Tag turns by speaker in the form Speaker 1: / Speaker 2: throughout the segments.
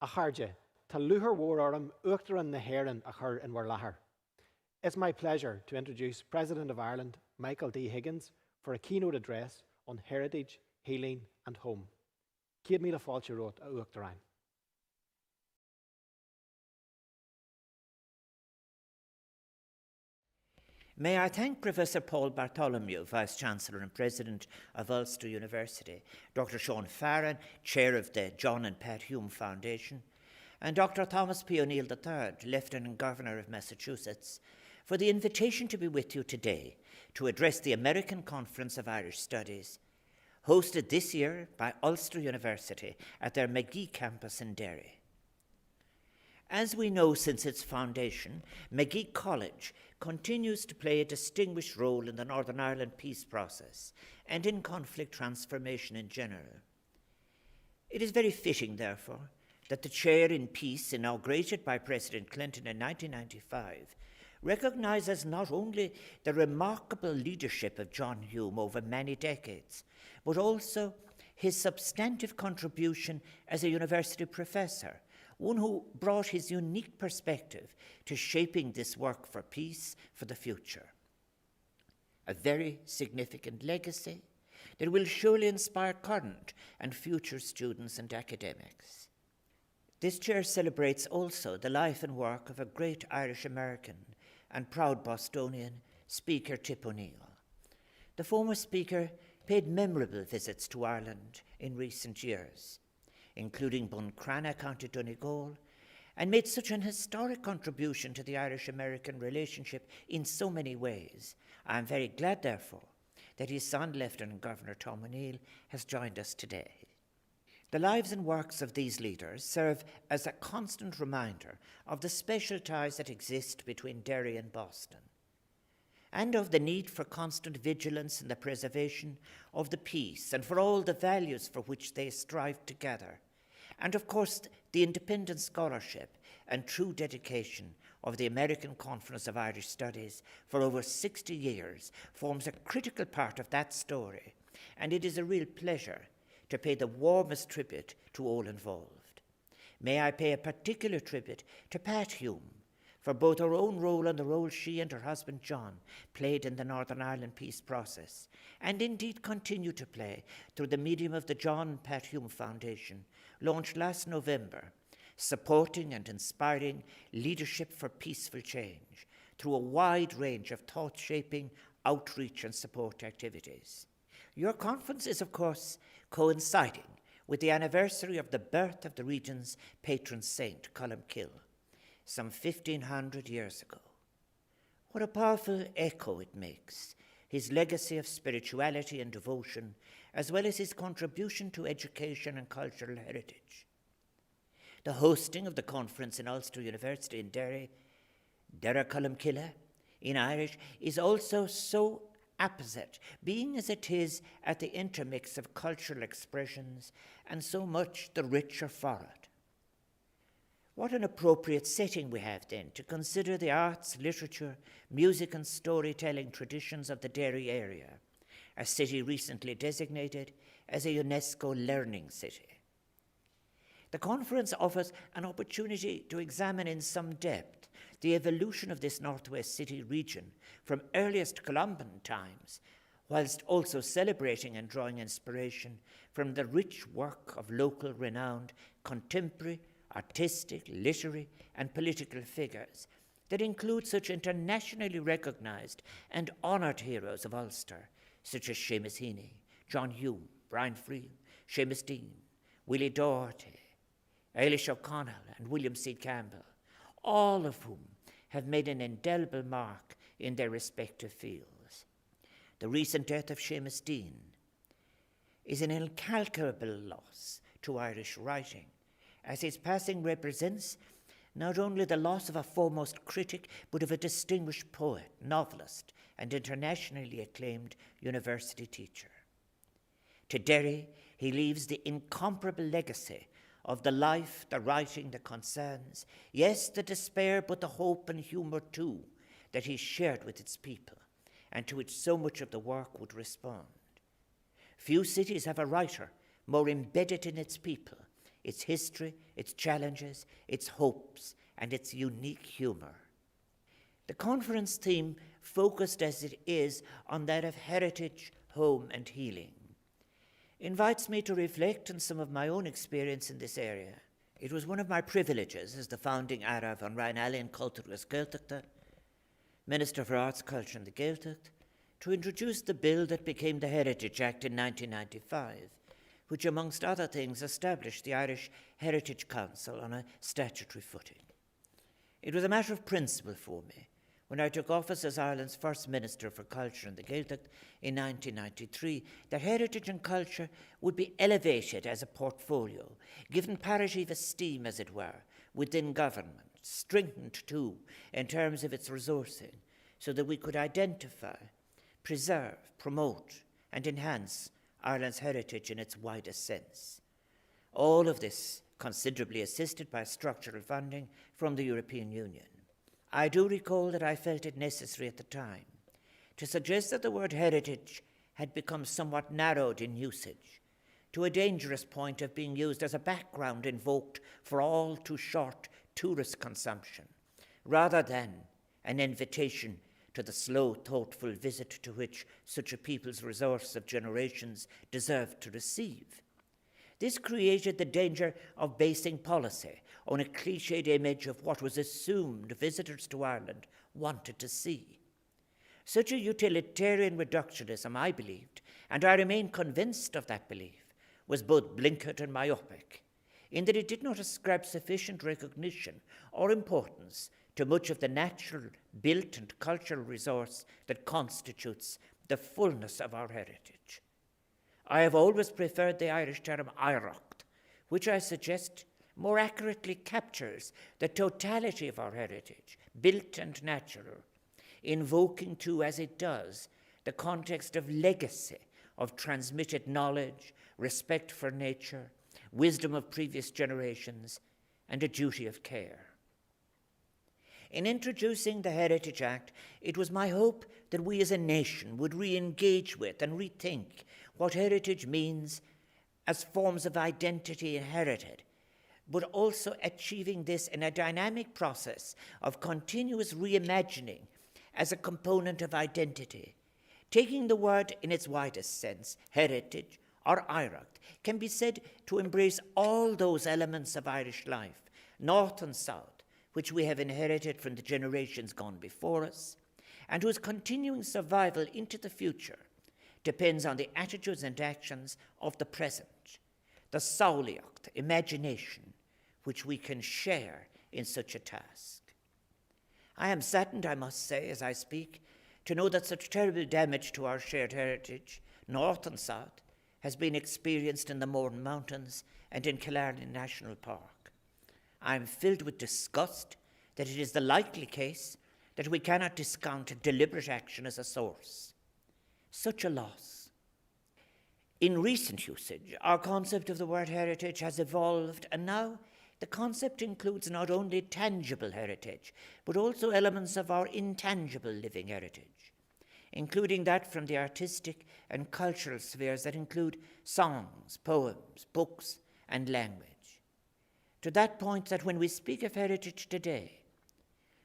Speaker 1: a charge, ta luhar war orm uachtaran na hairan a chur in war lahar. It's my pleasure to introduce President of Ireland, Michael D. Higgins, for a keynote address on heritage, healing and home. Céad míle fáilte rót a uachtaráin.
Speaker 2: May I thank Professor Paul Bartholomew, Vice-Chancellor and President of Ulster University, Dr. Sean Farren, Chair of the John and Pat Hume Foundation, and Dr. Thomas P. O'Neill III, Lieutenant Governor of Massachusetts, for the invitation to be with you today to address the American Conference of Irish Studies, hosted this year by Ulster University at their Magee campus in Derry. As we know since its foundation, Magee College continues to play a distinguished role in the Northern Ireland peace process and in conflict transformation in general. It is very fitting, therefore, that the Chair in Peace, inaugurated by President Clinton in 1995, recognises not only the remarkable leadership of John Hume over many decades, but also his substantive contribution as a university professor, one who brought his unique perspective to shaping this work for peace for the future. A very significant legacy that will surely inspire current and future students and academics. This chair celebrates also the life and work of a great Irish American and proud Bostonian, Speaker Tip O'Neill. The former speaker paid memorable visits to Ireland in recent years, including Buncrana, County Donegal, and made such an historic contribution to the Irish-American relationship in so many ways. I am very glad, therefore, that his son, Lieutenant Governor Tom O'Neill, has joined us today. The lives and works of these leaders serve as a constant reminder of the special ties that exist between Derry and Boston, and of the need for constant vigilance in the preservation of the peace and for all the values for which they strive together, and of course the independent scholarship and true dedication of the American Conference of Irish Studies for over 60 years forms a critical part of that story, and it is a real pleasure to pay the warmest tribute to all involved. May I pay a particular tribute to Pat Hume for both her own role and the role she and her husband John played in the Northern Ireland peace process, and indeed continue to play through the medium of the John and Pat Hume Foundation, launched last November, supporting and inspiring leadership for peaceful change through a wide range of thought-shaping, outreach and support activities. Your conference is, of course, coinciding with the anniversary of the birth of the region's patron saint, Columkill, some 1,500 years ago. What a powerful echo it makes, his legacy of spirituality and devotion, as well as his contribution to education and cultural heritage. The hosting of the conference in Ulster University in Derry, Dara Columkilla in Irish, is also so apposite, being as it is at the intermix of cultural expressions and so much the richer for it. What an appropriate setting we have then to consider the arts, literature, music and storytelling traditions of the Derry area, a city recently designated as a UNESCO Learning City. The conference offers an opportunity to examine in some depth the evolution of this Northwest City region from earliest Columban times, whilst also celebrating and drawing inspiration from the rich work of local renowned contemporary, artistic, literary and political figures that include such internationally recognized and honoured heroes of Ulster, such as Seamus Heaney, John Hume, Brian Frew, Seamus Dean, Willie Doherty, Eilish O'Connell and William C. Campbell, all of whom have made an indelible mark in their respective fields. The recent death of Seamus Dean is an incalculable loss to Irish writing, as his passing represents not only the loss of a foremost critic, but of a distinguished poet, novelist, and internationally acclaimed university teacher. To Derry, he leaves the incomparable legacy of the life, the writing, the concerns, yes, the despair, but the hope and humour too, that he shared with its people, and to which so much of the work would respond. Few cities have a writer more embedded in its people, its history, its challenges, its hopes, and its unique humour. The conference theme, focused as it is on that of heritage, home, and healing, invites me to reflect on some of my own experience in this area. It was one of my privileges as the founding Ara van Rijn Culturas Gaeltachta, Minister for Arts, Culture and the Gaeltacht, to introduce the bill that became the Heritage Act in 1995, which, amongst other things, established the Irish Heritage Council on a statutory footing. It was a matter of principle for me when I took office as Ireland's first Minister for Culture and the Gaeltacht in 1993, that heritage and culture would be elevated as a portfolio, given parity of esteem, as it were, within government, strengthened too in terms of its resourcing, so that we could identify, preserve, promote, and enhance Ireland's heritage in its widest sense. All of this considerably assisted by structural funding from the European Union. I do recall that I felt it necessary at the time to suggest that the word heritage had become somewhat narrowed in usage, to a dangerous point of being used as a background invoked for all too short tourist consumption, rather than an invitation to the slow, thoughtful visit to which such a people's resource of generations deserved to receive. This created the danger of basing policy on a cliched image of what was assumed visitors to Ireland wanted to see. Such a utilitarian reductionism, I believed, and I remain convinced of that belief, was both blinkered and myopic, in that it did not ascribe sufficient recognition or importance to much of the natural, built and cultural resource that constitutes the fullness of our heritage. I have always preferred the Irish term Aireacht, which I suggest more accurately captures the totality of our heritage, built and natural, invoking too, as it does, the context of legacy, of transmitted knowledge, respect for nature, wisdom of previous generations, and a duty of care. In introducing the Heritage Act, it was my hope that we as a nation would re-engage with and rethink what heritage means as forms of identity inherited, but also achieving this in a dynamic process of continuous reimagining as a component of identity. Taking the word in its widest sense, heritage or Aireacht, can be said to embrace all those elements of Irish life, north and south, which we have inherited from the generations gone before us, and whose continuing survival into the future depends on the attitudes and actions of the present, the Sauliacht, imagination, which we can share in such a task. I am saddened, I must say, as I speak, to know that such terrible damage to our shared heritage, north and south, has been experienced in the Mourne Mountains and in Killarney National Park. I am filled with disgust that it is the likely case that we cannot discount deliberate action as a source. Such a loss. In recent usage, our concept of the word heritage has evolved, and now the concept includes not only tangible heritage, but also elements of our intangible living heritage, including that from the artistic and cultural spheres that include songs, poems, books, and language. To that point that when we speak of heritage today,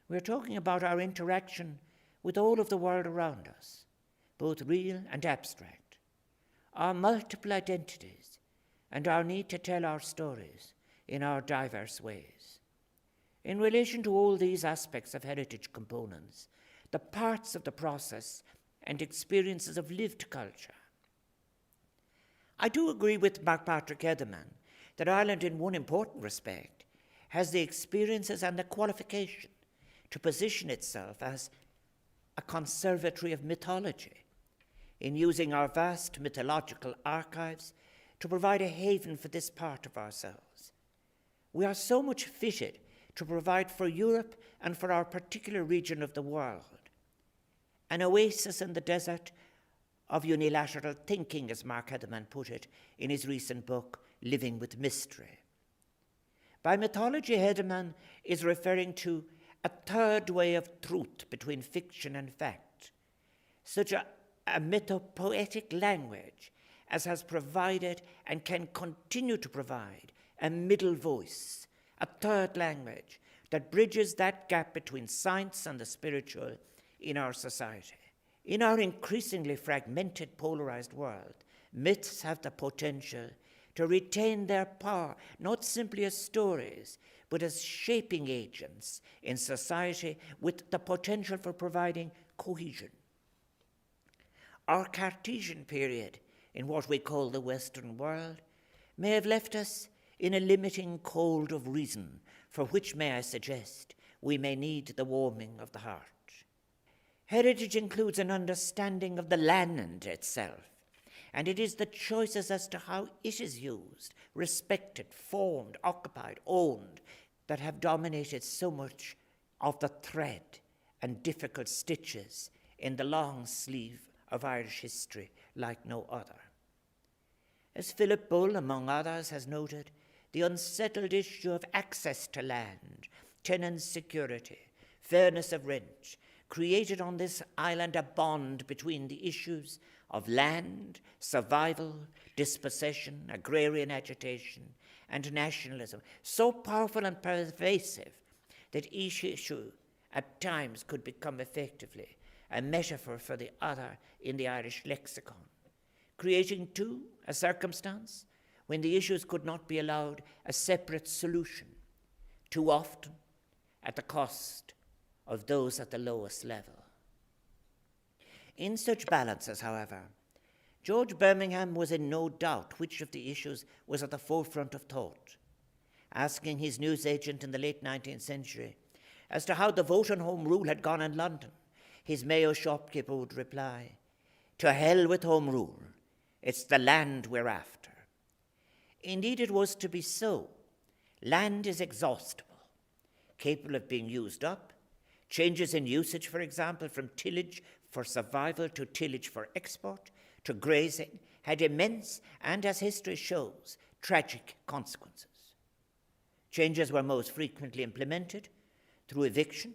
Speaker 2: we're talking about our interaction with all of the world around us, both real and abstract, our multiple identities, and our need to tell our stories in our diverse ways. In relation to all these aspects of heritage components, the parts of the process and experiences of lived culture, I do agree with Mark Patrick Edelman that Ireland, in one important respect, has the experiences and the qualification to position itself as a conservatory of mythology, in using our vast mythological archives to provide a haven for this part of ourselves. We are so much fitted to provide for Europe and for our particular region of the world an oasis in the desert of unilateral thinking, as Mark Edelman put it in his recent book, Living with Mystery. By mythology, Edelman is referring to a third way of truth between fiction and fact, such a mythopoetic language as has provided and can continue to provide a middle voice, a third language that bridges that gap between science and the spiritual in our society. In our increasingly fragmented, polarized world, myths have the potential to retain their power, not simply as stories, but as shaping agents in society with the potential for providing cohesion. Our Cartesian period in what we call the Western world may have left us in a limiting cold of reason, for which, may I suggest, we may need the warming of the heart. Heritage includes an understanding of the land itself, and it is the choices as to how it is used, respected, formed, occupied, owned, that have dominated so much of the thread and difficult stitches in the long sleeve of Irish history like no other. As Philip Bull, among others, has noted, the unsettled issue of access to land, tenant security, fairness of rent, created on this island a bond between the issues of land, survival, dispossession, agrarian agitation, and nationalism, so powerful and pervasive that each issue at times could become effectively a metaphor for the other in the Irish lexicon, creating too a circumstance when the issues could not be allowed a separate solution, too often at the cost of those at the lowest level. In such balances, however, George Birmingham was in no doubt which of the issues was at the forefront of thought. Asking his newsagent in the late 19th century as to how the vote on Home Rule had gone in London, his Mayo shopkeeper would reply, "To hell with Home Rule, it's the land we're after." Indeed, it was to be so. Land is exhaustible, capable of being used up. Changes in usage, for example, from tillage for survival to tillage for export to grazing, had immense and, as history shows, tragic consequences. Changes were most frequently implemented through eviction,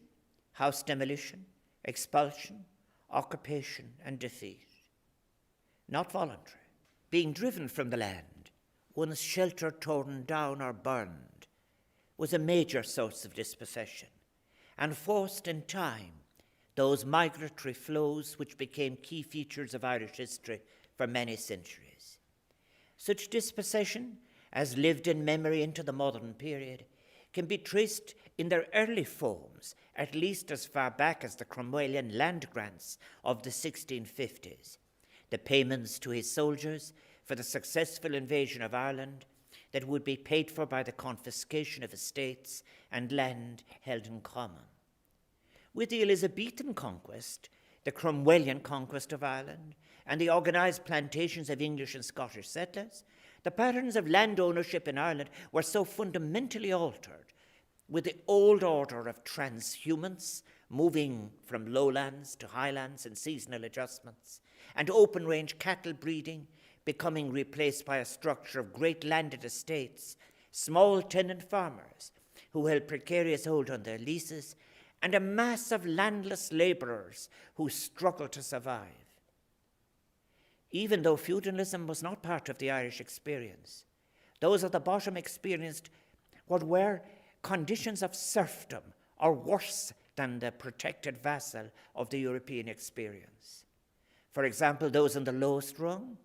Speaker 2: house demolition, expulsion, occupation, and defeat. Not voluntary. Being driven from the land, one's shelter torn down or burned, was a major source of dispossession, and forced in time those migratory flows which became key features of Irish history for many centuries. Such dispossession, as lived in memory into the modern period, can be traced in their early forms, at least as far back as the Cromwellian land grants of the 1650s, the payments to his soldiers for the successful invasion of Ireland that would be paid for by the confiscation of estates and land held in common. With the Elizabethan conquest, the Cromwellian conquest of Ireland, and the organised plantations of English and Scottish settlers, the patterns of land ownership in Ireland were so fundamentally altered, with the old order of transhumance moving from lowlands to highlands and seasonal adjustments, and open-range cattle breeding becoming replaced by a structure of great landed estates, small tenant farmers who held precarious hold on their leases, and a mass of landless labourers who struggled to survive. Even though feudalism was not part of the Irish experience, those at the bottom experienced what were conditions of serfdom, or worse than the protected vassal of the European experience. For example, those in the lowest rung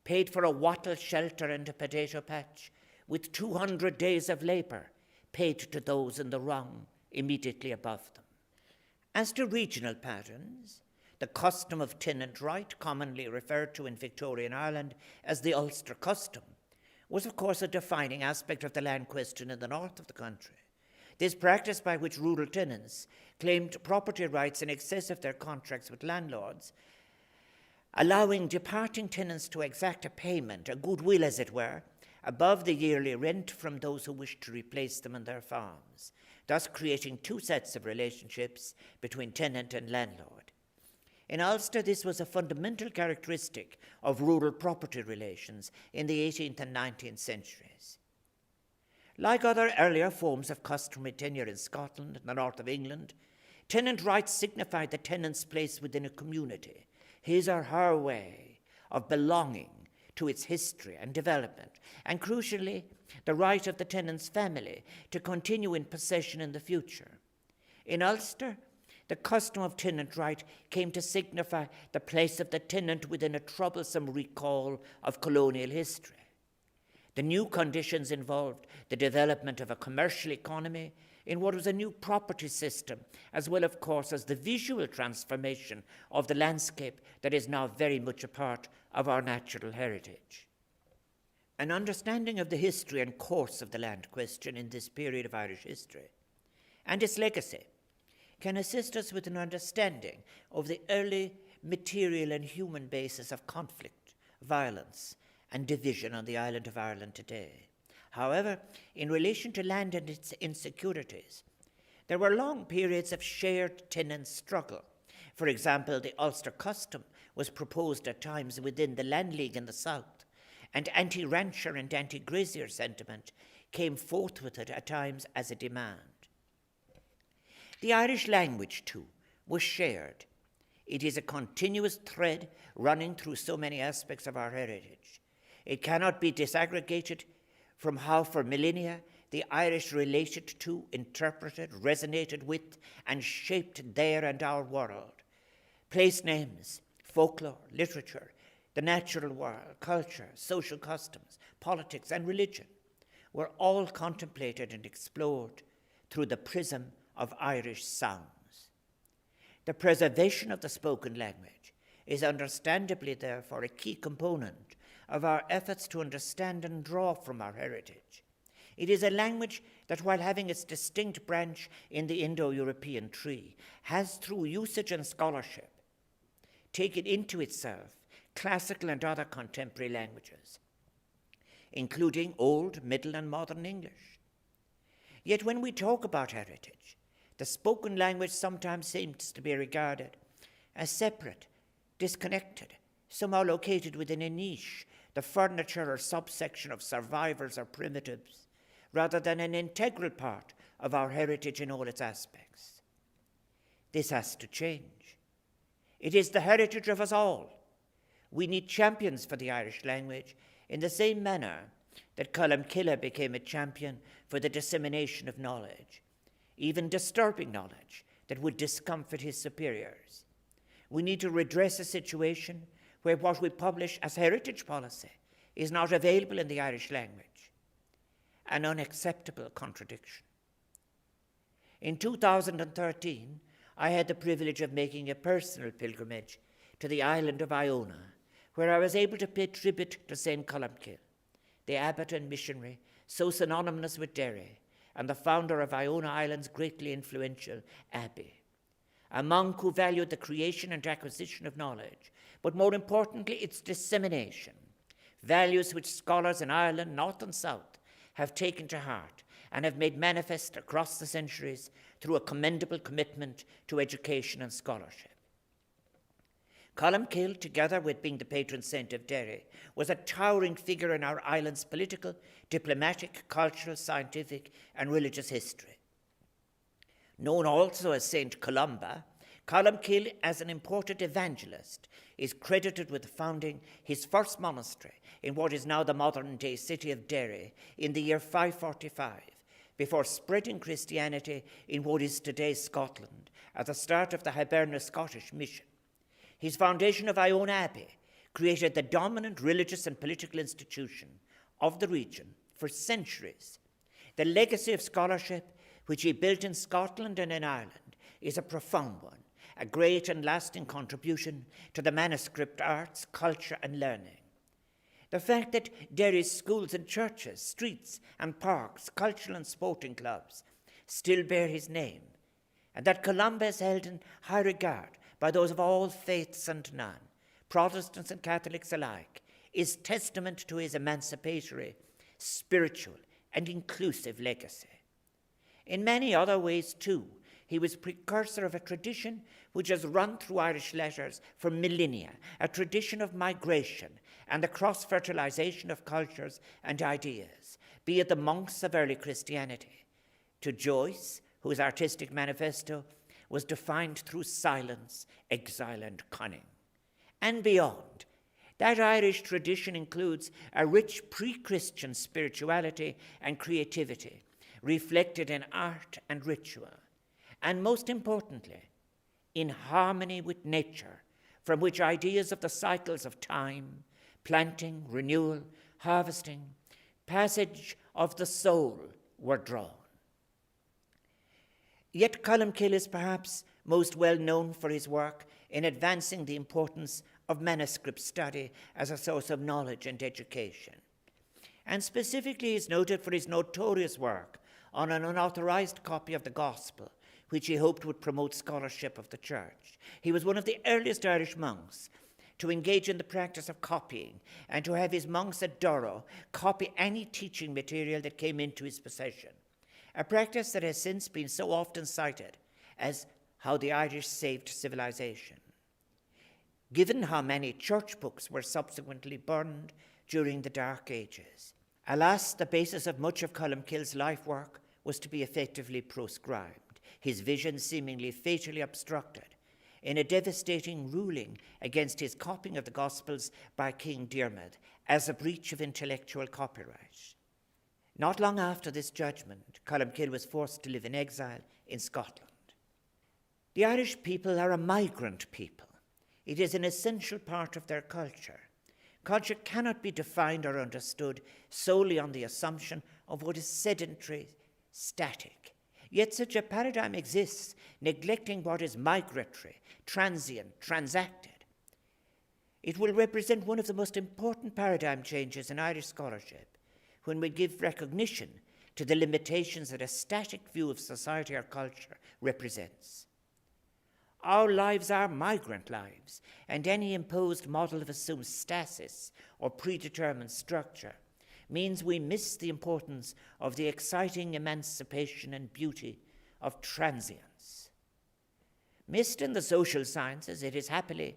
Speaker 2: paid for a wattle shelter and a potato patch with 200 days of labour paid to those in the rung immediately above them. As to regional patterns, the custom of tenant right, commonly referred to in Victorian Ireland as the Ulster custom, was of course a defining aspect of the land question in the north of the country. This practice by which rural tenants claimed property rights in excess of their contracts with landlords, allowing departing tenants to exact a payment, a goodwill as it were, above the yearly rent from those who wished to replace them in their farms, thus creating two sets of relationships between tenant and landlord. In Ulster, this was a fundamental characteristic of rural property relations in the 18th and 19th centuries. Like other earlier forms of customary tenure in Scotland and the north of England, tenant rights signified the tenant's place within a community, his or her way of belonging to its history and development, and crucially, the right of the tenant's family to continue in possession in the future. In Ulster, the custom of tenant right came to signify the place of the tenant within a troublesome recall of colonial history. The new conditions involved the development of a commercial economy in what was a new property system, as well, of course, as the visual transformation of the landscape that is now very much a part of our natural heritage. An understanding of the history and course of the land question in this period of Irish history and its legacy can assist us with an understanding of the early material and human basis of conflict, violence, and division on the island of Ireland today. However, in relation to land and its insecurities, there were long periods of shared tenant struggle. For example, the Ulster custom was proposed at times within the Land League in the south, and anti-rancher and anti-grazier sentiment came forth with it at times as a demand. The Irish language, too, was shared. It is a continuous thread running through so many aspects of our heritage. It cannot be disaggregated from how for millennia the Irish related to, interpreted, resonated with, and shaped their and our world. Place names, folklore, literature, the natural world, culture, social customs, politics, and religion were all contemplated and explored through the prism of Irish sounds. The preservation of the spoken language is understandably, therefore, a key component of our efforts to understand and draw from our heritage. It is a language that, while having its distinct branch in the Indo-European tree, has, through usage and scholarship, taken into itself classical and other contemporary languages, including Old, Middle, and Modern English. Yet when we talk about heritage, the spoken language sometimes seems to be regarded as separate, disconnected, somehow located within a niche, the furniture or subsection of survivors or primitives, rather than an integral part of our heritage in all its aspects. This has to change. It is the heritage of us all. We need champions for the Irish language in the same manner that Columcille became a champion for the dissemination of knowledge, even disturbing knowledge that would discomfort his superiors. We need to redress a situation where what we publish as heritage policy is not available in the Irish language, an unacceptable contradiction. In 2013, I had the privilege of making a personal pilgrimage to the island of Iona, where I was able to pay tribute to St. Columcille, the abbot and missionary so synonymous with Derry, and the founder of Iona Island's greatly influential abbey. A monk who valued the creation and acquisition of knowledge, but more importantly, its dissemination, values which scholars in Ireland, north and south, have taken to heart and have made manifest across the centuries through a commendable commitment to education and scholarship. Columcille, together with being the patron saint of Derry, was a towering figure in our island's political, diplomatic, cultural, scientific, and religious history. Known also as Saint Columba, Columcille, as an important evangelist, is credited with founding his first monastery in what is now the modern-day city of Derry in the year 545, before spreading Christianity in what is today Scotland at the start of the Hiberno Scottish mission. His foundation of Iona Abbey created the dominant religious and political institution of the region for centuries. The legacy of scholarship which he built in Scotland and in Ireland is a profound one, a great and lasting contribution to the manuscript arts, culture, and learning. The fact that Derry's schools and churches, streets and parks, cultural and sporting clubs still bear his name, and that Columba is held in high regard by those of all faiths and none, Protestants and Catholics alike, is testament to his emancipatory, spiritual, and inclusive legacy. In many other ways, too, he was precursor of a tradition which has run through Irish letters for millennia, a tradition of migration and the cross-fertilization of cultures and ideas, be it the monks of early Christianity, to Joyce, whose artistic manifesto was defined through silence, exile, and cunning, and beyond, That Irish tradition includes a rich pre-Christian spirituality and creativity, reflected in art and ritual, and most importantly, in harmony with nature, from which ideas of the cycles of time, planting, renewal, harvesting, passage of the soul were drawn. Yet Columkill is perhaps most well known for his work in advancing the importance of manuscript study as a source of knowledge and education. And specifically is noted for his notorious work on an unauthorized copy of the Gospel, which he hoped would promote scholarship of the Church. He was one of the earliest Irish monks to engage in the practice of copying and to have his monks at Durrow copy any teaching material that came into his possession, a practice that has since been so often cited as how the Irish saved civilization. Given how many church books were subsequently burned during the Dark Ages, alas, the basis of much of Columkill's life work was to be effectively proscribed, his vision seemingly fatally obstructed in a devastating ruling against his copying of the Gospels by King Diarmid as a breach of intellectual copyright. Not long after this judgment, Columkill was forced to live in exile in Scotland. The Irish people are a migrant people. It is an essential part of their culture. Culture cannot be defined or understood solely on the assumption of what is sedentary, static. Yet such a paradigm exists, neglecting what is migratory, transient, transacted. It will represent one of the most important paradigm changes in Irish scholarship when we give recognition to the limitations that a static view of society or culture represents. Our lives are migrant lives, and any imposed model of assumed stasis or predetermined structure means we miss the importance of the exciting emancipation and beauty of transience. Missed in the social sciences, it is happily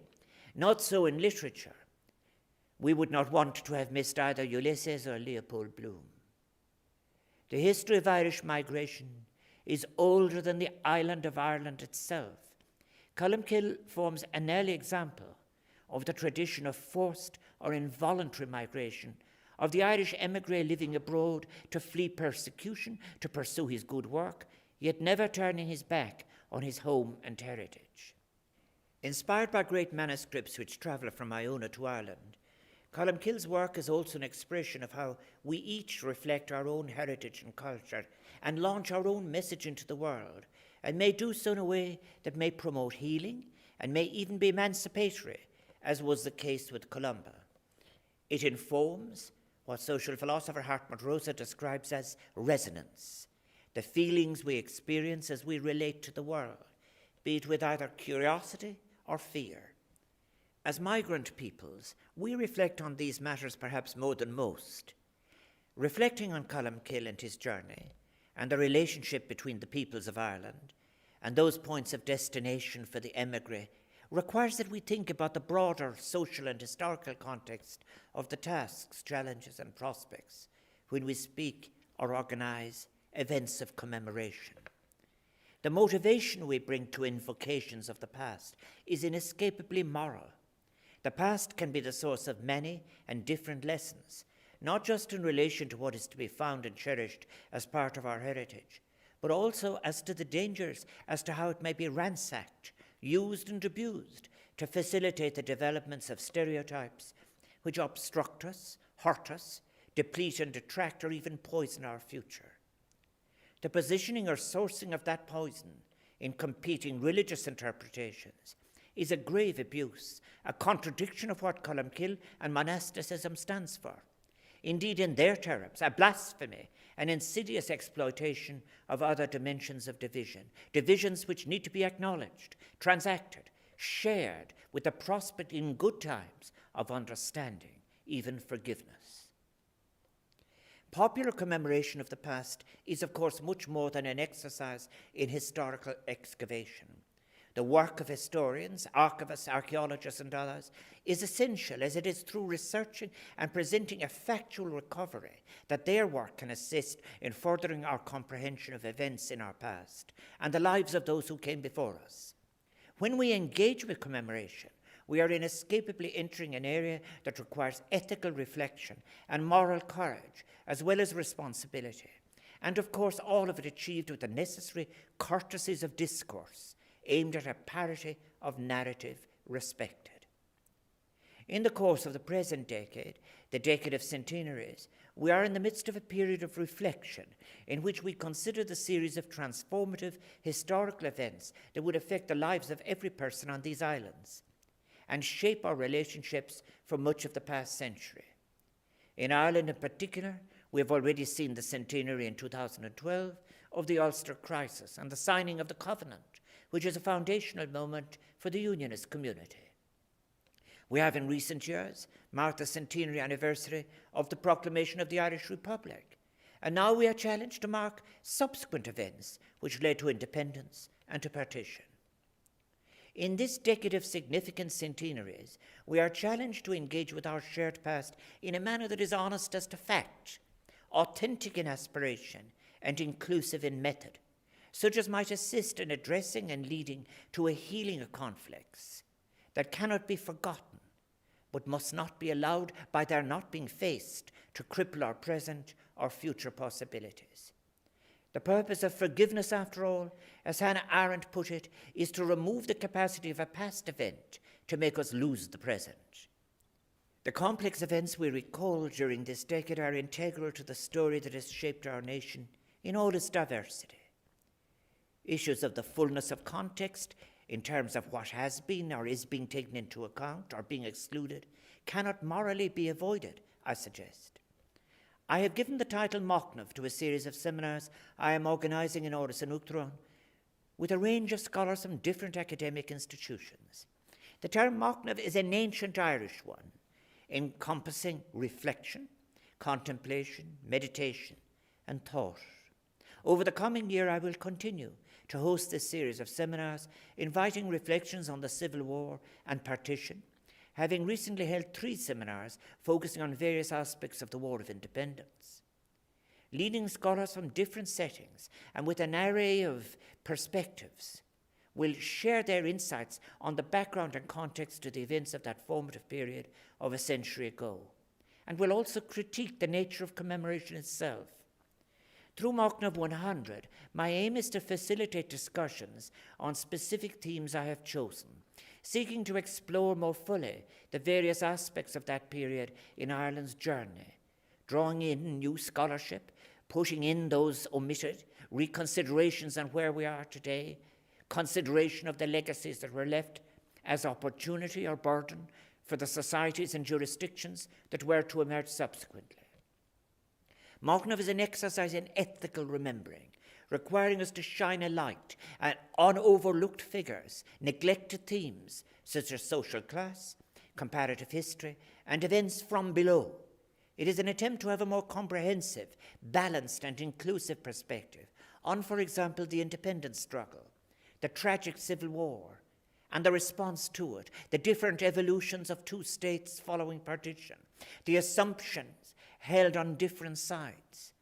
Speaker 2: not so in literature. We would not want to have missed either Ulysses or Leopold Bloom. The history of Irish migration is older than the island of Ireland itself. Columkill forms an early example of the tradition of forced or involuntary migration of the Irish emigre living abroad to flee persecution, to pursue his good work, yet never turning his back on his home and heritage. Inspired by great manuscripts which travel from Iona to Ireland, Columkill's work is also an expression of how we each reflect our own heritage and culture and launch our own message into the world, and may do so in a way that may promote healing and may even be emancipatory, as was the case with Columba. It informs what social philosopher Hartmut Rosa describes as resonance, the feelings we experience as we relate to the world, be it with either curiosity or fear. As migrant peoples, we reflect on these matters perhaps more than most. Reflecting on Columkill and his journey, and the relationship between the peoples of Ireland and those points of destination for the emigre requires that we think about the broader social and historical context of the tasks, challenges, and prospects when we speak or organize events of commemoration. The motivation we bring to invocations of the past is inescapably moral. The past can be the source of many and different lessons, not just in relation to what is to be found and cherished as part of our heritage, but also as to the dangers, as to how it may be ransacked, used and abused to facilitate the developments of stereotypes which obstruct us, hurt us, deplete and detract, or even poison our future. The positioning or sourcing of that poison in competing religious interpretations is a grave abuse, a contradiction of what Columkill and monasticism stands for. Indeed, in their terms, a blasphemy, an insidious exploitation of other dimensions of division, divisions which need to be acknowledged, transacted, shared with the prospect in good times of understanding, even forgiveness. Popular commemoration of the past is, of course, much more than an exercise in historical excavation. The work of historians, archivists, archaeologists, and others is essential, as it is through researching and presenting a factual recovery that their work can assist in furthering our comprehension of events in our past and the lives of those who came before us. When we engage with commemoration, we are inescapably entering an area that requires ethical reflection and moral courage, as well as responsibility. And of course, all of it achieved with the necessary courtesies of discourse, aimed at a parity of narrative respected. In the course of the present decade, the decade of centenaries, we are in the midst of a period of reflection in which we consider the series of transformative historical events that would affect the lives of every person on these islands and shape our relationships for much of the past century. In Ireland in particular, we have already seen the centenary in 2012 of the Ulster crisis and the signing of the Covenant, which is a foundational moment for the Unionist community. We have in recent years marked the centenary anniversary of the proclamation of the Irish Republic, and now we are challenged to mark subsequent events which led to independence and to partition. In this decade of significant centenaries, we are challenged to engage with our shared past in a manner that is honest as to fact, authentic in aspiration, and inclusive in method, such as might assist in addressing and leading to a healing of conflicts that cannot be forgotten, but must not be allowed by their not being faced to cripple our present or future possibilities. The purpose of forgiveness, after all, as Hannah Arendt put it, is to remove the capacity of a past event to make us lose the present. The complex events we recall during this decade are integral to the story that has shaped our nation in all its diversity. Issues of the fullness of context in terms of what has been or is being taken into account or being excluded cannot morally be avoided, I suggest. I have given the title Machnamh to a series of seminars I am organising in Áras an Uachtaráin with a range of scholars from different academic institutions. The term Machnamh is an ancient Irish one, encompassing reflection, contemplation, meditation, and thought. Over the coming year, I will continue to host this series of seminars, inviting reflections on the Civil War and partition, having recently held 3 seminars focusing on various aspects of the War of Independence. Leading scholars from different settings and with an array of perspectives will share their insights on the background and context to the events of that formative period of a century ago, and will also critique the nature of commemoration itself. Through Machnamh 100, my aim is to facilitate discussions on specific themes I have chosen, seeking to explore more fully the various aspects of that period in Ireland's journey, drawing in new scholarship, pushing in those omitted, reconsiderations on where we are today, consideration of the legacies that were left as opportunity or burden for the societies and jurisdictions that were to emerge subsequently. Machnamh is an exercise in ethical remembering, requiring us to shine a light on overlooked figures, neglected themes such as social class, comparative history, and events from below. It is an attempt to have a more comprehensive, balanced, and inclusive perspective on, for example, the independence struggle, the tragic Civil War, and the response to it, the different evolutions of 2 states following partition, the assumptions held on different sides.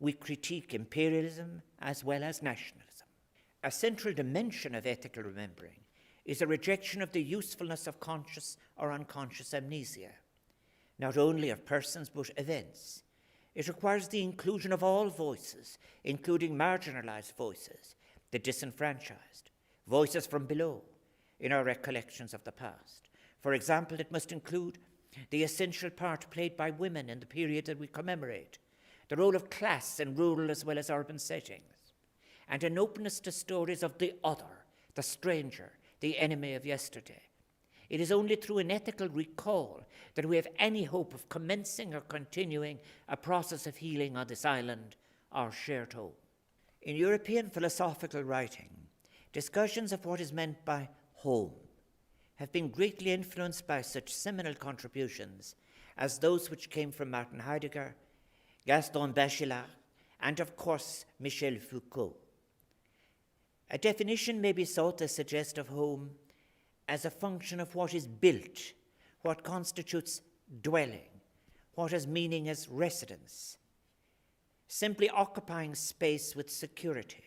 Speaker 2: We critique imperialism as well as nationalism. A central dimension of ethical remembering is a rejection of the usefulness of conscious or unconscious amnesia, not only of persons but events. It requires the inclusion of all voices, including marginalized voices, the disenfranchised, voices from below, in our recollections of the past. For example, it must include the essential part played by women in the period that we commemorate, the role of class in rural as well as urban settings, and an openness to stories of the other, the stranger, the enemy of yesterday. It is only through an ethical recall that we have any hope of commencing or continuing a process of healing on this island, our shared home. In European philosophical writing, discussions of what is meant by home have been greatly influenced by such seminal contributions as those which came from Martin Heidegger, Gaston Bachelard, and of course Michel Foucault. A definition may be sought to suggest of home as a function of what is built, what constitutes dwelling, what has meaning as residence, simply occupying space with security,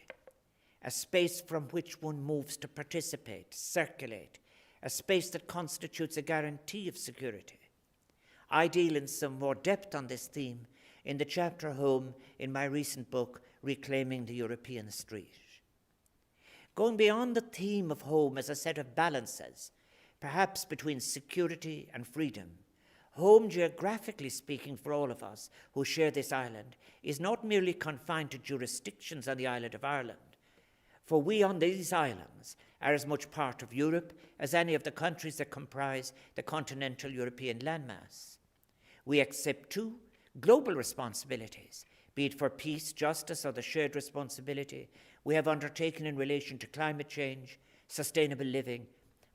Speaker 2: a space from which one moves to participate, circulate, a space that constitutes a guarantee of security. I deal in some more depth on this theme in the chapter Home in my recent book, Reclaiming the European Street. Going beyond the theme of home as a set of balances, perhaps between security and freedom, home, geographically speaking, for all of us who share this island, is not merely confined to jurisdictions on the island of Ireland, for we on these islands are as much part of Europe as any of the countries that comprise the continental European landmass. We accept, too, global responsibilities, be it for peace, justice, or the shared responsibility we have undertaken in relation to climate change, sustainable living,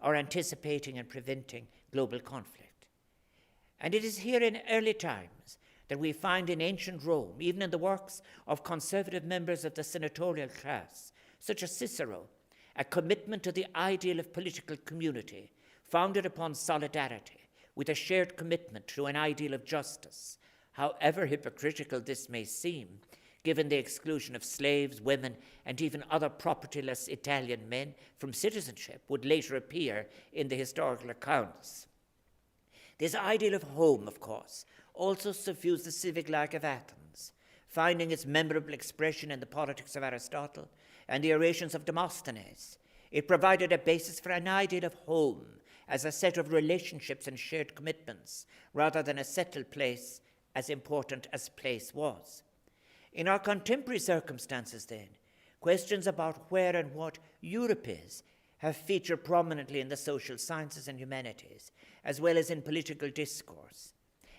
Speaker 2: or anticipating and preventing global conflict. And it is here in early times that we find in ancient Rome, even in the works of conservative members of the senatorial class, such as Cicero, a commitment to the ideal of political community founded upon solidarity with a shared commitment to an ideal of justice, however hypocritical this may seem, given the exclusion of slaves, women, and even other propertyless Italian men from citizenship would later appear in the historical accounts. This ideal of home, of course, also suffused the civic life of Athens, finding its memorable expression in the politics of Aristotle and the orations of Demosthenes. It provided a basis for an ideal of home as a set of relationships and shared commitments, rather than a settled place, as important as place was. In our contemporary circumstances, then, questions about where and what Europe is have featured prominently in the social sciences and humanities, as well as in political discourse.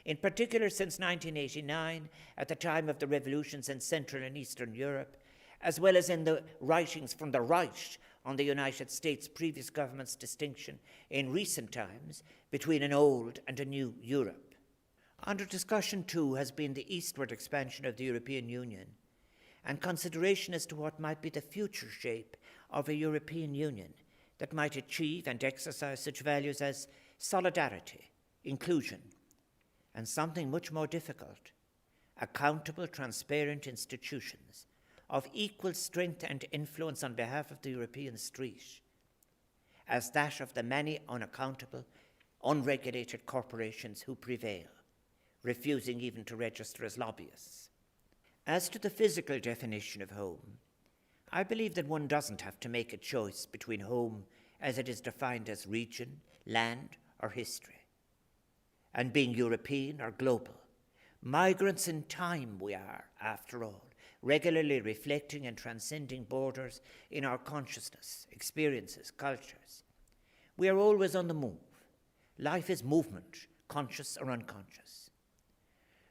Speaker 2: In particular, since 1989, at the time of the revolutions in Central and Eastern Europe, as well as in the writings from the right on the United States' previous government's distinction in recent times between an old and a new Europe. Under discussion, too, has been the eastward expansion of the European Union and consideration as to what might be the future shape of a European Union that might achieve and exercise such values as solidarity, inclusion, and something much more difficult, accountable, transparent institutions of equal strength and influence on behalf of the European street, as that of the many unaccountable, unregulated corporations who prevail, refusing even to register as lobbyists. As to the physical definition of home, I believe that one doesn't have to make a choice between home as it is defined as region, land, or history, and being European or global. Migrants in time we are, after all, regularly reflecting and transcending borders in our consciousness, experiences, cultures. We are always on the move. Life is movement, conscious or unconscious.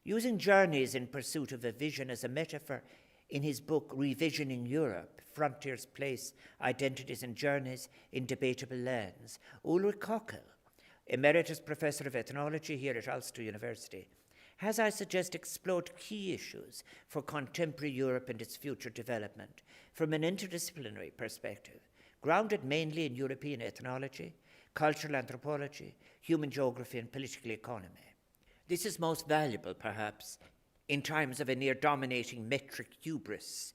Speaker 2: Using journeys in pursuit of a vision as a metaphor in his book Revisioning Europe, Frontiers, Place, Identities and Journeys in Debatable Lands, Ulrich Köckel, Emeritus Professor of Ethnology here at Ulster University, has, I suggest, explored key issues for contemporary Europe and its future development from an interdisciplinary perspective, grounded mainly in European ethnology, cultural anthropology, human geography, and political economy. This is most valuable, perhaps, in times of a near-dominating metric hubris,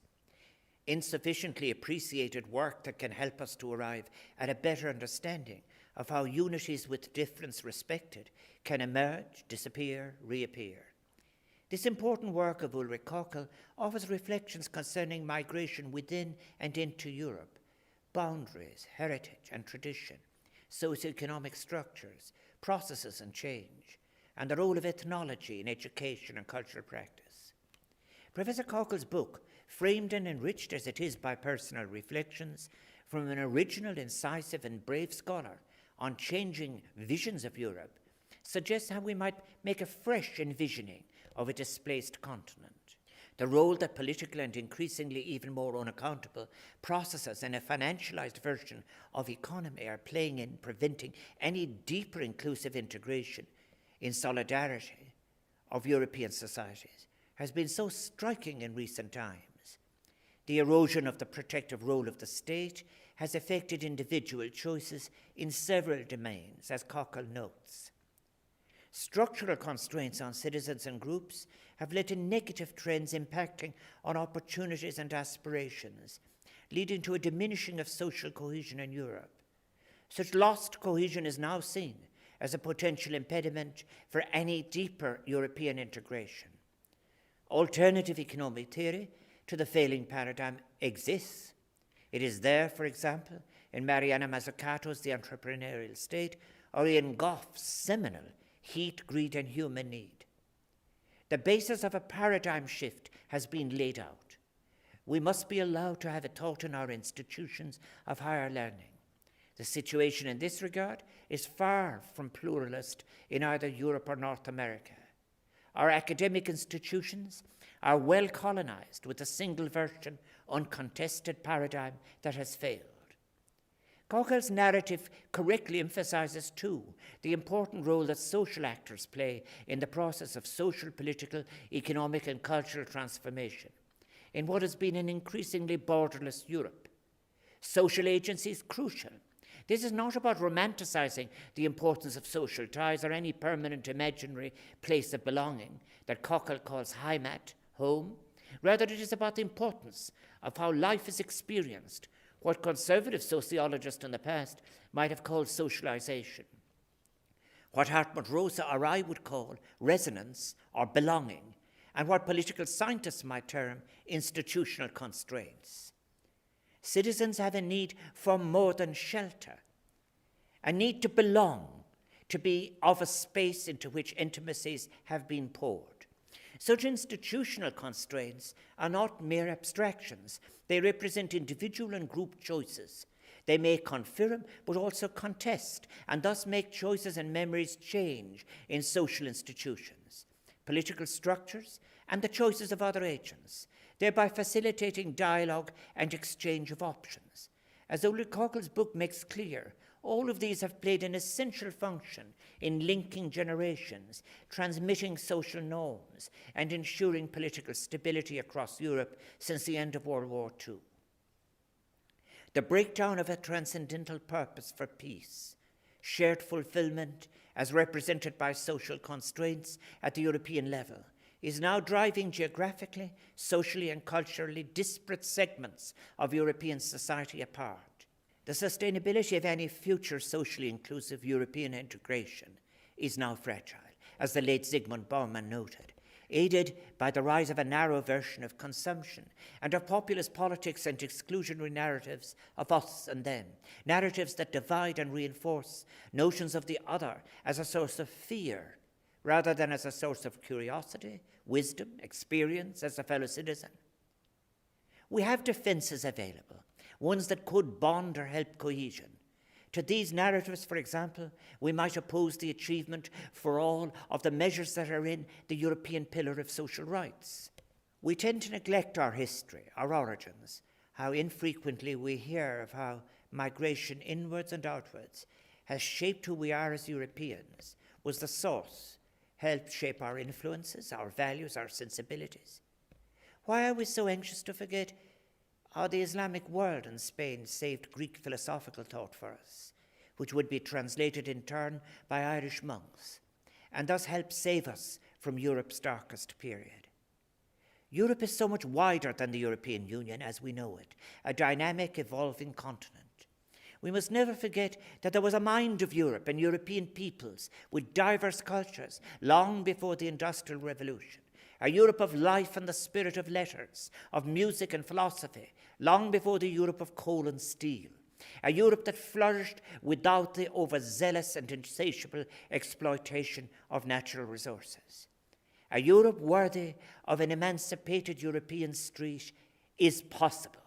Speaker 2: insufficiently appreciated work that can help us to arrive at a better understanding of how unities with difference respected can emerge, disappear, reappear. This important work of Ulrich Köckel offers reflections concerning migration within and into Europe, boundaries, heritage and tradition, socioeconomic structures, processes and change, and the role of ethnology in education and cultural practice. Professor Köckel's book, framed and enriched as it is by personal reflections from an original, incisive and brave scholar on changing visions of Europe, suggests how we might make a fresh envisioning of a displaced continent. The role that political and increasingly even more unaccountable processes in a financialized version of economy are playing in preventing any deeper inclusive integration in solidarity of European societies has been so striking in recent times. The erosion of the protective role of the state has affected individual choices in several domains, as Köckel notes. Structural constraints on citizens and groups have led to negative trends impacting on opportunities and aspirations, leading to a diminishing of social cohesion in Europe. Such lost cohesion is now seen as a potential impediment for any deeper European integration. Alternative economic theory to the failing paradigm exists. It is there, for example, in Mariana Mazzucato's The Entrepreneurial State, or Ian Gough's seminal Heat, Greed and Human Need. The basis of a paradigm shift has been laid out. We must be allowed to have a thought in our institutions of higher learning. The situation in this regard is far from pluralist in either Europe or North America. Our academic institutions are well colonized with a single version, uncontested paradigm that has failed. Cockell's narrative correctly emphasizes, too, the important role that social actors play in the process of social, political, economic, and cultural transformation in what has been an increasingly borderless Europe. Social agency is crucial. This is not about romanticizing the importance of social ties or any permanent imaginary place of belonging that Cockell calls Heimat, home. Rather, it is about the importance of how life is experienced, what conservative sociologists in the past might have called socialization, what Hartmut Rosa or I would call resonance or belonging, and what political scientists might term institutional constraints. Citizens have a need for more than shelter, a need to belong, to be of a space into which intimacies have been poured. Such institutional constraints are not mere abstractions. They represent individual and group choices. They may confirm but also contest, and thus make choices and memories change in social institutions, political structures, and the choices of other agents, thereby facilitating dialogue and exchange of options. As Ulrich Cockell's book makes clear, all of these have played an essential function in linking generations, transmitting social norms, and ensuring political stability across Europe since the end of World War II. The breakdown of a transcendental purpose for peace, shared fulfillment as represented by social constraints at the European level, is now driving geographically, socially, and culturally disparate segments of European society apart. The sustainability of any future socially inclusive European integration is now fragile, as the late Zygmunt Bauman noted, aided by the rise of a narrow version of consumption and of populist politics and exclusionary narratives of us and them, narratives that divide and reinforce notions of the other as a source of fear rather than as a source of curiosity, wisdom, experience as a fellow citizen. We have defenses available, ones that could bond or help cohesion. To these narratives, for example, we might oppose the achievement for all of the measures that are in the European Pillar of Social Rights. We tend to neglect our history, our origins, how infrequently we hear of how migration inwards and outwards has shaped who we are as Europeans, was the source, helped shape our influences, our values, our sensibilities. Why are we so anxious to forget how the Islamic world and Spain saved Greek philosophical thought for us, which would be translated in turn by Irish monks, and thus help save us from Europe's darkest period? Europe is so much wider than the European Union as we know it, a dynamic, evolving continent. We must never forget that there was a mind of Europe and European peoples with diverse cultures long before the Industrial Revolution, a Europe of life and the spirit of letters, of music and philosophy, long before the Europe of coal and steel, a Europe that flourished without the overzealous and insatiable exploitation of natural resources. A Europe worthy of an emancipated European street is possible.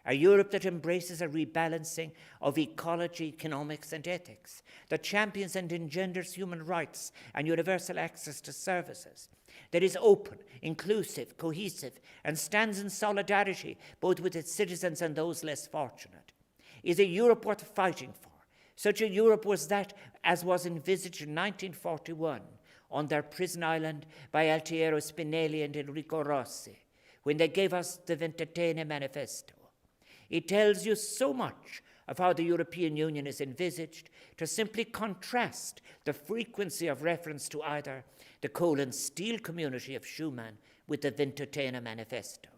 Speaker 2: A Europe that embraces a rebalancing of ecology, economics, and ethics, that champions and engenders human rights and universal access to services, that is open, inclusive, cohesive, and stands in solidarity both with its citizens and those less fortunate, is a Europe worth fighting for. Such a Europe was that as was envisaged in 1941 on their prison island by Altiero Spinelli and Enrico Rossi, when they gave us the Ventotene Manifesto. It tells you so much of how the European Union is envisaged to simply contrast the frequency of reference to either the coal and steel community of Schuman with the Ventotene Manifesto.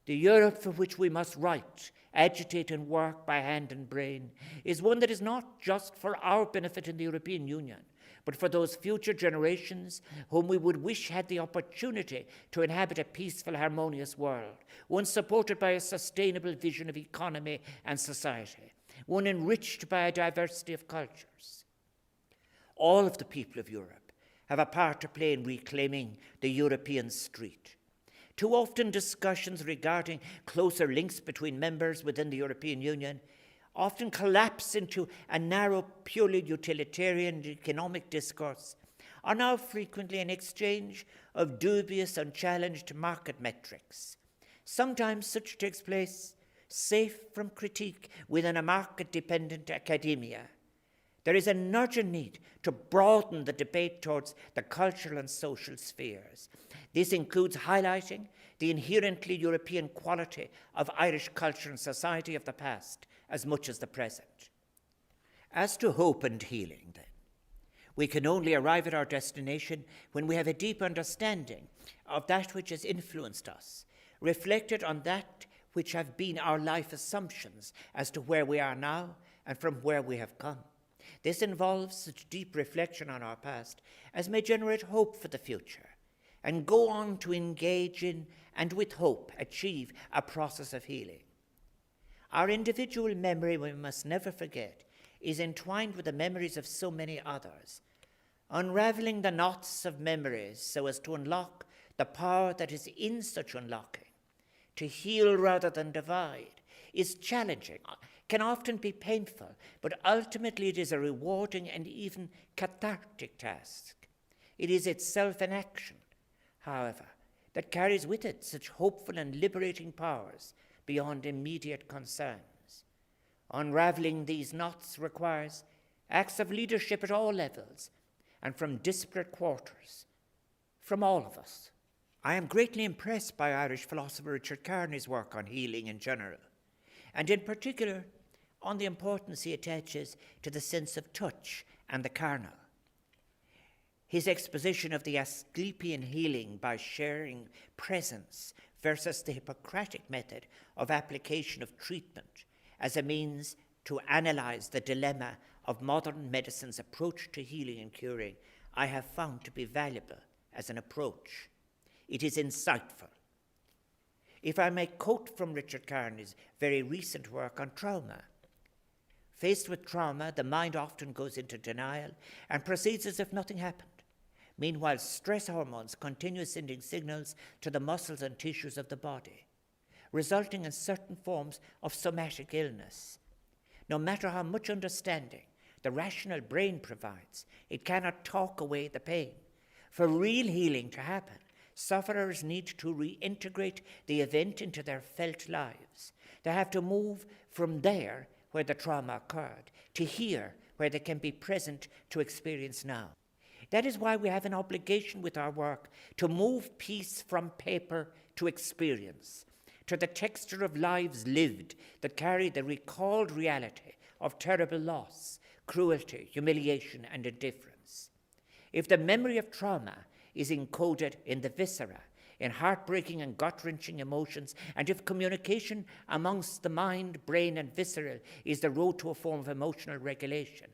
Speaker 2: The Europe for which we must write, agitate and work by hand and brain is one that is not just for our benefit in the European Union, but for those future generations whom we would wish had the opportunity to inhabit a peaceful, harmonious world, one supported by a sustainable vision of economy and society, one enriched by a diversity of cultures. All of the people of Europe have a part to play in reclaiming the European street. Too often discussions regarding closer links between members within the European Union often collapse into a narrow, purely utilitarian economic discourse, are now frequently an exchange of dubious, unchallenged market metrics. Sometimes such takes place safe from critique within a market-dependent academia. There is an urgent need to broaden the debate towards the cultural and social spheres. This includes highlighting the inherently European quality of Irish culture and society of the past as much as the present. As to hope and healing, then, we can only arrive at our destination when we have a deep understanding of that which has influenced us, reflected on that which have been our life assumptions as to where we are now and from where we have come. This involves such deep reflection on our past as may generate hope for the future and go on to engage in and with hope achieve a process of healing. Our individual memory, we must never forget, is entwined with the memories of so many others. Unraveling the knots of memories so as to unlock the power that is in such unlocking, to heal rather than divide, is challenging, can often be painful, but ultimately it is a rewarding and even cathartic task. It is itself an action, however, that carries with it such hopeful and liberating powers beyond immediate concerns. Unraveling these knots requires acts of leadership at all levels and from disparate quarters, from all of us. I am greatly impressed by Irish philosopher Richard Kearney's work on healing in general, and in particular on the importance he attaches to the sense of touch and the carnal. His exposition of the Asclepian healing by sharing presence versus the Hippocratic method of application of treatment as a means to analyze the dilemma of modern medicine's approach to healing and curing, I have found to be valuable as an approach. It is insightful. If I may quote from Richard Kearney's very recent work on trauma, faced with trauma, the mind often goes into denial and proceeds as if nothing happened. Meanwhile, stress hormones continue sending signals to the muscles and tissues of the body, resulting in certain forms of somatic illness. No matter how much understanding the rational brain provides, it cannot talk away the pain. For real healing to happen, sufferers need to reintegrate the event into their felt lives. They have to move from there where the trauma occurred to here where they can be present to experience now. That is why we have an obligation with our work to move peace from paper to experience, to the texture of lives lived that carry the recalled reality of terrible loss, cruelty, humiliation, and indifference. If the memory of trauma is encoded in the viscera, in heartbreaking and gut-wrenching emotions, and if communication amongst the mind, brain, and visceral is the road to a form of emotional regulation,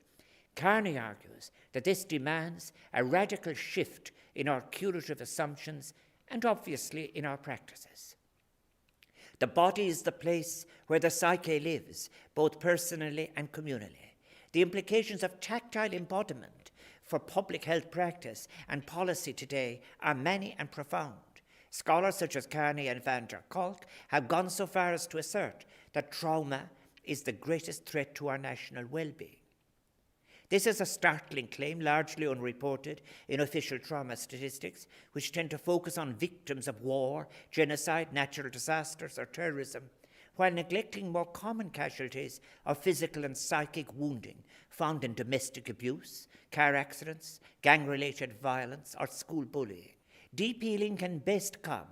Speaker 2: Kearney argues that this demands a radical shift in our curative assumptions and obviously in our practices. The body is the place where the psyche lives, both personally and communally. The implications of tactile embodiment for public health practice and policy today are many and profound. Scholars such as Kearney and van der Kolk have gone so far as to assert that trauma is the greatest threat to our national well-being. This is a startling claim, largely unreported in official trauma statistics, which tend to focus on victims of war, genocide, natural disasters, or terrorism, while neglecting more common casualties of physical and psychic wounding found in domestic abuse, car accidents, gang-related violence, or school bullying. Deep healing can best come,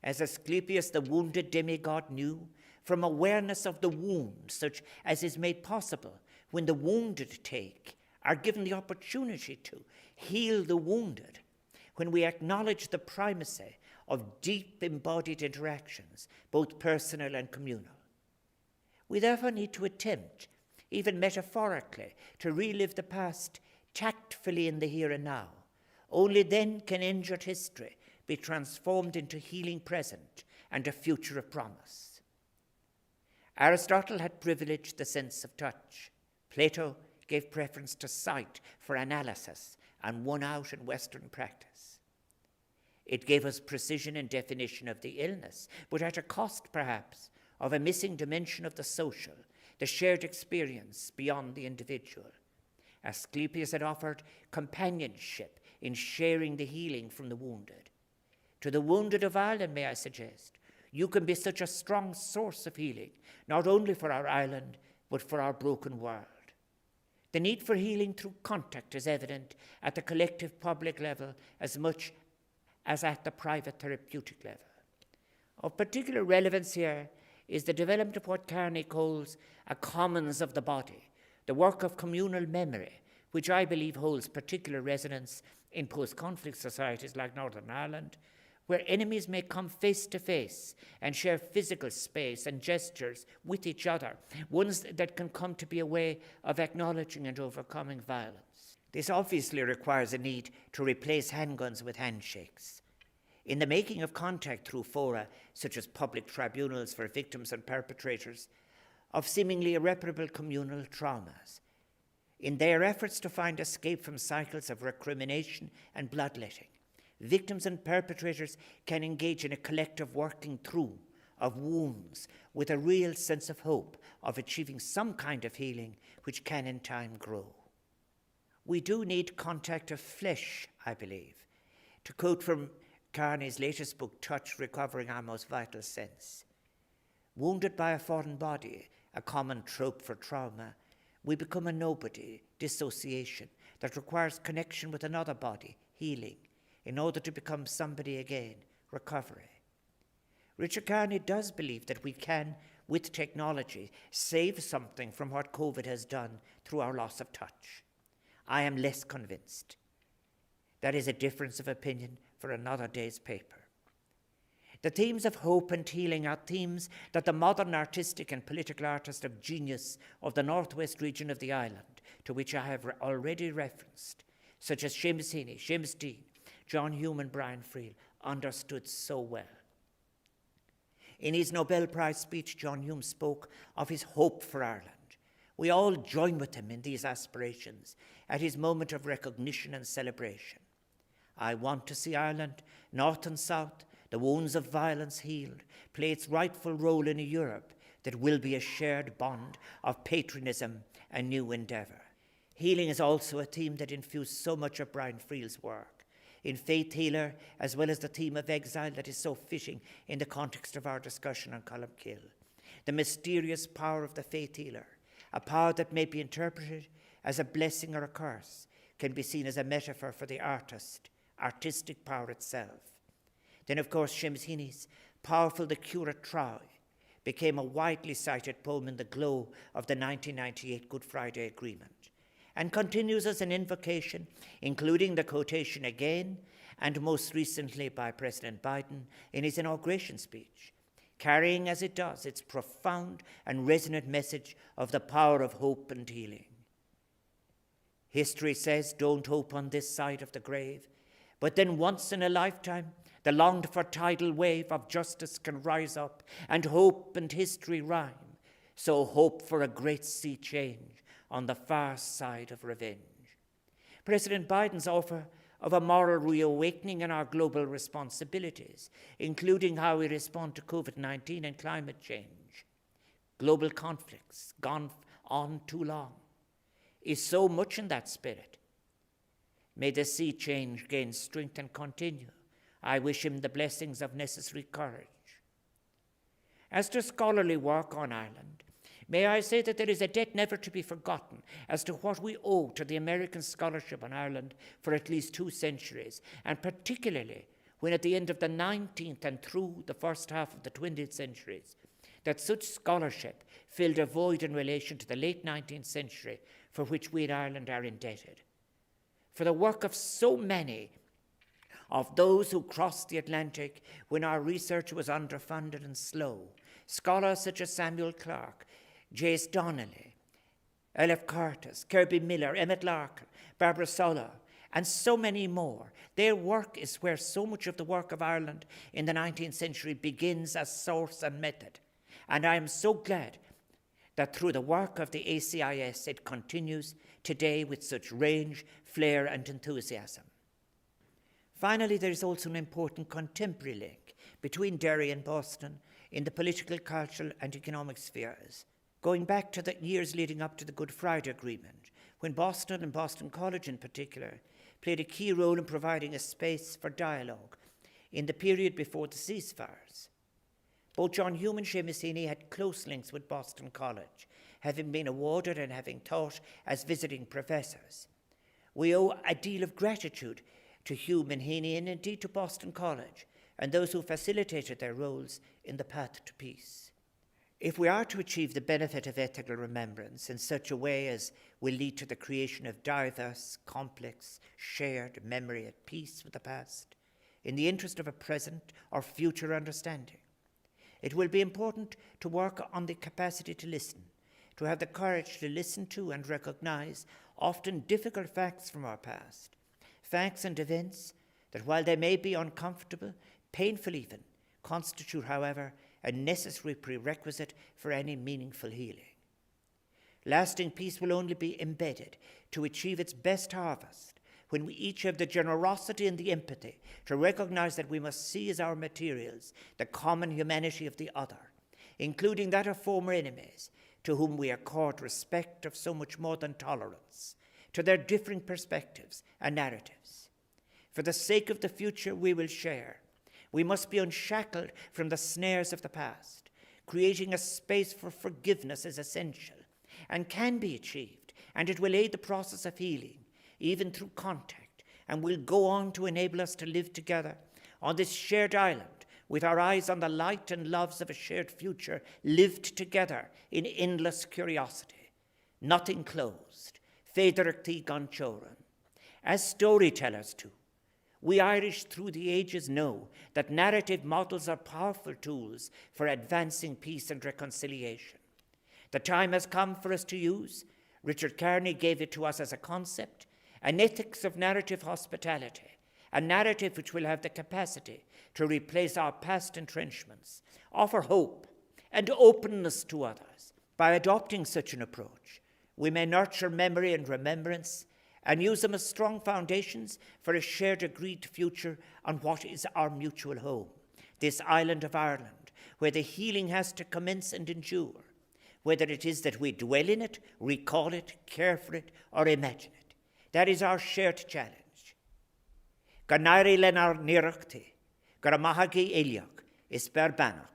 Speaker 2: as Asclepius the wounded demigod knew, from awareness of the wound, such as is made possible when the wounded are given the opportunity to heal the wounded, when we acknowledge the primacy of deep embodied interactions, both personal and communal. We therefore need to attempt, even metaphorically, to relive the past tactfully in the here and now. Only then can injured history be transformed into healing present and a future of promise. Aristotle had privileged the sense of touch. Plato gave preference to sight for analysis and won out in Western practice. It gave us precision in definition of the illness, but at a cost, perhaps, of a missing dimension of the social, the shared experience beyond the individual. Asclepius had offered companionship in sharing the healing from the wounded. To the wounded of Ireland, may I suggest, you can be such a strong source of healing, not only for our island, but for our broken world. The need for healing through contact is evident at the collective public level as much as at the private therapeutic level. Of particular relevance here is the development of what Carney calls a commons of the body, the work of communal memory, which I believe holds particular resonance in post-conflict societies like Northern Ireland, where enemies may come face to face and share physical space and gestures with each other, ones that can come to be a way of acknowledging and overcoming violence. This obviously requires a need to replace handguns with handshakes. In the making of contact through fora, such as public tribunals for victims and perpetrators of seemingly irreparable communal traumas, in their efforts to find escape from cycles of recrimination and bloodletting, victims and perpetrators can engage in a collective working through of wounds with a real sense of hope of achieving some kind of healing which can in time grow. We do need contact of flesh, I believe. To quote from Carney's latest book, Touch, Recovering Our Most Vital Sense. Wounded by a foreign body, a common trope for trauma, we become a nobody, dissociation, that requires connection with another body, healing, in order to become somebody again, recovery. Richard Carney does believe that we can, with technology, save something from what COVID has done through our loss of touch. I am less convinced. That is a difference of opinion for another day's paper. The themes of hope and healing are themes that the modern artistic and political artist of genius of the northwest region of the island, to which I have already referenced, such as Seamus Heaney, Seamus Dean, John Hume and Brian Friel, understood so well. In his Nobel Prize speech, John Hume spoke of his hope for Ireland. We all join with him in these aspirations at his moment of recognition and celebration. I want to see Ireland, north and south, the wounds of violence healed, play its rightful role in a Europe that will be a shared bond of patriotism and new endeavour. Healing is also a theme that infused so much of Brian Friel's work. In Faith Healer, as well as the theme of exile that is so fitting in the context of our discussion on Columkill. The mysterious power of the Faith Healer, a power that may be interpreted as a blessing or a curse, can be seen as a metaphor for the artistic power itself. Then, of course, Seamus Heaney's powerful The Cura Troy became a widely cited poem in the glow of the 1998 Good Friday Agreement, and continues as an invocation, including the quotation again, and most recently by President Biden in his inauguration speech, carrying as it does its profound and resonant message of the power of hope and healing. History says, don't hope on this side of the grave, but then once in a lifetime, the longed-for tidal wave of justice can rise up, and hope and history rhyme. So hope for a great sea change on the far side of revenge. President Biden's offer of a moral reawakening in our global responsibilities, including how we respond to COVID-19 and climate change, global conflicts gone on too long, is so much in that spirit. May the sea change gain strength and continue. I wish him the blessings of necessary courage. As to scholarly work on Ireland, may I say that there is a debt never to be forgotten as to what we owe to the American scholarship on Ireland for at least 2 centuries, and particularly when at the end of the 19th and through the first half of the 20th centuries, that such scholarship filled a void in relation to the late 19th century for which we in Ireland are indebted. For the work of so many of those who crossed the Atlantic when our research was underfunded and slow. Scholars such as Samuel Clarke, Jace Donnelly, Elif Curtis, Kirby Miller, Emmett Larkin, Barbara Sola, and so many more. Their work is where so much of the work of Ireland in the 19th century begins as source and method. And I am so glad that through the work of the ACIS it continues today with such range, flair and enthusiasm. Finally, there is also an important contemporary link between Derry and Boston in the political, cultural and economic spheres, going back to the years leading up to the Good Friday Agreement, when Boston and Boston College in particular played a key role in providing a space for dialogue in the period before the ceasefires. Both John Hume and Seamus Heaney had close links with Boston College, having been awarded and having taught as visiting professors. We owe a deal of gratitude to Hume and Heaney and indeed to Boston College and those who facilitated their roles in the path to peace. If we are to achieve the benefit of ethical remembrance in such a way as will lead to the creation of diverse, complex, shared memory at peace with the past, in the interest of a present or future understanding, it will be important to work on the capacity to listen, to have the courage to listen to and recognize often difficult facts from our past, facts and events that, while they may be uncomfortable, painful even, constitute, however, a necessary prerequisite for any meaningful healing. Lasting peace will only be embedded to achieve its best harvest when we each have the generosity and the empathy to recognize that we must see as our materials the common humanity of the other, including that of former enemies, to whom we accord respect of so much more than tolerance, to their differing perspectives and narratives. For the sake of the future we will share, we must be unshackled from the snares of the past. Creating a space for forgiveness is essential and can be achieved, and it will aid the process of healing, even through contact, and will go on to enable us to live together on this shared island with our eyes on the light and loves of a shared future, lived together in endless curiosity. Nothing closed. Féidir tí gan teorann. As storytellers too, we Irish through the ages know that narrative models are powerful tools for advancing peace and reconciliation. The time has come for us to use, Richard Kearney gave it to us as a concept, an ethics of narrative hospitality, a narrative which will have the capacity to replace our past entrenchments, offer hope and openness to others. By adopting such an approach, we may nurture memory and remembrance and use them as strong foundations for a shared agreed future on what is our mutual home, this island of Ireland, where the healing has to commence and endure, whether it is that we dwell in it, recall it, care for it, or imagine it. That is our shared challenge. Ganairi lenar nirachti, garamahagi eliach, is berbanacht.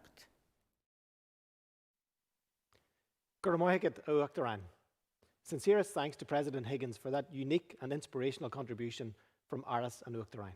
Speaker 1: Gurmohiget Uachtaran. Sincerest thanks to President Higgins for that unique and inspirational contribution from Aras and Uachtaran.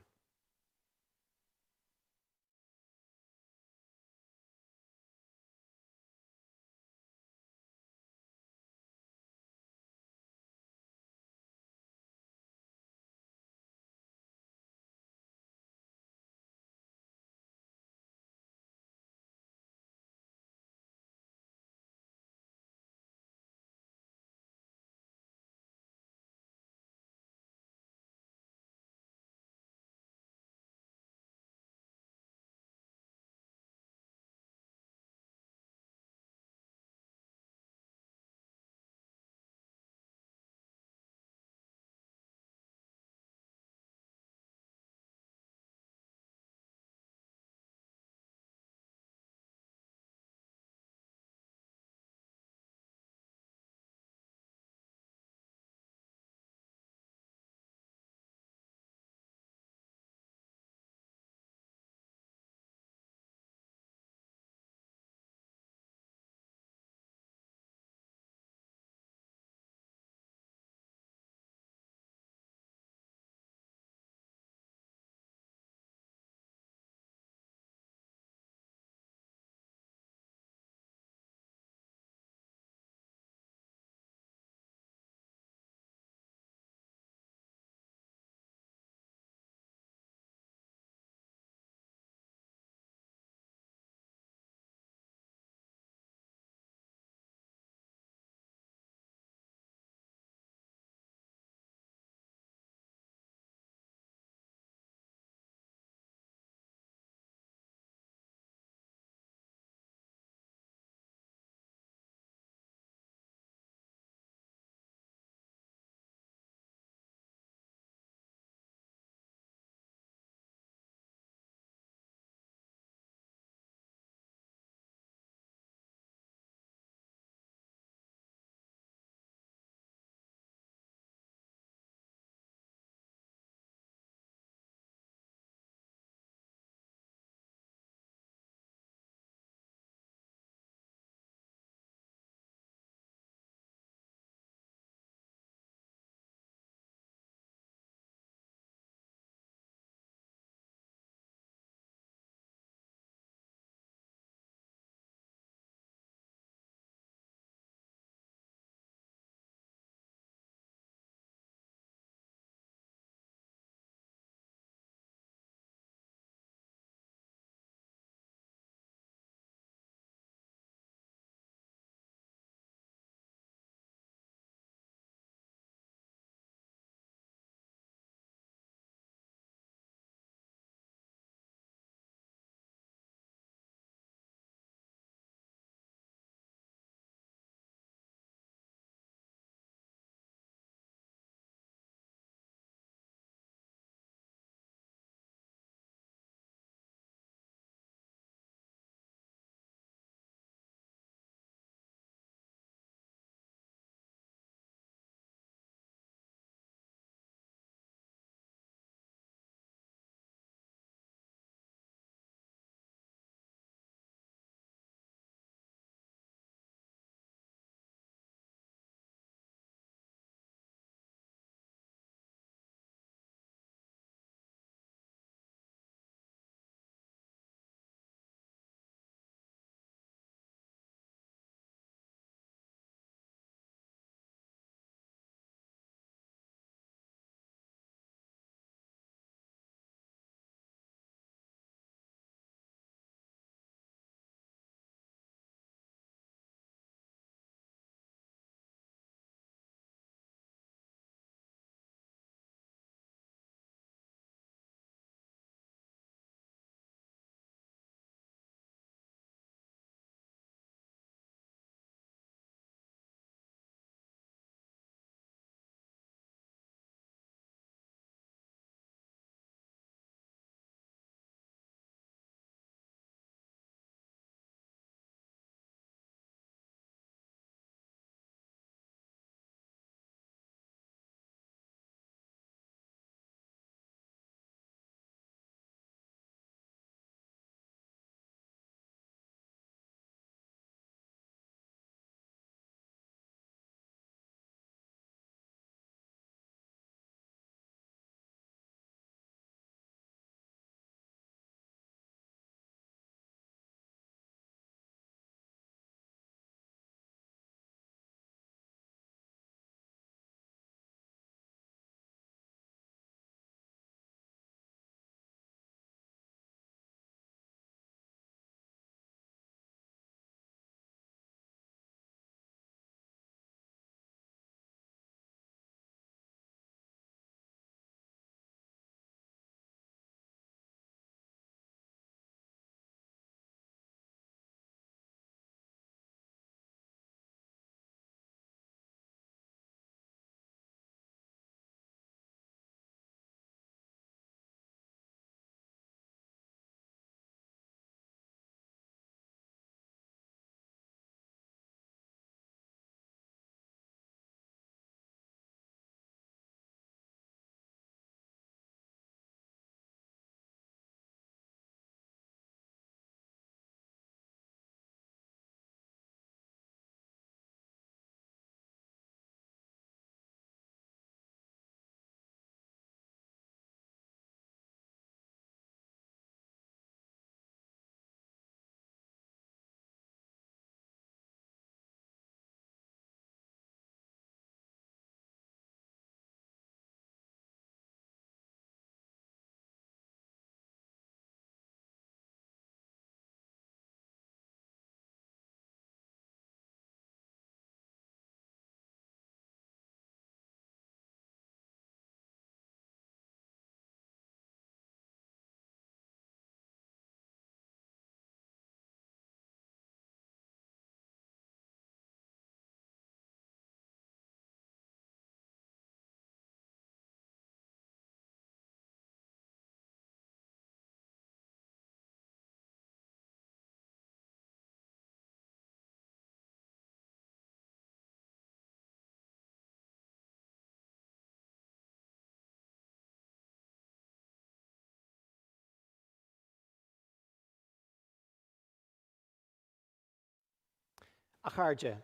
Speaker 1: Acharja,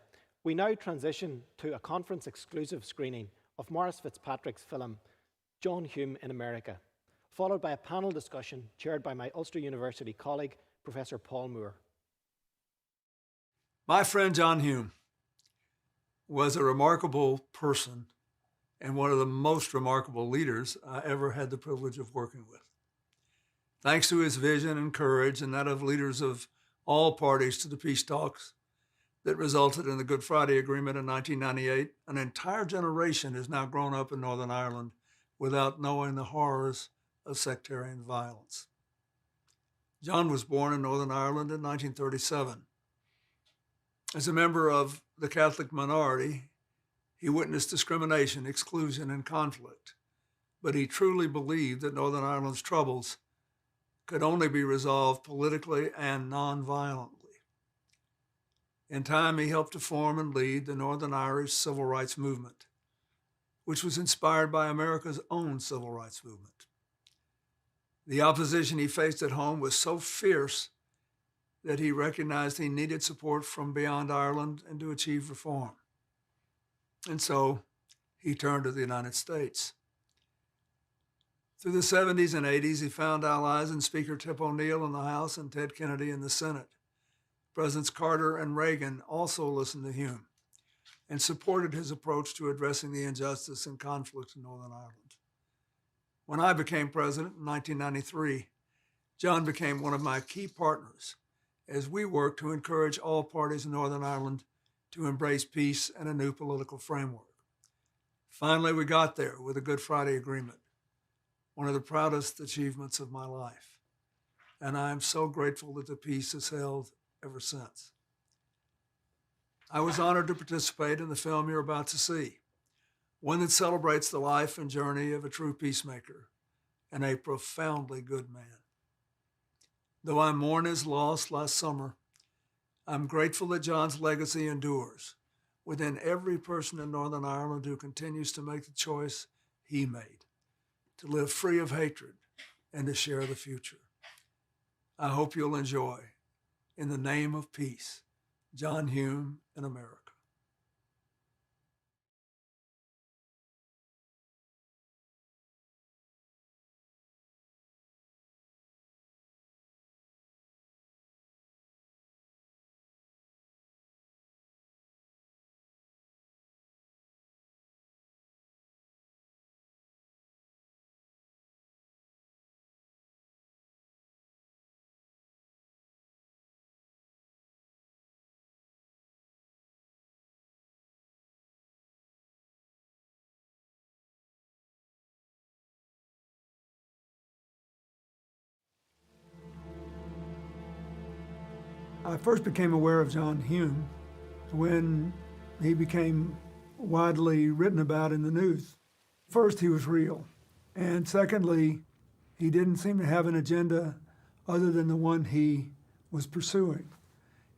Speaker 1: we now transition to a conference-exclusive screening of Maurice Fitzpatrick's film, John Hume in America, followed by a panel discussion chaired by my Ulster University colleague, Professor Paul Moore.
Speaker 3: My friend John Hume was a remarkable person and one of the most remarkable leaders I ever had the privilege of working with. Thanks to his vision and courage, and that of leaders of all parties to the peace talks that resulted in the Good Friday Agreement in 1998, an entire generation has now grown up in Northern Ireland without knowing the horrors of sectarian violence. John was born in Northern Ireland in 1937. As a member of the Catholic minority, he witnessed discrimination, exclusion, and conflict, but he truly believed that Northern Ireland's troubles could only be resolved politically and non-violently. In time, he helped to form and lead the Northern Irish Civil Rights Movement, which was inspired by America's own civil rights movement. The opposition he faced at home was so fierce that he recognized he needed support from beyond Ireland and to achieve reform. And so he turned to the United States. Through the 70s and 80s, he found allies in Speaker Tip O'Neill in the House and Ted Kennedy in the Senate. Presidents Carter and Reagan also listened to Hume and supported his approach to addressing the injustice and conflict in Northern Ireland. When I became president in 1993, John became one of my key partners as we worked to encourage all parties in Northern Ireland to embrace peace and a new political framework. Finally, we got there with the Good Friday Agreement, one of the proudest achievements of my life. And I am so grateful that the peace has held ever since. I was honored to participate in the film you're about to see, one that celebrates the life and journey of a true peacemaker and a profoundly good man. Though I mourn his loss last summer, I'm grateful that John's legacy endures within every person in Northern Ireland who continues to make the choice he made, to live free of hatred and to share the future. I hope you'll enjoy, In the Name of Peace, John Hume in America. I first became aware of John Hume when he became widely written about in the news. First, he was real. And secondly, he didn't seem to have an agenda other than the one he was pursuing.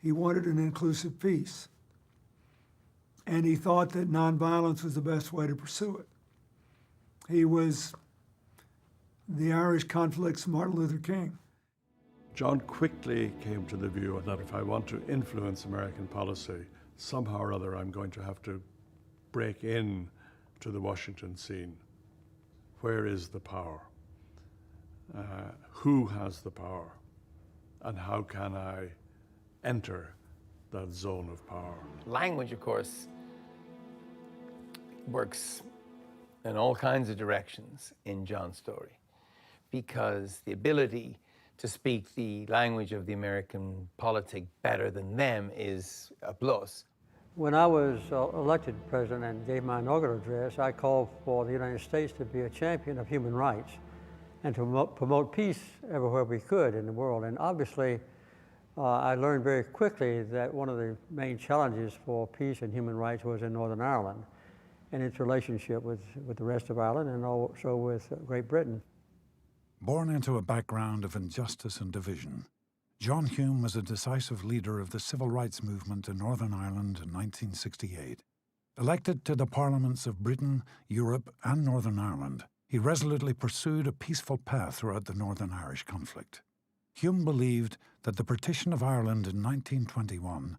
Speaker 3: He wanted an inclusive peace. And he thought that nonviolence was the best way to pursue it. He was the Irish conflict's Martin Luther King.
Speaker 4: John quickly came to the view that if I want to influence American policy, somehow or other I'm going to have to break in to the Washington scene. Where is the power? Who has the power? And how can I enter that zone of power?
Speaker 5: Language, of course, works in all kinds of directions in John's story, because the ability to speak the language of the American politic better than them is a plus.
Speaker 6: When I was elected president and gave my inaugural address, I called for the United States to be a champion of human rights and to promote peace everywhere we could in the world. And obviously, I learned very quickly that one of the main challenges for peace and human rights was in Northern Ireland and its relationship with the rest of Ireland and also with Great Britain.
Speaker 7: Born into a background of injustice and division, John Hume was a decisive leader of the civil rights movement in Northern Ireland in 1968. Elected to the parliaments of Britain, Europe, and Northern Ireland, he resolutely pursued a peaceful path throughout the Northern Irish conflict. Hume believed that the partition of Ireland in 1921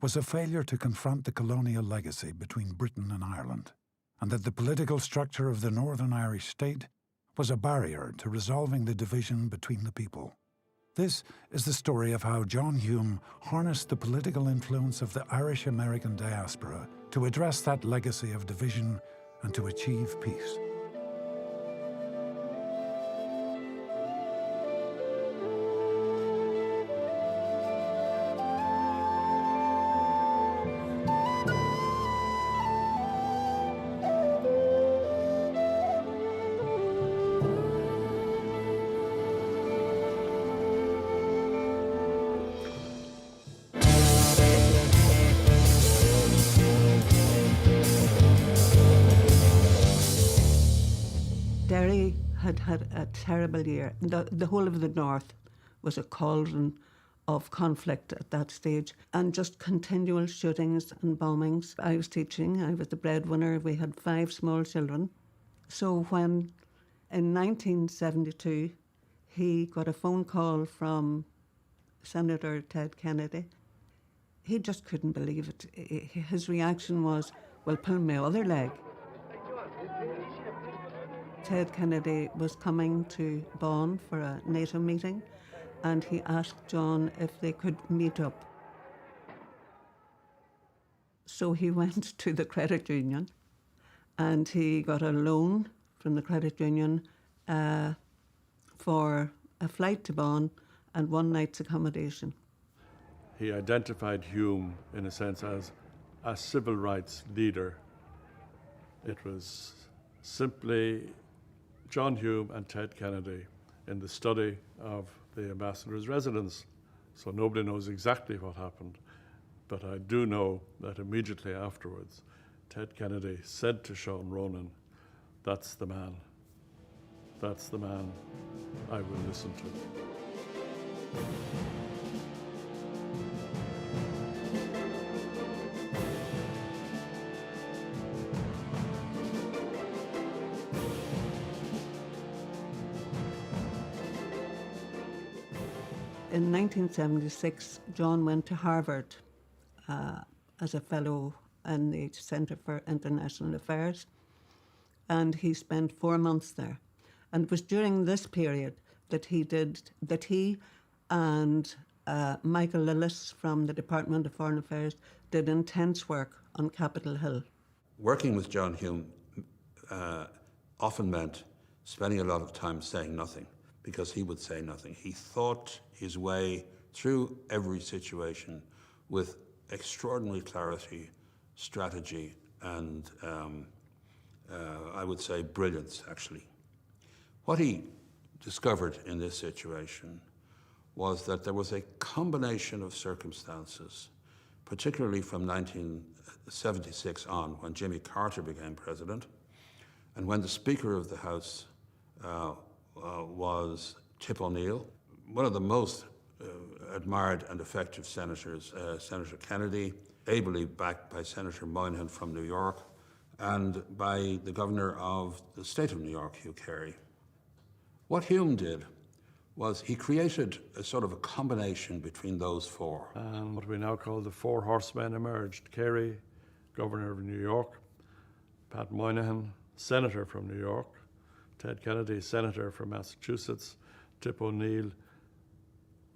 Speaker 7: was a failure to confront the colonial legacy between Britain and Ireland, and that the political structure of the Northern Irish state was a barrier to resolving the division between the people. This is the story of how John Hume harnessed the political influence of the Irish-American diaspora to address that legacy of division and to achieve peace.
Speaker 8: Derry had had a terrible year. The whole of the north was a cauldron of conflict at that stage, and just continual shootings and bombings. I was teaching, I was the breadwinner, we had 5 small children. So when in 1972 he got a phone call from Senator Ted Kennedy, he just couldn't believe it. His reaction was, well, pull my other leg. Ted Kennedy was coming to Bonn for a NATO meeting, and he asked John if they could meet up. So he went to the credit union, and he got a loan from the credit union for a flight to Bonn and one night's accommodation.
Speaker 4: He identified Hume, in a sense, as a civil rights leader. It was simply John Hume and Ted Kennedy in the study of the ambassador's residence. So nobody knows exactly what happened, but I do know that immediately afterwards, Ted Kennedy said to Sean Ronan, "That's the man. That's the man I will listen to."
Speaker 8: In 1976, John went to Harvard as a fellow in the Centre for International Affairs, and he spent 4 months there. And it was during this period that he and Michael Lillis from the Department of Foreign Affairs did intense work on Capitol Hill.
Speaker 9: Working with John Hume often meant spending a lot of time saying nothing, because he would say nothing. He thought his way through every situation with extraordinary clarity, strategy, and I would say brilliance, actually. What he discovered in this situation was that there was a combination of circumstances, particularly from 1976 on, when Jimmy Carter became president, and when the Speaker of the House was Tip O'Neill, one of the most admired and effective senators, Senator Kennedy, ably backed by Senator Moynihan from New York, and by the governor of the state of New York, Hugh Carey. What Hume did was he created a sort of a combination between those 4.
Speaker 4: And what we now call the 4 horsemen emerged. Carey, governor of New York; Pat Moynihan, senator from New York; Ted Kennedy, senator from Massachusetts; Tip O'Neill,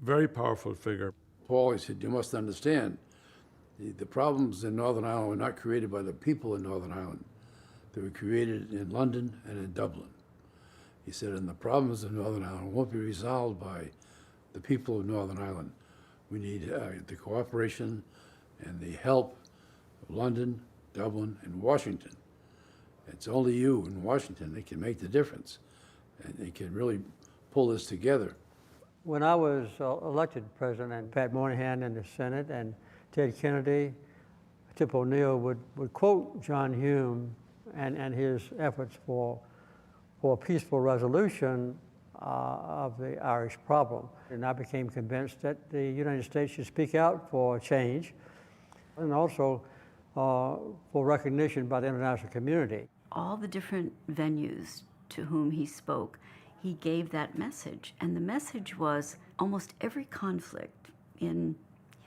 Speaker 4: very powerful figure.
Speaker 10: Paul, he said, you must understand, the problems in Northern Ireland were not created by the people in Northern Ireland. They were created in London and in Dublin. He said, and the problems in Northern Ireland won't be resolved by the people of Northern Ireland. We need the cooperation and the help of London, Dublin, and Washington. It's only you in Washington that can make the difference, and they can really pull this together.
Speaker 6: When I was elected president, and Pat Moynihan in the Senate and Ted Kennedy, Tip O'Neill would quote John Hume and his efforts for a peaceful resolution of the Irish problem. And I became convinced that the United States should speak out for change and also for recognition by the international community.
Speaker 11: All the different venues to whom he spoke, he gave that message. And the message was almost every conflict in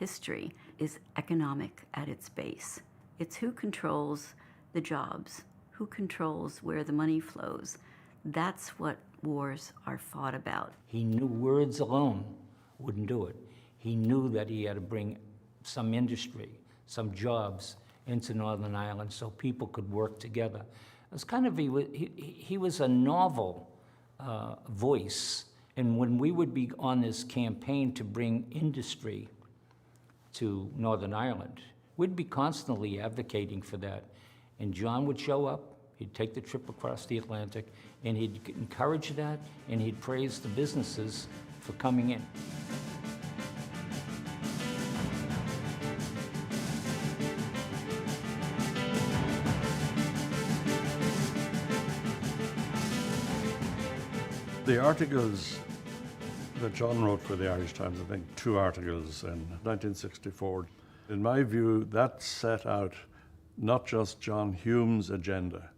Speaker 11: history is economic at its base. It's who controls the jobs, who controls where the money flows. That's what wars are fought about.
Speaker 12: He knew words alone wouldn't do it. He knew that he had to bring some industry, some jobs into Northern Ireland so people could work together. It was kind of, he was a novel voice. And when we would be on this campaign to bring industry to Northern Ireland, we'd be constantly advocating for that. And John would show up, he'd take the trip across the Atlantic, and he'd encourage that, and he'd praise the businesses for coming in.
Speaker 4: The articles that John wrote for the Irish Times, I think 2 articles in 1964, in my view, that set out not just John Hume's agenda,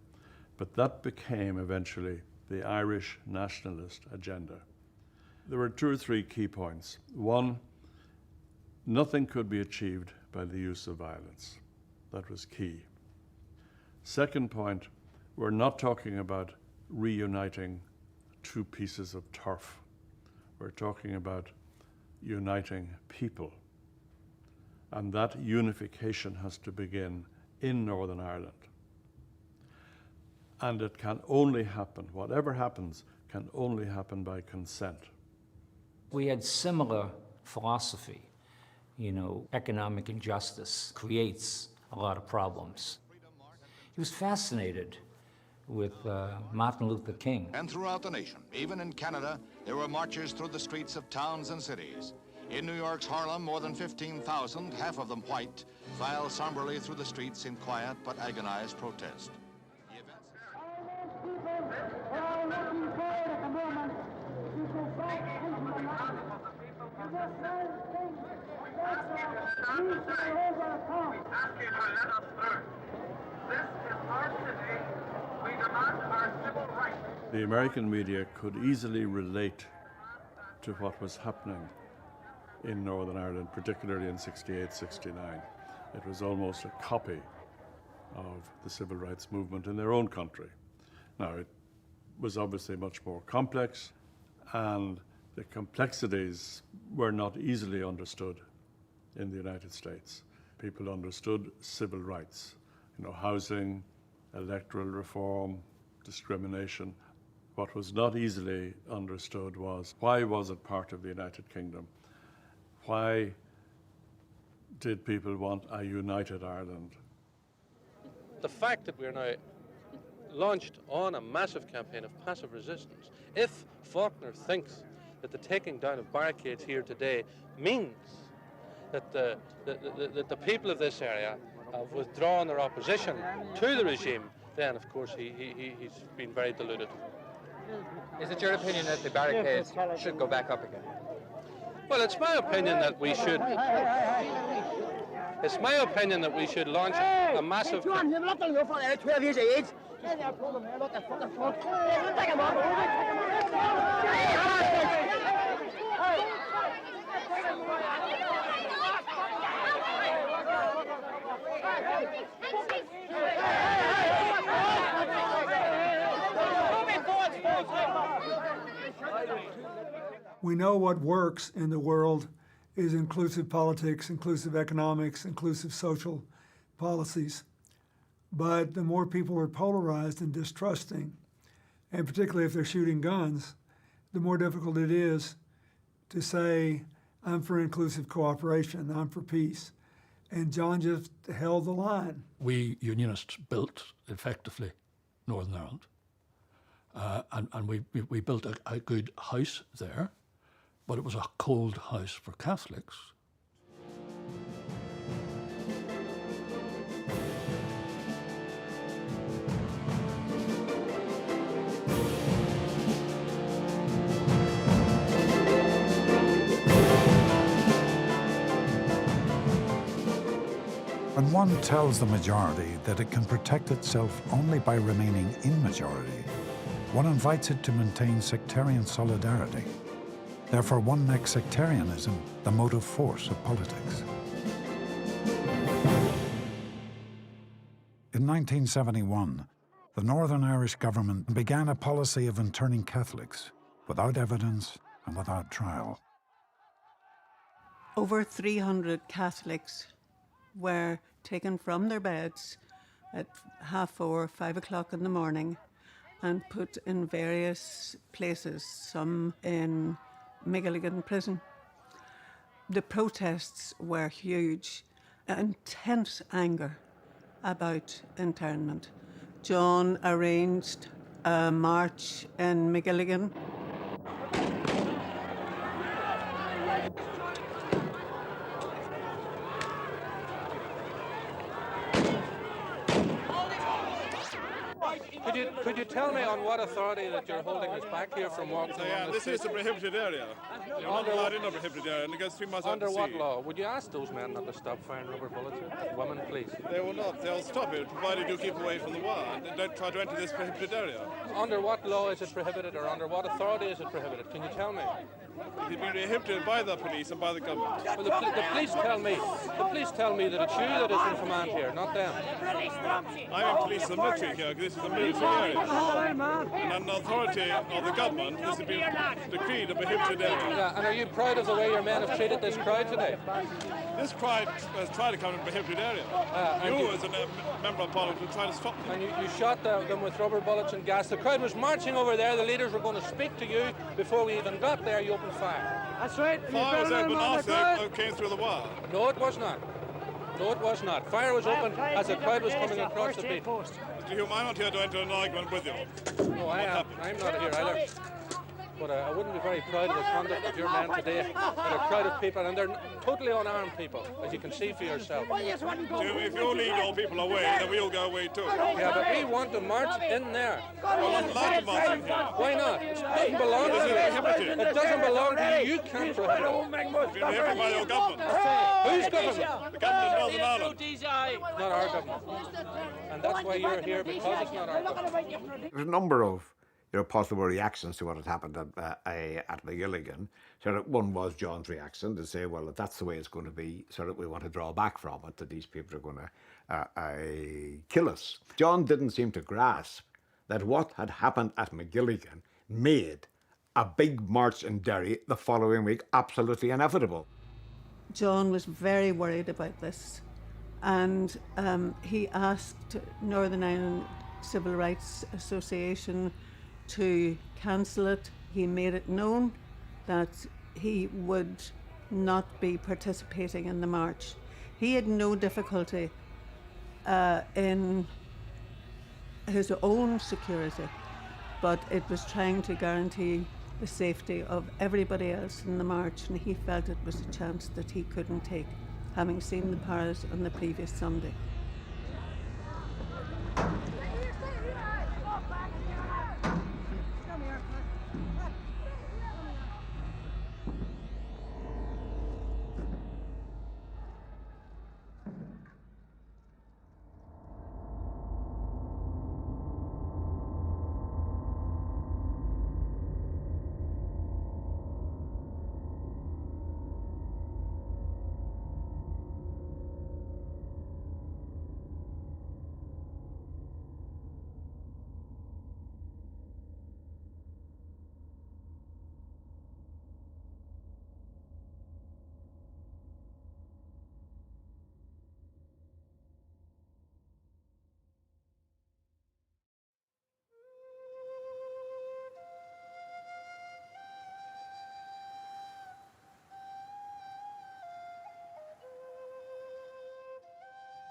Speaker 4: but that became eventually the Irish nationalist agenda. There were 2 or 3 key points. One, nothing could be achieved by the use of violence. That was key. Second point, we're not talking about reuniting 2 pieces of turf. We're talking about uniting people. And that unification has to begin in Northern Ireland. And it can only happen, whatever happens, can only happen by consent.
Speaker 12: We had similar philosophy. You know, economic injustice creates a lot of problems. He was fascinated with Martin Luther King.
Speaker 13: And throughout the nation, even in Canada, there were marches through the streets of towns and cities. In New York's Harlem, more than 15,000, half of them white, filed somberly through the streets in quiet but agonized protest.
Speaker 4: The American media could easily relate to what was happening in Northern Ireland, particularly in 68, 69. It was almost a copy of the civil rights movement in their own country. Now, it was obviously much more complex, and the complexities were not easily understood in the United States. People understood civil rights, housing, electoral reform, discrimination. What was not easily understood was, why was it part of the United Kingdom? Why did people want a united Ireland?
Speaker 14: The fact that we're now launched on a massive campaign of passive resistance, if Faulkner thinks that the taking down of barricades here today means that the people of this area have withdrawn their opposition to the regime, then of course he's been very deluded.
Speaker 15: Is it your opinion that the barricades should go back up again?
Speaker 14: Well, it's my opinion that we should. It's my opinion that we should launch a massive.
Speaker 3: We know what works in the world is inclusive politics, inclusive economics, inclusive social policies. But the more people are polarized and distrusting, and particularly if they're shooting guns, the more difficult it is to say, I'm for inclusive cooperation, I'm for peace. And John just held the line.
Speaker 16: We Unionists built, effectively, Northern Ireland. And we built a good house there, but it was a cold house for Catholics.
Speaker 7: When one tells the majority that it can protect itself only by remaining in majority, one invites it to maintain sectarian solidarity. Therefore, one makes sectarianism the motive force of politics. In 1971, the Northern Irish government began a policy of interning Catholics without evidence and without trial.
Speaker 8: Over 300 Catholics were taken from their beds at 4:30, 5 o'clock in the morning and put in various places, some in Migilligan prison. The protests were huge, intense anger about internment. John arranged a march in Migilligan.
Speaker 14: Could you tell me on what authority that you're holding us back here from walking on
Speaker 17: this is a prohibited area. You're not allowed in a prohibited area, and it goes 3 miles
Speaker 14: Under
Speaker 17: out to
Speaker 14: what
Speaker 17: sea.
Speaker 14: law? Would you ask those men not to stop firing rubber bullets at women, please?
Speaker 17: They will not. They'll stop it, provided you keep away from the wire and don't try to enter this prohibited area.
Speaker 14: Under what law is it prohibited, or under what authority is it prohibited? Can you tell me?
Speaker 17: It can be prohibited by the police and by the government.
Speaker 14: Well, the police tell me that it's you that is in command here, not them.
Speaker 17: I'm in police and military here, because this is a military area. And under the authority of the government, this has been decreed a prohibited area.
Speaker 14: Yeah, and are you proud of the way your men have treated this crowd today?
Speaker 17: This crowd has tried to come in a prohibited area. You, as a member of parliament, will try to stop them.
Speaker 14: And you shot them with rubber bullets and gas. The crowd was marching over there. The leaders were going to speak to you. Before we even got there, you opened fire.
Speaker 17: That's right. Fire was open after they came through the wire.
Speaker 14: No, it was not. No, it was not. Fire was open as the crowd was coming across the beat.
Speaker 17: Mr. Hume, I'm not here to enter an argument with you.
Speaker 14: No, I'm not here either. But I wouldn't be very proud of the conduct of your men today. And a crowd of people, and they're totally unarmed people, as you can see for yourself.
Speaker 17: Jim, if you lead all people away, then we'll go away too.
Speaker 14: Yeah, but we want to march in there.
Speaker 17: We're not allowed to march in here.
Speaker 14: Why not? It doesn't belong to you. It doesn't belong to you. You can't prohibit it.
Speaker 17: It's been prohibited by your government.
Speaker 14: Whose government?
Speaker 17: The government of Northern Ireland.
Speaker 14: Not our government. And that's why you're here, because it's not our government.
Speaker 18: There's a number of possible reactions to what had happened at Magilligan. So that one was John's reaction to say, well, if that's the way it's going to be, so that we want to draw back from it, that these people are going to kill us. John didn't seem to grasp that what had happened at Magilligan made a big march in Derry the following week absolutely inevitable.
Speaker 8: John was very worried about this, and he asked Northern Ireland Civil Rights Association to cancel it. He made it known that he would not be participating in the march. He had no difficulty in his own security, but it was trying to guarantee the safety of everybody else in the march, and he felt it was a chance that he couldn't take, having seen the Paris on the previous Sunday.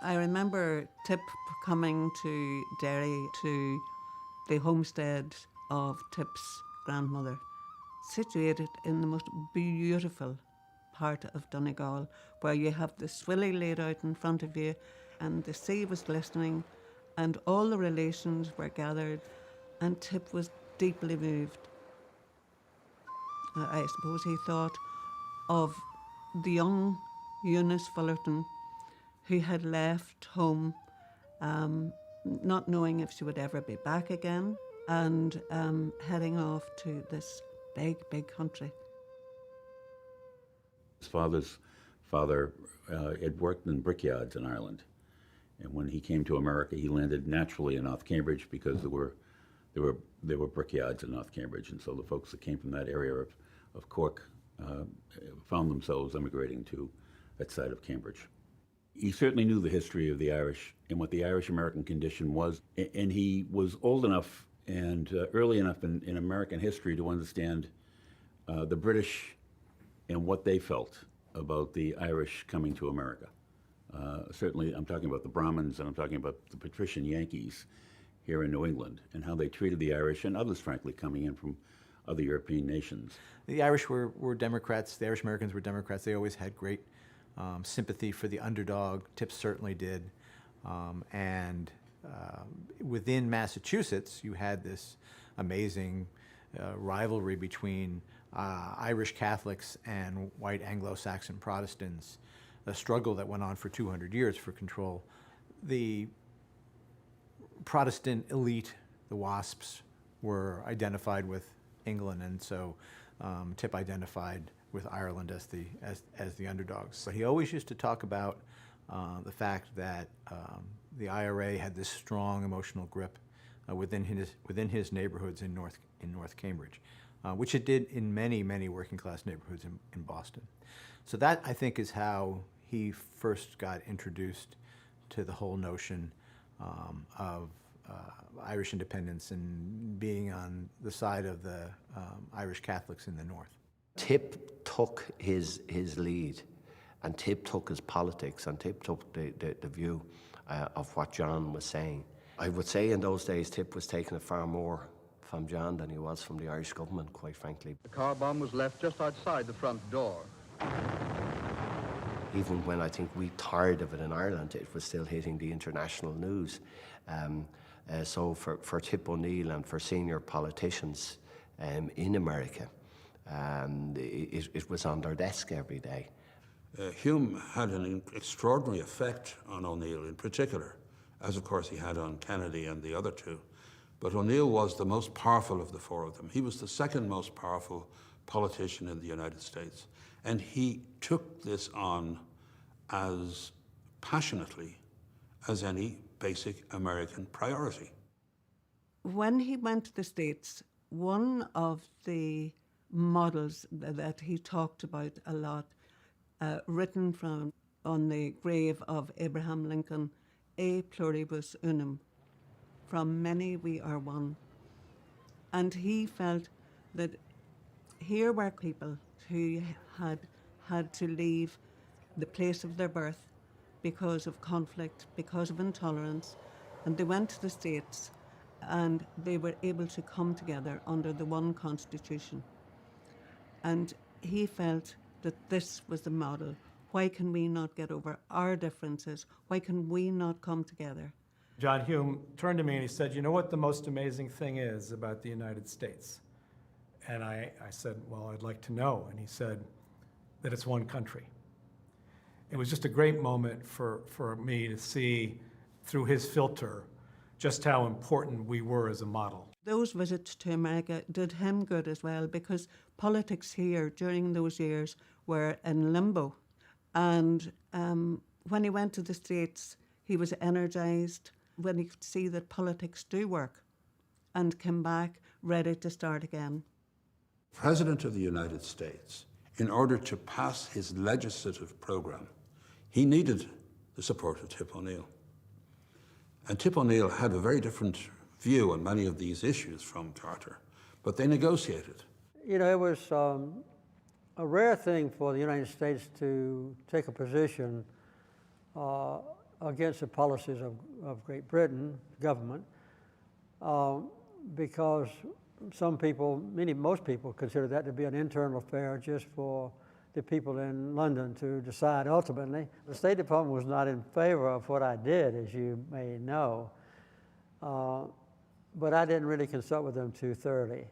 Speaker 8: I remember Tip coming to Derry to the homestead of Tip's grandmother, situated in the most beautiful part of Donegal, where you have the Swilly laid out in front of you and the sea was glistening and all the relations were gathered, and Tip was deeply moved. I suppose he thought of the young Eunice Fullerton, who had left home, not knowing if she would ever be back again, and heading off to this big, big country.
Speaker 19: His father's father had worked in brickyards in Ireland, and when he came to America, he landed naturally in North Cambridge because there were brickyards in North Cambridge, and so the folks that came from that area of Cork found themselves emigrating to that side of Cambridge. He certainly knew the history of the Irish and what the Irish-American condition was, and he was old enough and early enough in American history to understand the British and what they felt about the Irish coming to America. Certainly, I'm talking about the Brahmins and I'm talking about the patrician Yankees here in New England and how they treated the Irish and others, frankly, coming in from other European nations.
Speaker 20: The Irish were Democrats. The Irish Americans were Democrats. They always had great sympathy for the underdog. Tip certainly did. Within Massachusetts, you had this amazing rivalry between Irish Catholics and white Anglo-Saxon Protestants, a struggle that went on for 200 years for control. The Protestant elite, the WASPs, were identified with England, and so Tip identified with Ireland as the underdogs. But he always used to talk about the fact that the IRA had this strong emotional grip within his neighborhoods in North Cambridge, which it did in many working class neighborhoods in Boston. So that, I think, is how he first got introduced to the whole notion of Irish independence and being on the side of the Irish Catholics in the North.
Speaker 21: Tip took his lead, and Tip took his politics, and Tip took the view of what John was saying. I would say in those days Tip was taking it far more from John than he was from the Irish government, quite frankly.
Speaker 22: The car bomb was left just outside the front door.
Speaker 21: Even when I think we tired of it in Ireland, it was still hitting the international news. So for Tip O'Neill and for senior politicians in America, it was on their desk every day.
Speaker 9: Hume had an extraordinary effect on O'Neill in particular, as of course he had on Kennedy and the other two. But O'Neill was the most powerful of the four of them. He was the second most powerful politician in the United States. And he took this on as passionately as any basic American priority.
Speaker 8: When he went to the States, one of the models that he talked about a lot, written on the grave of Abraham Lincoln, "E pluribus unum," from many we are one. And he felt that here were people who had to leave the place of their birth because of conflict, because of intolerance, and they went to the States and they were able to come together under the one constitution. And he felt that this was the model. Why can we not get over our differences? Why can we not come together?
Speaker 23: John Hume turned to me and he said, "You know what the most amazing thing is about the United States?" And I said, "Well, I'd like to know." And he said that it's one country. It was just a great moment for me to see through his filter just how important we were as a model.
Speaker 8: Those visits to America did him good as well, because politics here during those years were in limbo. And when he went to the States, he was energized when he could see that politics do work, and came back ready to start again.
Speaker 9: President of the United States, in order to pass his legislative program, he needed the support of Tip O'Neill. And Tip O'Neill had a very different view on many of these issues from Carter, but they negotiated.
Speaker 6: You know, it was a rare thing for the United States to take a position against the policies of Great Britain government, because most people consider that to be an internal affair just for the people in London to decide ultimately. The State Department was not in favor of what I did, as you may know, but I didn't really consult with them too thoroughly.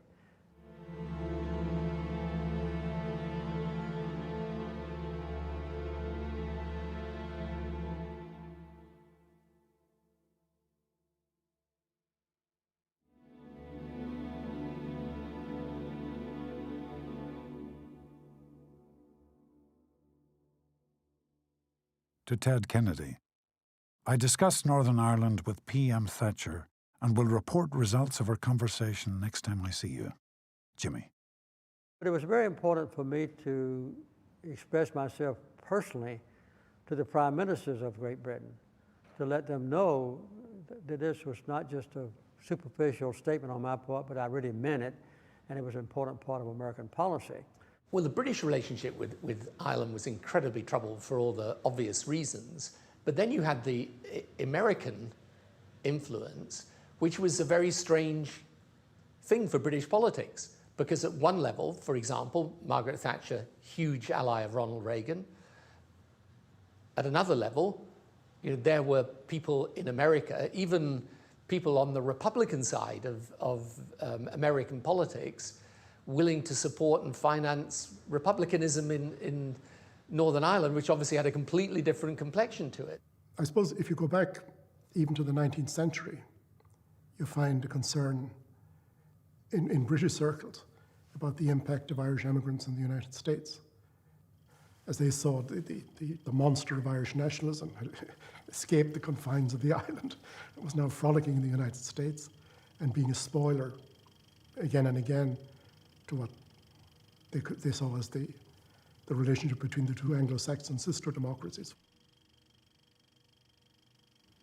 Speaker 7: to Ted Kennedy. I discussed Northern Ireland with PM Thatcher and will report results of our conversation next time I see you. Jimmy.
Speaker 6: But it was very important for me to express myself personally to the prime ministers of Great Britain, to let them know that this was not just a superficial statement on my part, but I really meant it, and it was an important part of American policy.
Speaker 1: Well, the British relationship with Ireland was incredibly troubled for all the obvious reasons, but then you had the American influence, which was a very strange thing for British politics, because at one level, for example, Margaret Thatcher, huge ally of Ronald Reagan. At another level, there were people in America, even people on the Republican side of American politics, willing to support and finance republicanism in Northern Ireland, which obviously had a completely different complexion to it.
Speaker 2: I suppose if you go back even to the 19th century, you find a concern in British circles about the impact of Irish immigrants in the United States, as they saw the monster of Irish nationalism had escaped the confines of the island and was now frolicking in the United States and being a spoiler again and again to what they saw as the relationship between the two Anglo-Saxon sister democracies.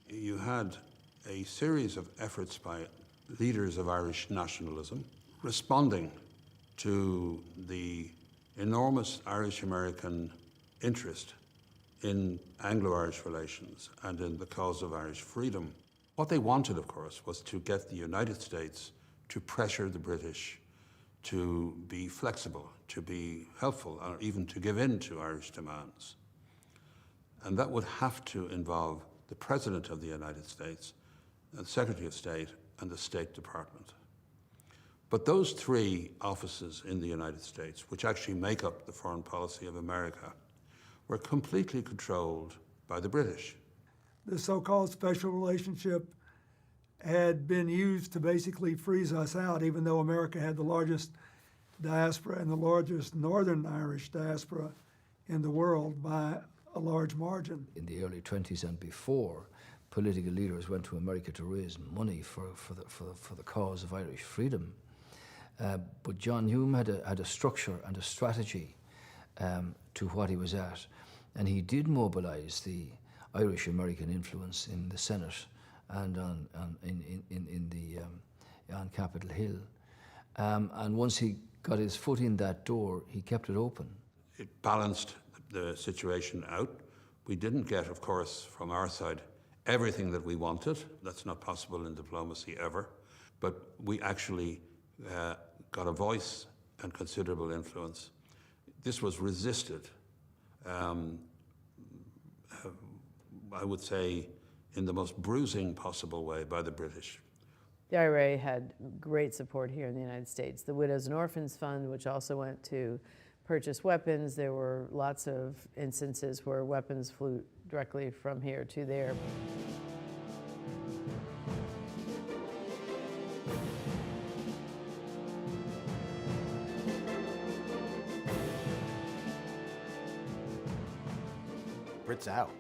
Speaker 9: You had a series of efforts by leaders of Irish nationalism responding to the enormous Irish-American interest in Anglo-Irish relations and in the cause of Irish freedom. What they wanted, of course, was to get the United States to pressure the British to be flexible, to be helpful, or even to give in to Irish demands. And that would have to involve the President of the United States, the Secretary of State, and the State Department. But those three offices in the United States, which actually make up the foreign policy of America, were completely controlled by the British.
Speaker 3: The so-called special relationship had been used to basically freeze us out, even though America had the largest diaspora and the largest Northern Irish diaspora in the world by a large margin.
Speaker 5: In the early 20s and before, political leaders went to America to raise money for the cause of Irish freedom. But John Hume had a structure and a strategy to what he was at, and he did mobilize the Irish-American influence in the Senate and on Capitol Hill. And once he got his foot in that door, he kept it open.
Speaker 9: It balanced the situation out. We didn't get, of course, from our side, everything that we wanted. That's not possible in diplomacy ever. But we actually got a voice and considerable influence. This was resisted, I would say, in the most bruising possible way by the British.
Speaker 24: The IRA had great support here in the United States. The Widows and Orphans Fund, which also went to purchase weapons, there were lots of instances where weapons flew directly from here to there.
Speaker 20: Brits out.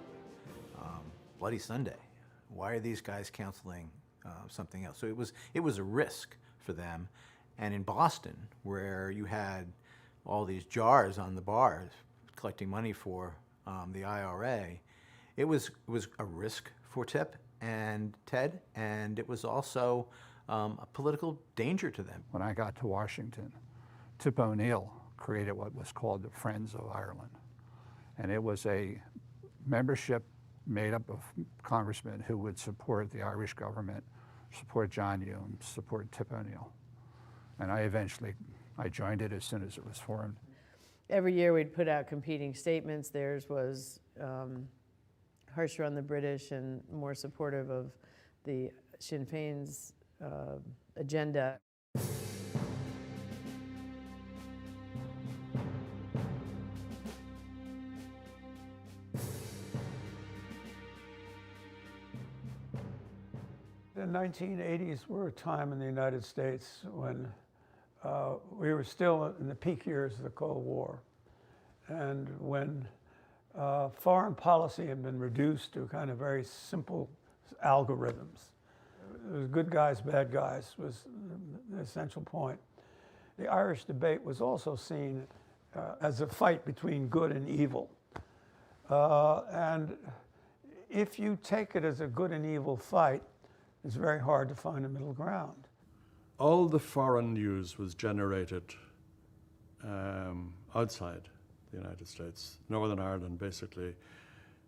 Speaker 20: Bloody Sunday. Why are these guys counseling something else? So it was a risk for them. And in Boston, where you had all these jars on the bars collecting money for the IRA, it was a risk for Tip and Ted, and it was also a political danger to them.
Speaker 25: When I got to Washington, Tip O'Neill created what was called the Friends of Ireland. And it was a membership made up of congressmen who would support the Irish government, support John Hume, support Tip O'Neill. And I joined it as soon as it was formed.
Speaker 24: Every year we'd put out competing statements. Theirs was harsher on the British and more supportive of the Sinn Féin's agenda.
Speaker 26: The 1980s were a time in the United States when we were still in the peak years of the Cold War, and when foreign policy had been reduced to kind of very simple algorithms. It was good guys, bad guys was the essential point. The Irish debate was also seen as a fight between good and evil. And if you take it as a good and evil fight, it's very hard to find a middle ground.
Speaker 3: All the foreign news was generated outside the United States. Northern Ireland, basically,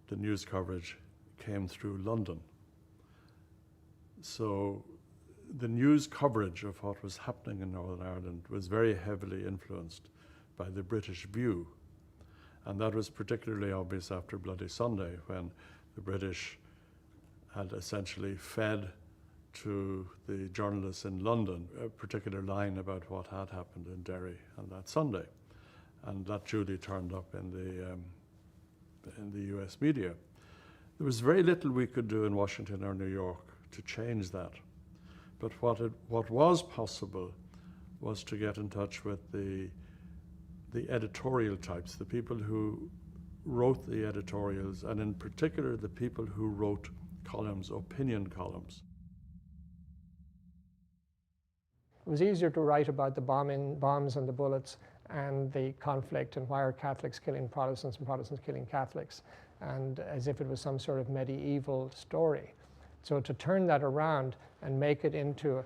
Speaker 3: the news coverage came through London. So the news coverage of what was happening in Northern Ireland was very heavily influenced by the British view. And that was particularly obvious after Bloody Sunday, when the British had essentially fed to the journalists in London a particular line about what had happened in Derry on that Sunday. And that duly turned up in the US media. There was very little we could do in Washington or New York to change that. But what was possible was to get in touch with the editorial types, the people who wrote the editorials, and in particular the people who wrote columns, opinion columns.
Speaker 4: It was easier to write about the bombs and the bullets and the conflict and why are Catholics killing Protestants and Protestants killing Catholics, and as if it was some sort of medieval story. So to turn that around and make it into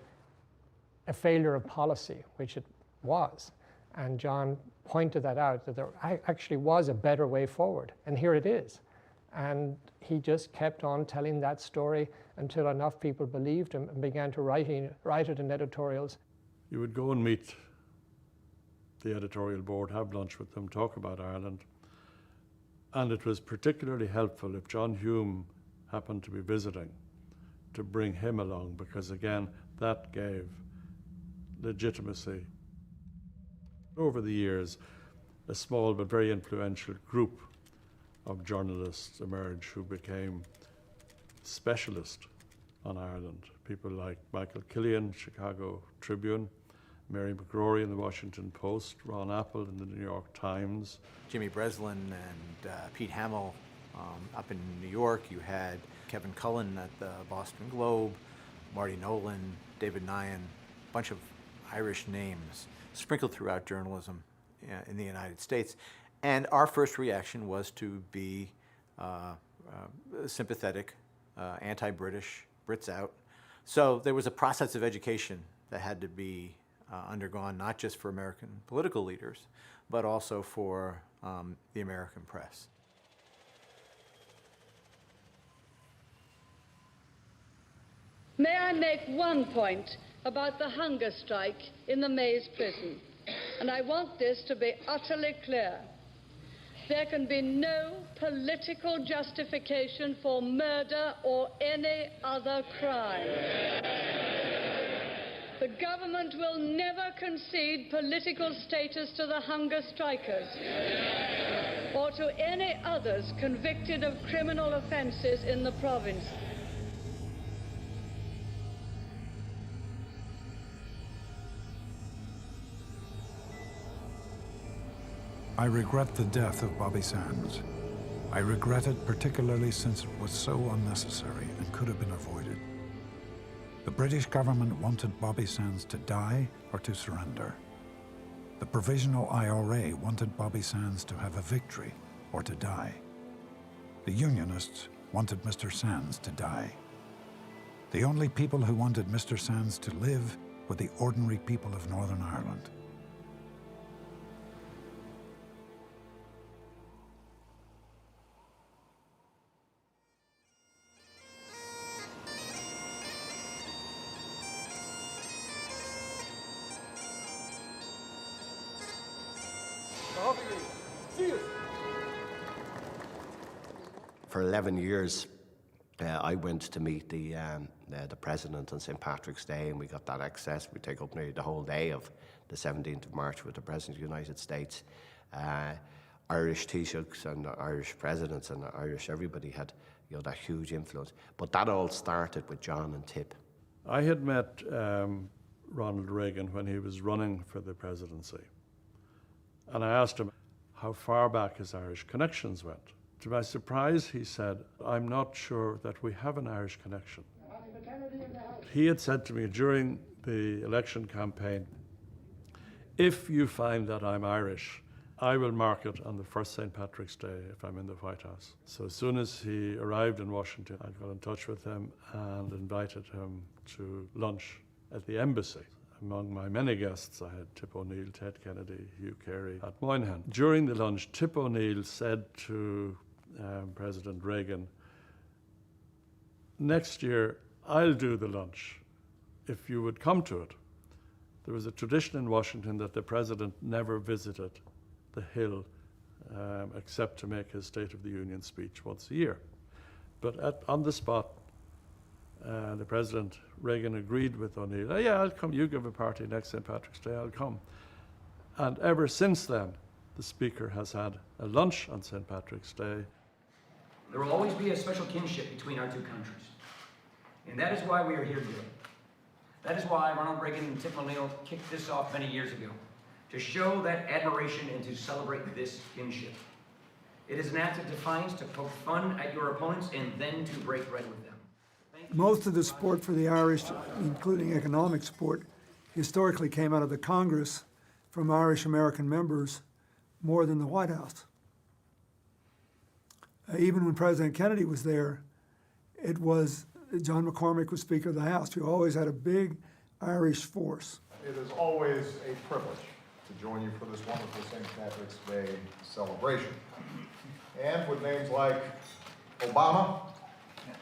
Speaker 4: a failure of policy, which it was, and John pointed that out, that there actually was a better way forward, and here it is. And he just kept on telling that story until enough people believed him and began to write it in editorials.
Speaker 3: You would go and meet the editorial board, have lunch with them, talk about Ireland. And it was particularly helpful if John Hume happened to be visiting, to bring him along, because again, that gave legitimacy. Over the years, a small but very influential group of journalists emerged who became specialists on Ireland. People like Michael Killian, Chicago Tribune, Mary McGrory in the Washington Post, Ron Apple in the New York Times.
Speaker 20: Jimmy Breslin and Pete Hamill up in New York. You had Kevin Cullen at the Boston Globe, Marty Nolan, David Nyan, a bunch of Irish names sprinkled throughout journalism in the United States. And our first reaction was to be sympathetic, anti-British, Brits out. So there was a process of education that had to be undergone, not just for American political leaders, but also for the American press.
Speaker 10: May I make one point about the hunger strike in the Maze prison? And I want this to be utterly clear. There can be no political justification for murder or any other crime. The government will never concede political status to the hunger strikers or to any others convicted of criminal offences in the province.
Speaker 7: I regret the death of Bobby Sands. I regret it particularly since it was so unnecessary and could have been avoided. The British government wanted Bobby Sands to die or to surrender. The Provisional IRA wanted Bobby Sands to have a victory or to die. The Unionists wanted Mr. Sands to die. The only people who wanted Mr. Sands to live were the ordinary people of Northern Ireland.
Speaker 21: For 11 years, I went to meet the president on St. Patrick's Day, and we got that access. We take up nearly the whole day of the 17th of March with the President of the United States. Irish Taoiseachs and Irish presidents and Irish everybody had that huge influence. But that all started with John and Tip.
Speaker 3: I had met Ronald Reagan when he was running for the presidency. And I asked him how far back his Irish connections went.
Speaker 11: To my surprise, he said, "I'm not sure that we have an Irish connection." He had said to me during the election campaign, "If you find that I'm Irish, I will mark it on the first St. Patrick's Day if I'm in the White House." So as soon as he arrived in Washington, I got in touch with him and invited him to lunch at the embassy. Among my many guests, I had Tip O'Neill, Ted Kennedy, Hugh Carey, Pat Moynihan. During the lunch, Tip O'Neill said to President Reagan, "Next year, I'll do the lunch if you would come to it." There was a tradition in Washington that the president never visited the Hill except to make his State of the Union speech once a year. But on the spot, the President, Reagan, agreed with O'Neill, "Oh, yeah, I'll come. You give a party next St. Patrick's Day, I'll come." And ever since then, the Speaker has had a lunch on St. Patrick's Day.
Speaker 12: There will always be a special kinship between our two countries. And that is why we are here today. That is why Ronald Reagan and Tip O'Neill kicked this off many years ago, to show that admiration and to celebrate this kinship. It is an act of defiance to poke fun at your opponents and then to break bread with them.
Speaker 13: Most of the support for the Irish, including economic support, historically came out of the Congress from Irish American members more than the White House. Even when President Kennedy was there, it was John McCormick was Speaker of the House. You always had a big Irish force.
Speaker 15: It is always a privilege to join you for this wonderful St. Patrick's Day celebration. And with names like Obama,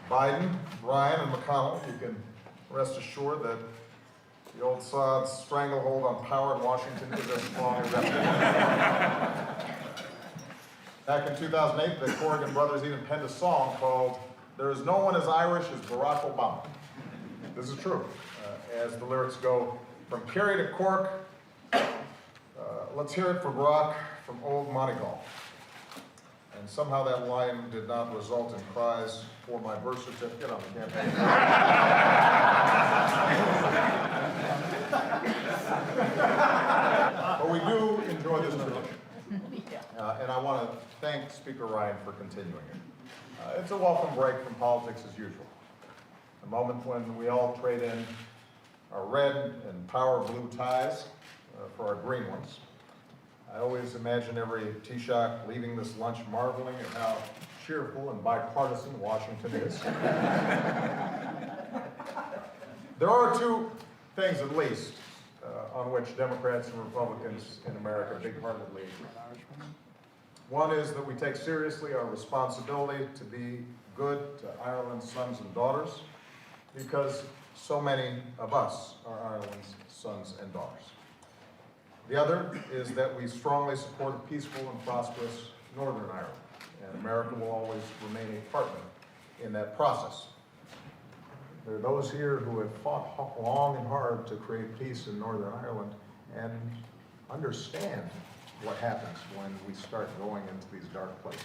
Speaker 15: Biden, Ryan, and McConnell, you can rest assured that the old sod's stranglehold on power in Washington is as strong as ever. Back in 2008, the Corrigan brothers even penned a song called "There Is No One As Irish as Barack Obama." This is true. As the lyrics go, "From Kerry to Cork, let's hear it for Barack from old Moneygall." And somehow that line did not result in cries for my birth certificate on the campaign. But we do enjoy this tradition. And I want to thank Speaker Ryan for continuing it. It's a welcome break from politics as usual. A moment when we all trade in our red and power blue ties for our green ones. I always imagine every Taoiseach leaving this lunch marveling at how cheerful and bipartisan Washington is. There are two things, at least, on which Democrats and Republicans in America big-heartedly agree. One is that we take seriously our responsibility to be good to Ireland's sons and daughters, because so many of us are Ireland's sons and daughters. The other is that we strongly support a peaceful and prosperous Northern Ireland, and America will always remain a partner in that process. There are those here who have fought long and hard to create peace in Northern Ireland and understand what happens when we start going into these dark places.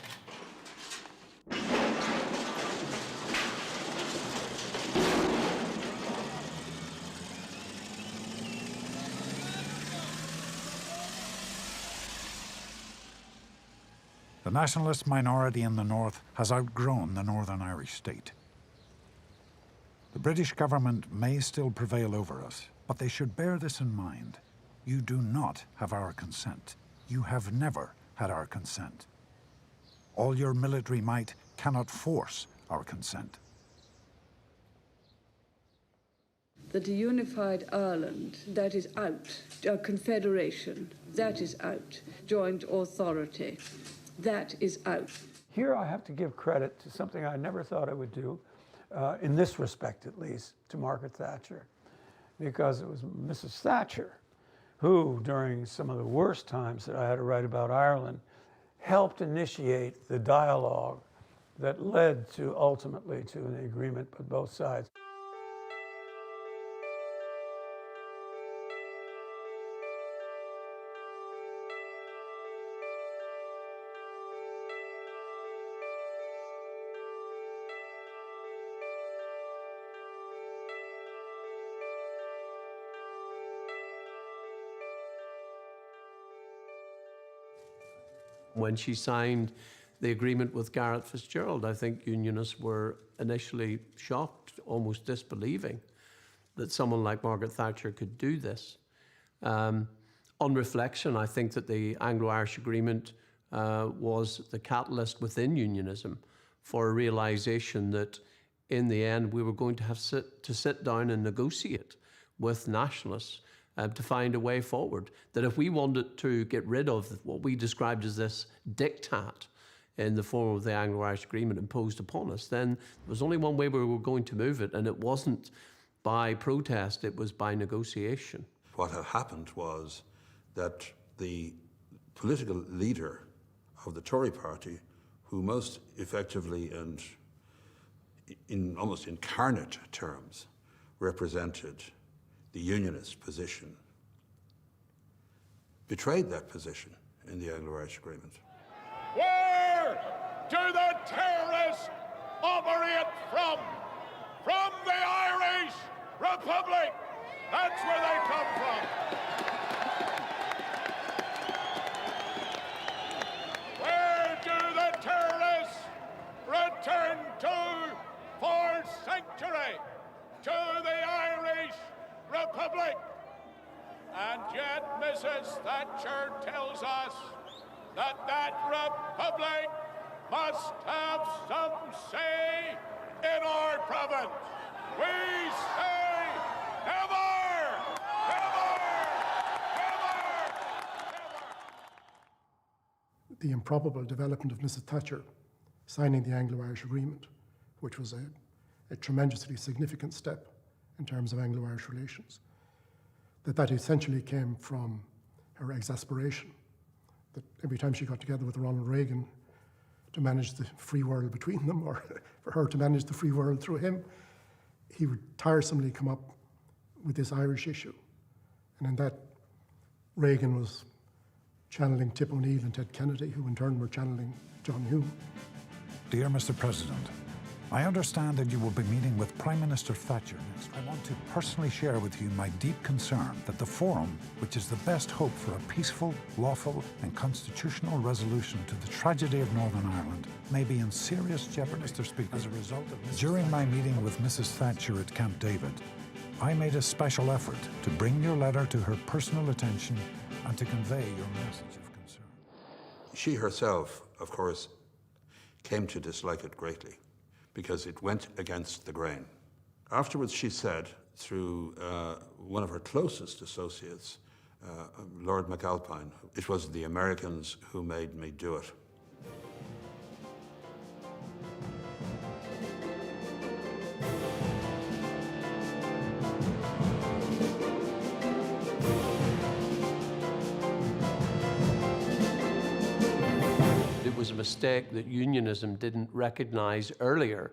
Speaker 7: The nationalist minority in the north has outgrown the Northern Irish state. The British government may still prevail over us, but they should bear this in mind. You do not have our consent. You have never had our consent. All your military might cannot force our consent.
Speaker 16: That a unified Ireland, that is out. A confederation, that is out. Joint authority, that is out.
Speaker 26: Here I have to give credit to something I never thought I would do, in this respect at least, to Margaret Thatcher, because it was Mrs. Thatcher who, during some of the worst times that I had to write about Ireland, helped initiate the dialogue that led to ultimately to an agreement with both sides.
Speaker 17: When she signed
Speaker 14: the agreement with Garrett Fitzgerald. I think Unionists were initially shocked, almost disbelieving that someone like Margaret Thatcher could do this. On reflection, I think that the Anglo-Irish Agreement was the catalyst within unionism for a realisation that in the end we were going to have to sit down and negotiate with nationalists to find a way forward. That if we wanted to get rid of what we described as this diktat in the form of the Anglo-Irish Agreement imposed upon us, then there was only one way we were going to move it, and it wasn't by protest, it was by negotiation.
Speaker 9: What had happened was that the political leader of the Tory party, who most effectively and in almost incarnate terms represented the unionist position, betrayed that position in the Anglo-Irish Agreement.
Speaker 17: Where do the terrorists operate from? From the Irish Republic. That's where they come from. Where do the terrorists return to for sanctuary? To the Irish Republic. And yet Mrs. Thatcher tells us that that republic must have some say in our province. We say never, never, never, never.
Speaker 2: The improbable development of Mrs. Thatcher signing the Anglo-Irish Agreement, which was a tremendously significant step in terms of Anglo-Irish relations, that essentially came from her exasperation, that every time she got together with Ronald Reagan to manage the free world between them, or for her to manage the free world through him, he would tiresomely come up with this Irish issue. And in that, Reagan was channeling Tip O'Neill and Ted Kennedy, who in turn were channeling John Hume.
Speaker 7: Dear Mr. President, I understand that you will be meeting with Prime Minister Thatcher next. I want to personally share with you my deep concern that the forum, which is the best hope for a peaceful, lawful and constitutional resolution to the tragedy of Northern Ireland, may be in serious jeopardy, Mr. Speaker, as a result of this. During my meeting with Mrs. Thatcher at Camp David, I made a special effort to bring your letter to her personal attention and to convey your message of concern.
Speaker 9: She herself, of course, came to dislike it greatly, because it went against the grain. Afterwards, she said, through one of her closest associates, Lord McAlpine, it was the Americans who made me do it.
Speaker 14: It was a mistake that unionism didn't recognize earlier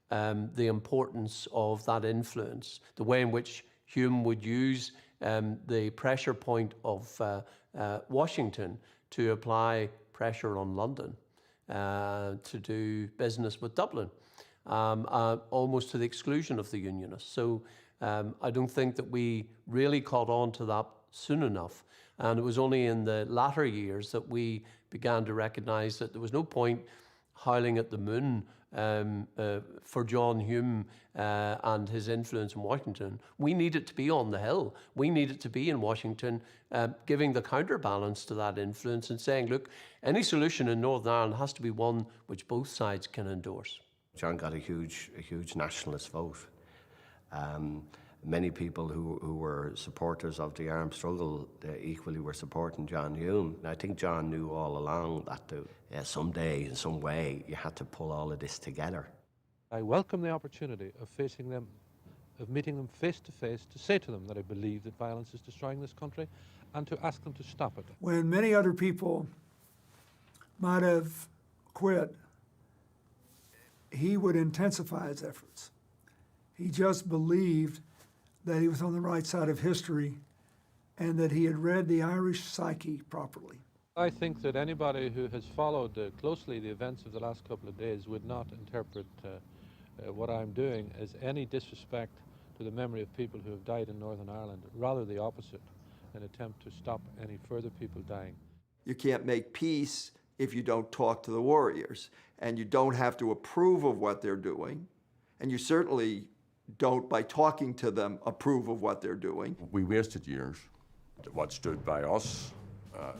Speaker 14: the importance of that influence, the way in which Hume would use the pressure point of Washington to apply pressure on London to do business with Dublin, almost to the exclusion of the Unionists. So I don't think that we really caught on to that soon enough. And it was only in the latter years that we began to recognize that there was no point howling at the moon for John Hume and his influence in Washington. We needed to be on the Hill. We needed to be in Washington, giving the counterbalance to that influence and saying, look, any solution in Northern Ireland has to be one which both sides can endorse.
Speaker 21: John got a huge nationalist vote. Many people who were supporters of the armed struggle equally were supporting John Hume. And I think John knew all along that someday, in some way, you had to pull all of this together.
Speaker 18: I welcome the opportunity of facing them, of meeting them face to face, to say to them that I believe that violence is destroying this country and to ask them to stop it.
Speaker 13: When many other people might have quit, he would intensify his efforts. He just believed that he was on the right side of history and that he had read the Irish psyche properly.
Speaker 18: I think that anybody who has followed closely the events of the last couple of days would not interpret what I'm doing as any disrespect to the memory of people who have died in Northern Ireland, rather the opposite, an attempt to stop any further people dying.
Speaker 19: You can't make peace
Speaker 1: if you don't talk to the warriors, and you don't have to approve of what they're doing, and you certainly don't, by talking to them, approve of what they're doing.
Speaker 6: We wasted years. What stood by us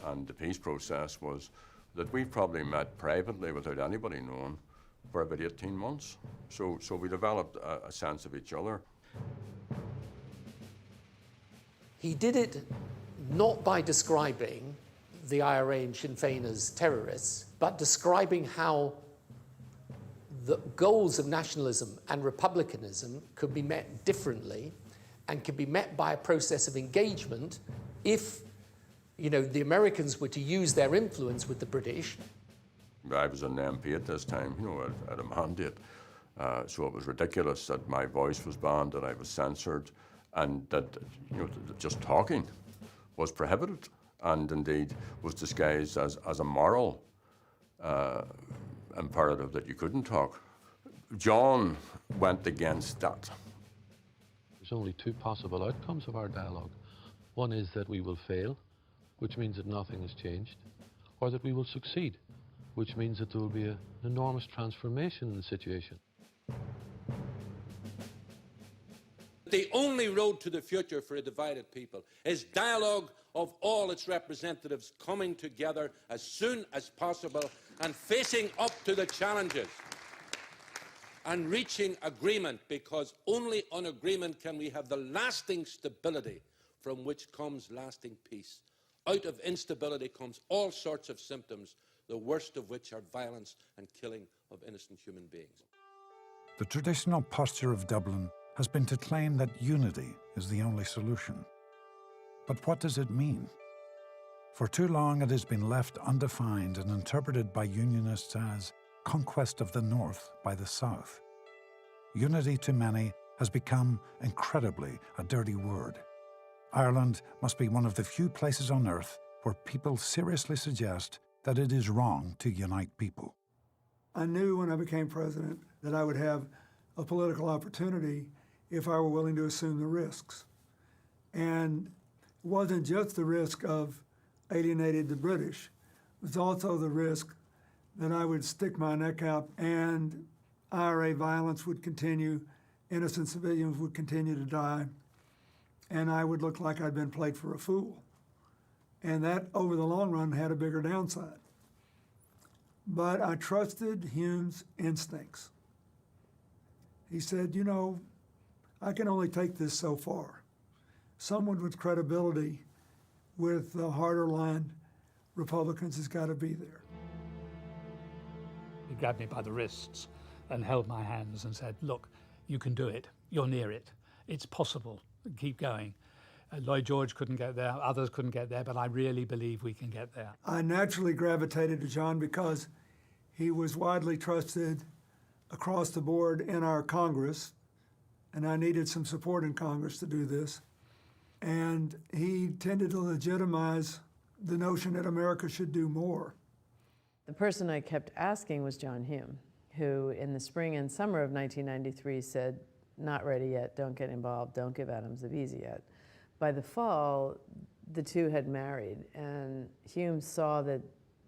Speaker 6: and the peace process was that we probably met privately without anybody knowing for about 18 months. So we developed a sense of each other.
Speaker 8: He did it not by describing the IRA and Sinn Féin as terrorists, but describing how the goals of nationalism and republicanism could be met differently and could be met by a process of engagement if, you know, the Americans were to use their influence with the British.
Speaker 6: I was an MP at this time, you know, at a mandate. So it was ridiculous that my voice was banned, that I was censored, and that, you know, just talking was prohibited, and indeed was disguised as a moral imperative that you couldn't talk. John went against that.
Speaker 18: There's only two possible outcomes of our dialogue. One is that we will fail, which means that nothing has changed, or that we will succeed, which means that there will be an enormous transformation in the situation.
Speaker 19: The only road to the future for a divided people is dialogue of all its representatives coming together as soon as possible and facing up to the challenges and reaching agreement, because only on agreement can we have the lasting stability from which comes lasting peace. Out of instability comes all sorts of symptoms, the worst of which are violence and killing of innocent human beings.
Speaker 7: The traditional posture of Dublin has been to claim that unity is the only solution. But what does it mean? For too long it has been left undefined and interpreted by Unionists as conquest of the North by the South. Unity to many has become, incredibly, a dirty word. Ireland must be one of the few places on earth where people seriously suggest that it is wrong to unite people.
Speaker 13: I knew when I became president that I would have a political opportunity if I were willing to assume the risks. And it wasn't just the risk of alienating the British, it was also the risk that I would stick my neck out and IRA violence would continue, innocent civilians would continue to die, and I would look like I'd been played for a fool. And that, over the long run, had a bigger downside. But I trusted Hume's instincts. He said, you know, I can only take this so far. Someone with credibility, with the harder line Republicans, has got to be there.
Speaker 22: He grabbed me by the wrists and held my hands and said, look, you can do it. You're near it. It's possible. Keep going. Lloyd George couldn't get there, others couldn't get there, but I really believe we can get there.
Speaker 13: I naturally gravitated to John because he was widely trusted across the board in our Congress, and I needed some support in Congress to do this. And he tended to legitimize the notion that America should do more.
Speaker 24: The person I kept asking was John Hume, who in the spring and summer of 1993 said, not ready yet, don't get involved, don't give Adams the visa yet. By the fall, the two had married, and Hume saw that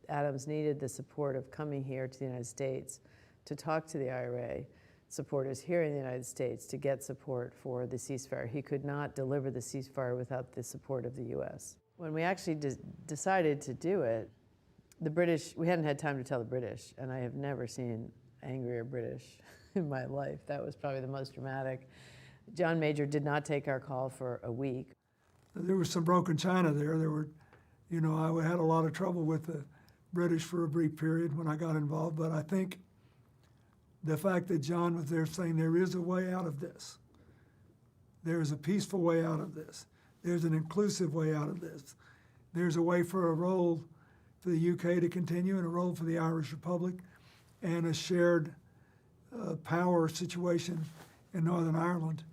Speaker 24: Adams needed the support of coming here to the United States to talk to the IRA supporters here in the United States to get support for the ceasefire. He could not deliver the ceasefire without the support of the US. When we actually decided to do it, the British, we hadn't had time to tell the British, and I have never seen angrier British in my life. That was probably the most dramatic. John Major did not take our call for a week.
Speaker 13: There was some broken china there. There were, you know, I had a lot of trouble with the British for a brief period when I got involved, but I think the fact that John was there saying there is a way out of this. There is a peaceful way out of this. There's an inclusive way out of this. There's a way for a role for the UK to continue and a role for the Irish Republic and a shared power situation in Northern Ireland.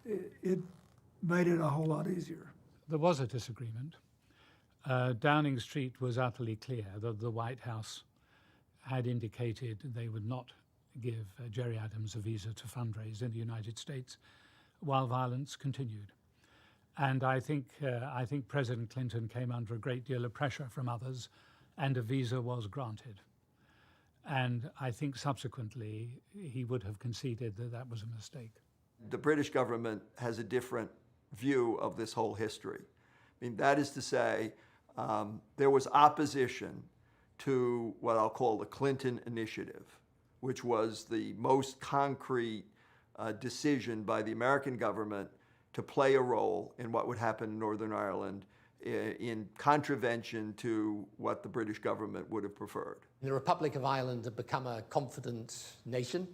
Speaker 13: It made it a whole lot easier.
Speaker 22: There was a disagreement. Downing Street was utterly clear that the White House had indicated they would not give Gerry Adams a visa to fundraise in the United States while violence continued. And I think President Clinton came under a great deal of pressure from others and a visa was granted. And I think subsequently he would have conceded that that was a mistake.
Speaker 1: The British government has a different view of this whole history. I mean, that is to say, there was opposition to what I'll call the Clinton Initiative, which was the most concrete decision by the American government to play a role in what would happen in Northern Ireland in contravention to what the British government would have preferred.
Speaker 8: The Republic of Ireland had become a confident nation.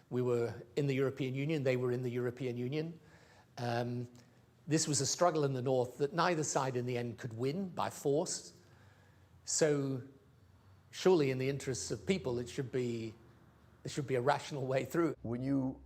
Speaker 8: We were in the European Union, they were in the European Union. This was a struggle in the north that neither side in the end could win by force. So surely in the interests of people, it should be a rational way through.
Speaker 4: When you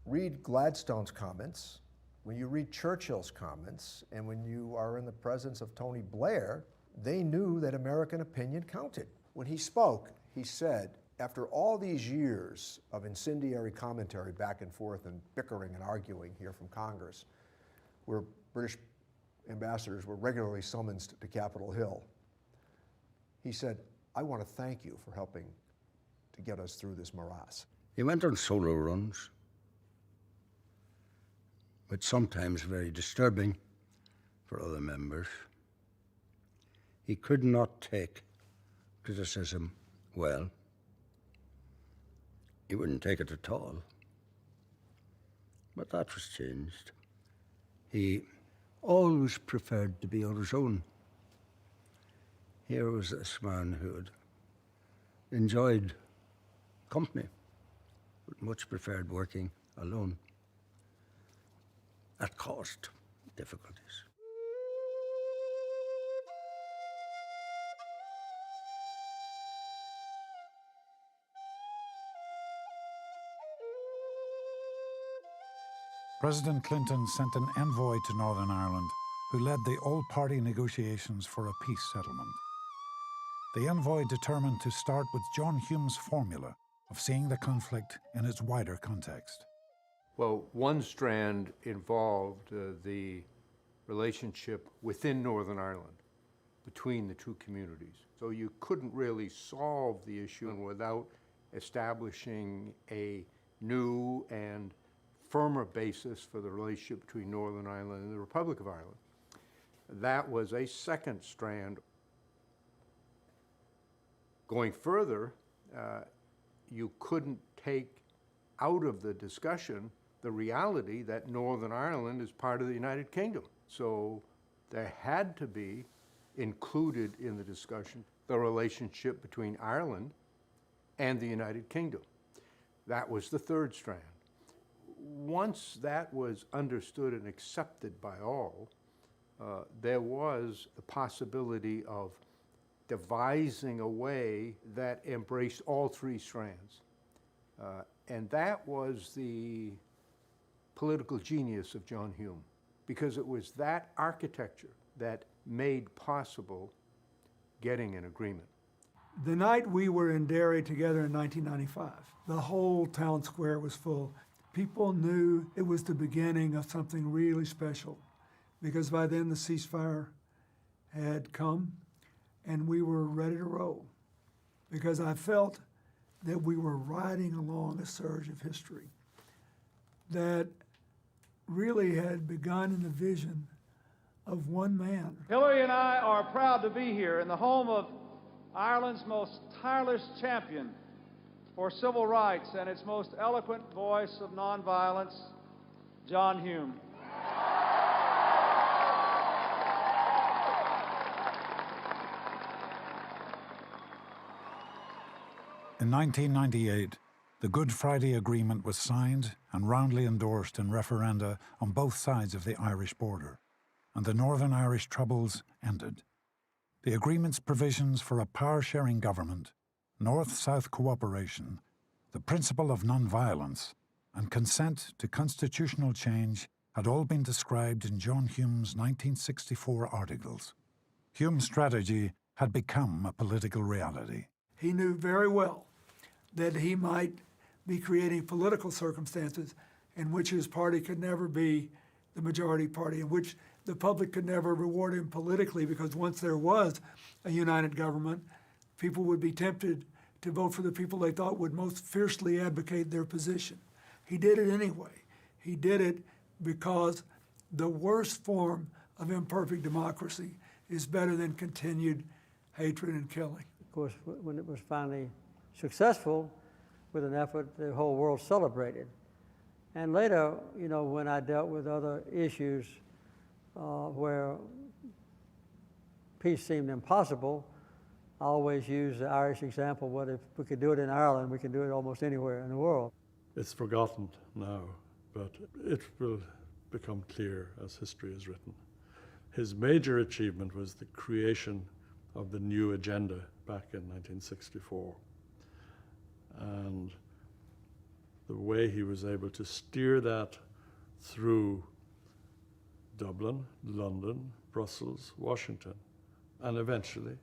Speaker 4: read Gladstone's comments, when you read Churchill's comments, and when you are in the presence of Tony Blair, they knew that American opinion counted. When he spoke, he said, after all these years of incendiary commentary back and forth and bickering and arguing here from Congress, where British ambassadors were regularly summoned to Capitol Hill, he said, I want to thank you for helping to get us through this morass.
Speaker 5: He went on solo runs, but sometimes very disturbing for other members. He could not take criticism well. He wouldn't take it at all. But that was changed. He always preferred to be on his own. Here was this man who had enjoyed company, but much preferred working alone. That caused difficulties.
Speaker 7: President Clinton sent an envoy to Northern Ireland who led the all-party negotiations for a peace settlement. The envoy determined to start with John Hume's formula of seeing the conflict in its wider context.
Speaker 18: Well, one strand involved the relationship within Northern Ireland between the two communities. So you couldn't really solve the issue without establishing a new and firmer basis for the relationship between Northern Ireland and the Republic of Ireland. That was a second strand. Going further, you couldn't take out of the discussion the reality that Northern Ireland is part of the United Kingdom. So there had to be included in the discussion the relationship between Ireland and the United Kingdom. That was the third strand. Once that was understood and accepted by all, there was the possibility of devising a way that embraced all three strands. And that was the political genius of John Hume, because it was that architecture that made possible getting an agreement.
Speaker 13: The night we were in Derry together in 1995, the whole town square was full. People knew it was the beginning of something really special, because by then the ceasefire had come and we were ready to roll, because I felt that we were riding along a surge of history that really had begun in the vision of one man.
Speaker 10: Hillary and I are proud to be here in the home of Ireland's most tireless champion for civil rights and its most eloquent voice of nonviolence, John Hume.
Speaker 7: In 1998, the Good Friday Agreement was signed and roundly endorsed in referenda on both sides of the Irish border, and the Northern Irish troubles ended. The agreement's provisions for a power-sharing government, North-South cooperation, the principle of non-violence, and consent to constitutional change had all been described in John Hume's 1964 articles. Hume's strategy had become a political reality.
Speaker 13: He knew very well that he might be creating political circumstances in which his party could never be the majority party, in which the public could never reward him politically, because once there was a united government, people would be tempted to vote for the people they thought would most fiercely advocate their position. He did it anyway. He did it because the worst form of imperfect democracy is better than continued hatred and killing.
Speaker 3: Of course, when it was finally successful with an effort, the whole world celebrated. And later, you know, when I dealt with other issues where peace seemed impossible, I always use the Irish example. What if we could do it in Ireland, we can do it almost anywhere in the world.
Speaker 11: It's forgotten now, but it will become clear as history is written. His major achievement was the creation of the new agenda back in 1964. And the way he was able to steer that through Dublin, London, Brussels, Washington, and eventually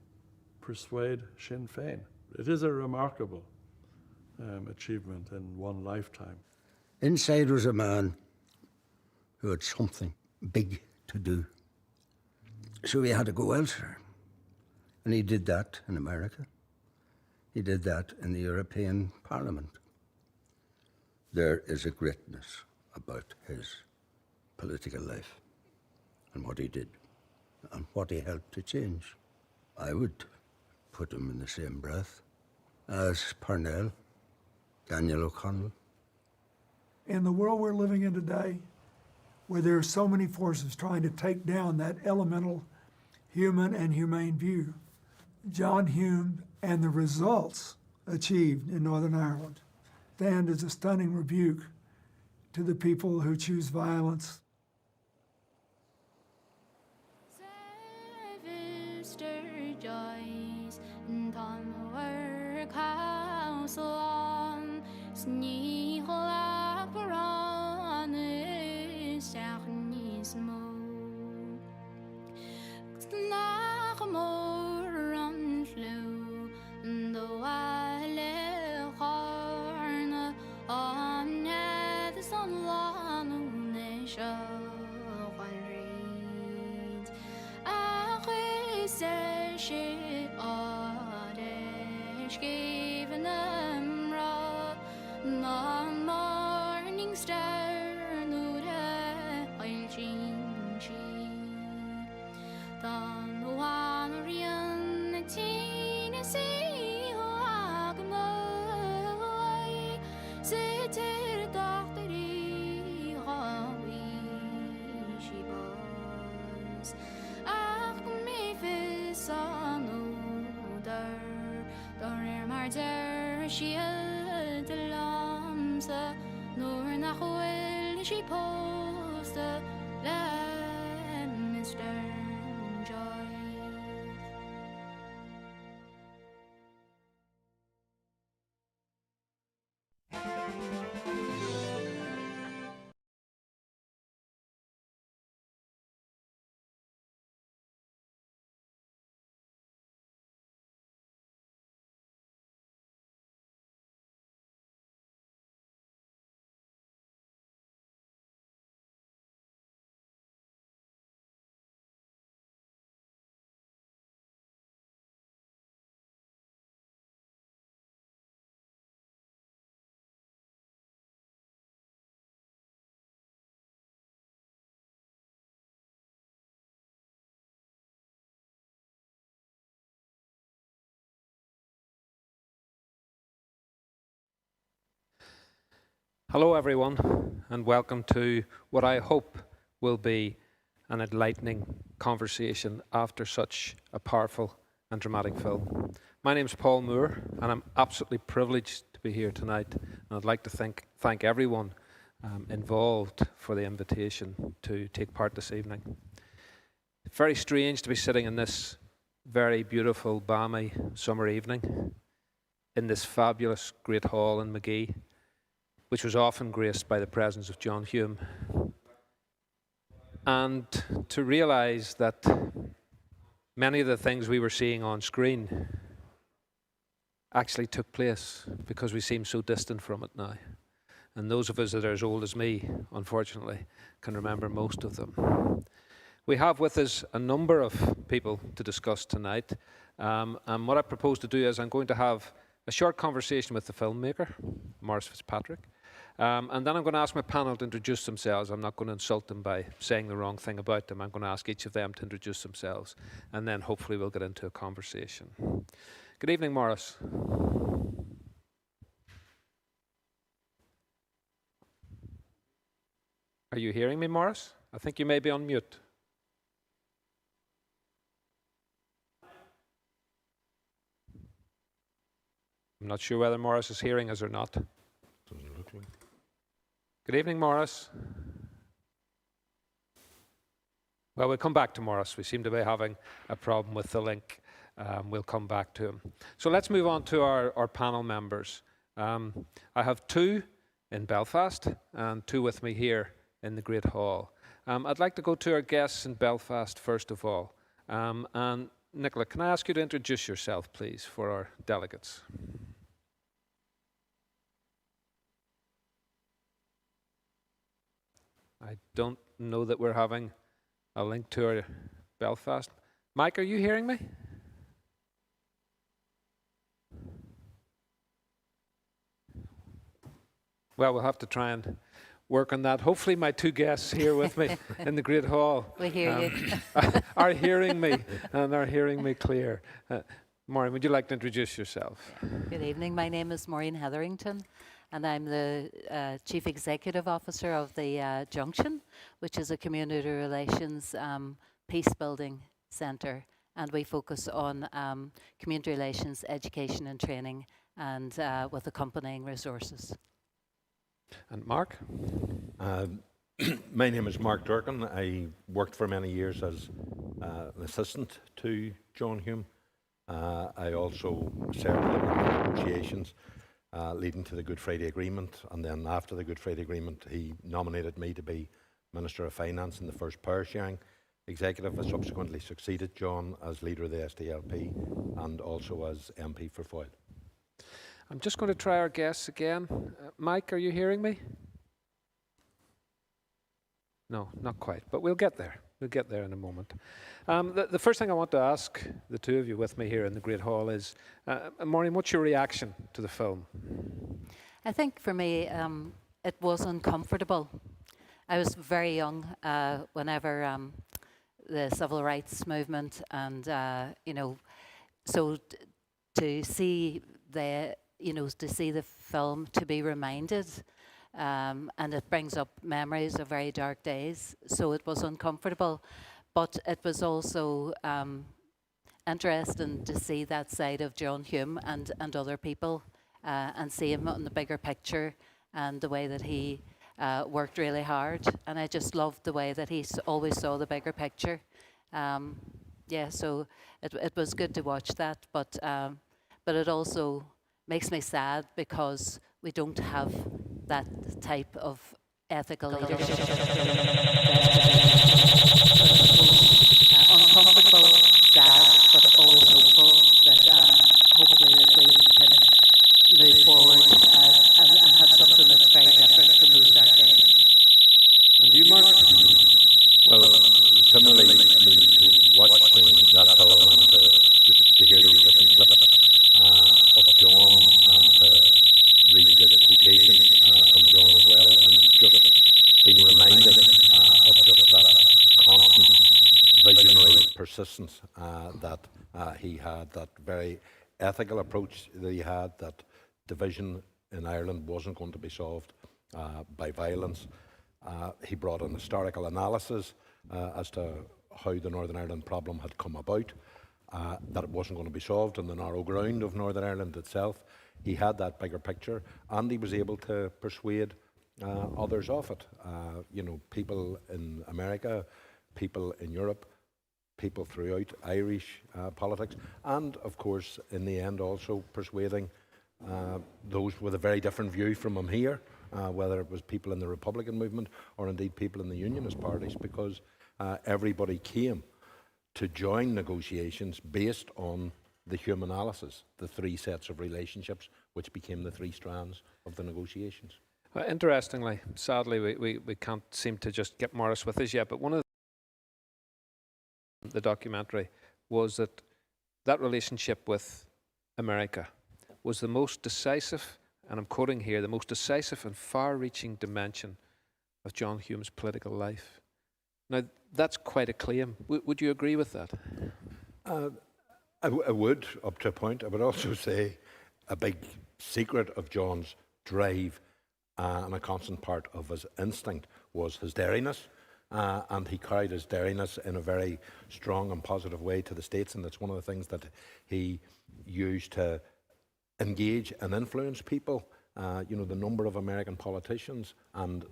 Speaker 11: persuade Sinn Féin. It is a remarkable achievement in one lifetime.
Speaker 5: Inside was a man who had something big to do. So he had to go elsewhere. And he did that in America. He did that in the European Parliament. There is a greatness about his political life and what he did and what he helped to change. I would put him in the same breath as Parnell, Daniel O'Connell.
Speaker 13: In the world we're living in today, where there are so many forces trying to take down that elemental human and humane view, John Hume and the results achieved in Northern Ireland stand as a stunning rebuke to the people who choose violence.
Speaker 12: Hello everyone, and welcome to what I hope will be an enlightening conversation after such a powerful and dramatic film. My name's Paul Moore, and I'm absolutely privileged to be here tonight, and I'd like to thank everyone involved for the invitation to take part this evening. It's very strange to be sitting in this very beautiful, balmy summer evening in this fabulous great hall in Magee, which was often graced by the presence of John Hume. And to realise that many of the things we were seeing on screen actually took place because we seem so distant from it now. And those of us that are as old as me, unfortunately, can remember most of them. We have with us a number of people to discuss tonight. And what I propose to do is I'm going to have a short conversation with the filmmaker, Maurice Fitzpatrick. And then I'm going to ask my panel to introduce themselves. I'm not going to insult them by saying the wrong thing about them. I'm going to ask each of them to introduce themselves. And then hopefully we'll get into a conversation. Good evening, Maurice. Are you hearing me, Maurice? I think you may be on mute. I'm not sure whether Maurice is hearing us or not.
Speaker 9: Doesn't look like.
Speaker 12: Good evening, Maurice. Well, we'll come back to Maurice. We seem to be having a problem with the link. We'll come back to him. So let's move on to our panel members. I have two in Belfast and two with me here in the Great Hall. I'd like to go to our guests in Belfast first of all. And Nicola, can I ask you to introduce yourself, please, for our delegates? I don't know that we're having a link to our Belfast. Mike, are you hearing me? Well, we'll have to try and work on that. Hopefully my two guests here with me in the Great Hall
Speaker 15: we hear you.
Speaker 12: are hearing me and are hearing me clear. Maureen, would you like to introduce yourself?
Speaker 15: Good evening. My name is Maureen Hetherington, and I'm the Chief Executive Officer of the Junction, which is a community relations peace-building centre, and we focus on community relations, education and training, and with accompanying resources.
Speaker 12: And Mark?
Speaker 16: My name is Mark Durkin. I worked for many years as an assistant to John Hume. I also served in the negotiations leading to the Good Friday Agreement, and then after the Good Friday Agreement he nominated me to be Minister of Finance in the first power sharing executive. I subsequently succeeded John as leader of the SDLP and also as MP for Foyle.
Speaker 12: I'm just going to try our guests again. Mike, are you hearing me? No, not quite, but we'll get there. We'll get there in a moment. The first thing I want to ask the two of you with me here in the Great Hall is, Maureen, what's your reaction to the film?
Speaker 15: I think for me, it was uncomfortable. I was very young whenever the civil rights movement, and so to see the film, to be reminded, and it brings up memories of very dark days. So it was uncomfortable, but it was also interesting to see that side of John Hume and other people, and see him on the bigger picture and the way that he worked really hard. And I just loved the way that he always saw the bigger picture. So it was good to watch that, but it also makes me sad because we don't have that type of ethical leadership. Uncomfortable, sad, but always hopeful that hopefully that we can move forward and have something that's very different from those dark days.
Speaker 12: And you, Mark?
Speaker 16: Well, similarly, I mean, to watching that film and to hear those different clips of John and to read the quotations from John as well, and just being reminded of just that constant visionary persistence that he had, that very ethical approach that he had, that division in Ireland wasn't going to be solved by violence. He brought an historical analysis as to how the Northern Ireland problem had come about, that it wasn't going to be solved on the narrow ground of Northern Ireland itself. He had that bigger picture, and he was able to persuade others of it. People in America, people in Europe, people throughout Irish politics, and of course, in the end, also persuading those with a very different view from him here, whether it was people in the Republican movement or indeed people in the Unionist parties, because everybody came to join negotiations based on the Hume analysis, the three sets of relationships which became the three strands of the negotiations.
Speaker 12: Interestingly, sadly, we can't seem to just get Maurice with us yet, but one of the the documentary was that that relationship with America was the most decisive, and I'm quoting here, the most decisive and far-reaching dimension of John Hume's political life. Now, that's quite a claim. Would you agree with that?
Speaker 16: I would, up to a point. I would also say a big secret of John's drive and a constant part of his instinct was his dairyness. And he carried his dairyness in a very strong and positive way to the States, and that's one of the things that he used to engage and influence people. You know, the number of American politicians and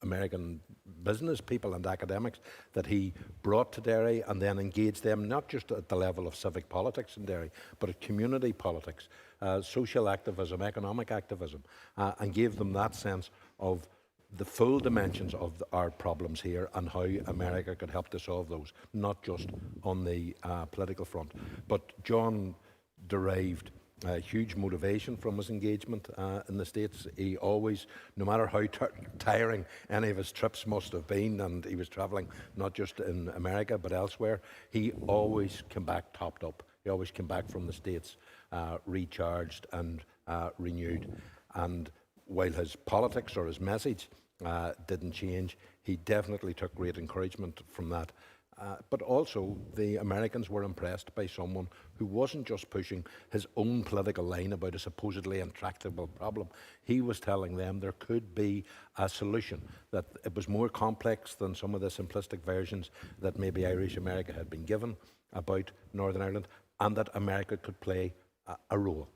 Speaker 16: American business people and academics that he brought to Derry and then engaged them, not just at the level of civic politics in Derry, but at community politics, social activism, economic activism, and gave them that sense of the full dimensions of our problems here and how America could help to solve those, not just on the political front. But John derived huge motivation from his engagement in the States. He always, no matter how tiring any of his trips must have been, and he was travelling not just in America but elsewhere, he always came back topped up. He always came back from the States recharged and renewed. And while his politics or his message didn't change, he definitely took great encouragement from that. But also, the Americans were impressed by someone who wasn't just pushing his own political line about a supposedly intractable problem. He was telling them there could be a solution, that it was more complex than some of the simplistic versions that maybe Irish America had been given about Northern Ireland, and that America could play a role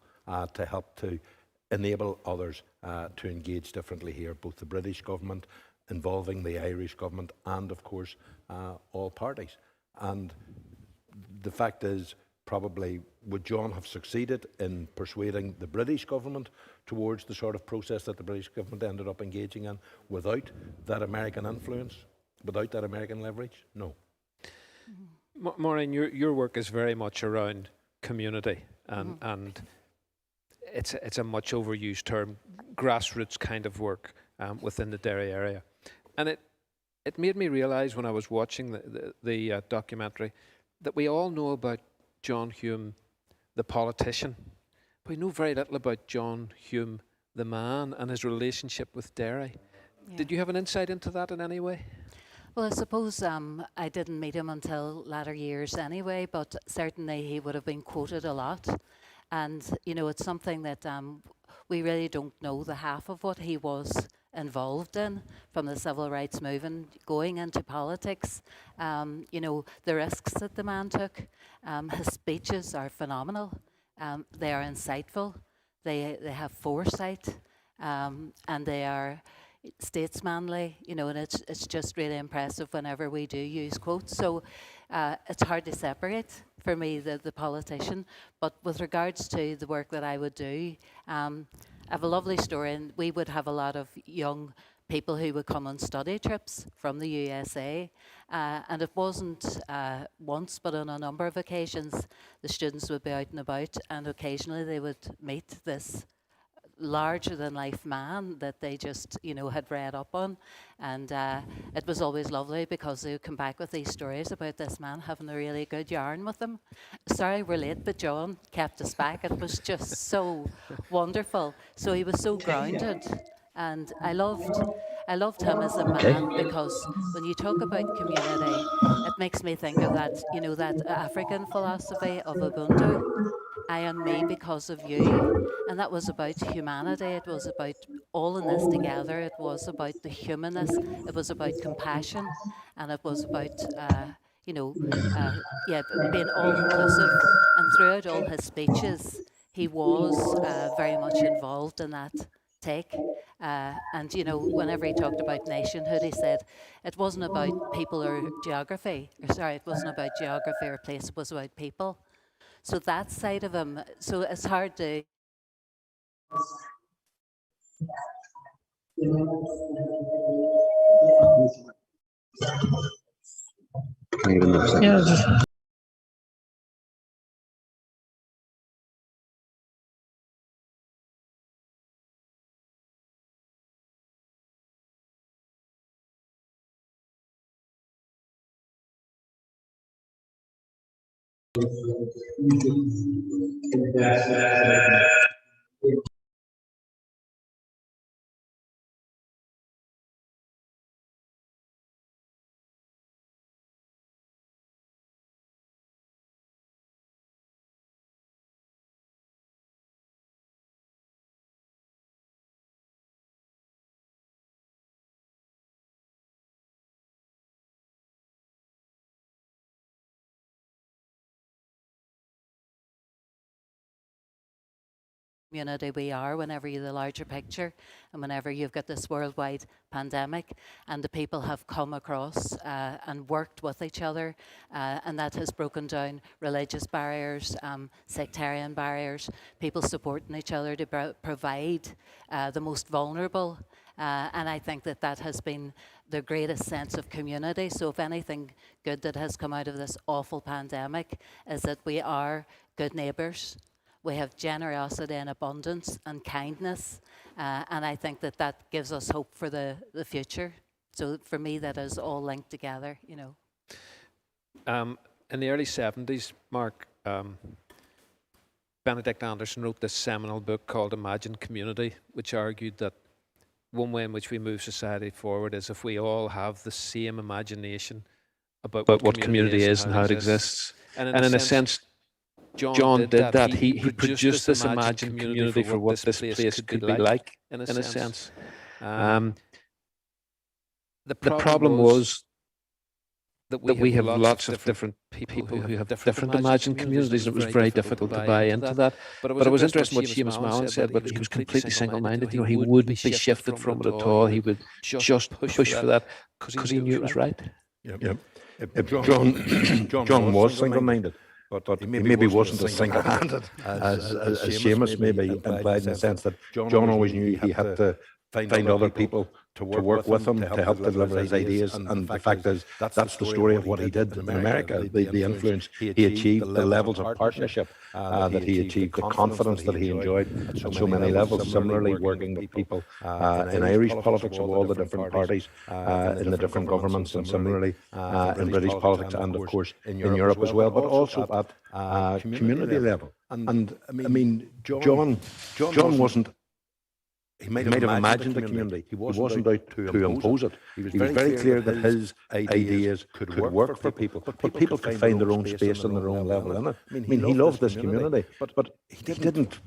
Speaker 16: to help to enable others to engage differently here, both the British government, involving the Irish government, and of course all parties. And the fact is, probably, would John have succeeded in persuading the British government towards the sort of process that the British government ended up engaging in without that American influence, without that American leverage? No.
Speaker 12: Maureen, your work is very much around community, and it's a much overused term, grassroots kind of work within the Derry area. And it made me realise when I was watching the documentary that we all know about John Hume, the politician, but we know very little about John Hume, the man, and his relationship with Derry. Yeah. Did you have an insight into that in any way?
Speaker 15: Well, I suppose I didn't meet him until latter years anyway, but certainly he would have been quoted a lot. And, you know, it's something that we really don't know the half of what he was involved in, from the civil rights movement going into politics. You know, the risks that the man took. His speeches are phenomenal. They are insightful. They have foresight, and they are statesmanly, you know, and it's just really impressive whenever we do use quotes. So it's hard to separate for me the politician. But with regards to the work that I would do, I have a lovely story, and we would have a lot of young people who would come on study trips from the USA, and it wasn't once, but on a number of occasions, the students would be out and about, and occasionally they would meet this larger-than-life man that they just, you know, had read up on. And it was always lovely because they would come back with these stories about this man having a really good yarn with them. Sorry we're late, but John kept us back. It was just so wonderful. So he was so grounded. And I loved him as a man, because when you talk about community, it makes me think of that, you know, that African philosophy of Ubuntu. I am me because of you. And that was about humanity. It was about all in this together. It was about the humanness. It was about compassion. And it was about, you know, being all inclusive. And throughout all his speeches, he was very much involved in that take. And, you know, whenever he talked about nationhood, he said it wasn't about people or geography. It wasn't about geography or place. It was about people. So that side of him, so it's hard to...
Speaker 5: Yeah,
Speaker 15: Community we are whenever you're the larger picture and whenever you've got this worldwide pandemic and the people have come across and worked with each other and that has broken down religious barriers, sectarian barriers, people supporting each other to provide the most vulnerable. And I think that that has been the greatest sense of community. So if anything good that has come out of this awful pandemic is that we are good neighbours. We have generosity and abundance and kindness, and I think that that gives us hope for the future. So for me, that is all linked together, you know.
Speaker 12: In the early 70s, Mark, Benedict Anderson wrote this seminal book called Imagine Community, which argued that one way in which we move society forward is if we all have the same imagination about what community is and how it exists. And in a sense, John did that. He produced this imagined community for what this place could be like, in a sense. The problem was that we have lots of different people who have different imagined communities, and it was very difficult to buy into that. But it was interesting what Seamus Mallon said, but he was completely single-minded. You know, he wouldn't be shifted from it at all. He would just push for that because he knew it was right.
Speaker 16: Yep. John was single-minded. But he maybe wasn't as single-handed as Seamus maybe implied, in the sense that John always knew he had to find other people to work with him to help deliver his ideas. And the fact is, that's the story of what he did in America, the influence he achieved, the levels of partnership that he achieved, the confidence that he enjoyed at so many levels. Similarly, working with people in Irish politics of all the different parties, in the different governments, and similarly in British politics, and of course in Europe as well, but also at community level. And I mean, John wasn't. He might have imagined the community. He wasn't out to impose it. He was very clear that his ideas could work for people, but people could find their own space and their own level in it. I mean, he loved this community, but he didn't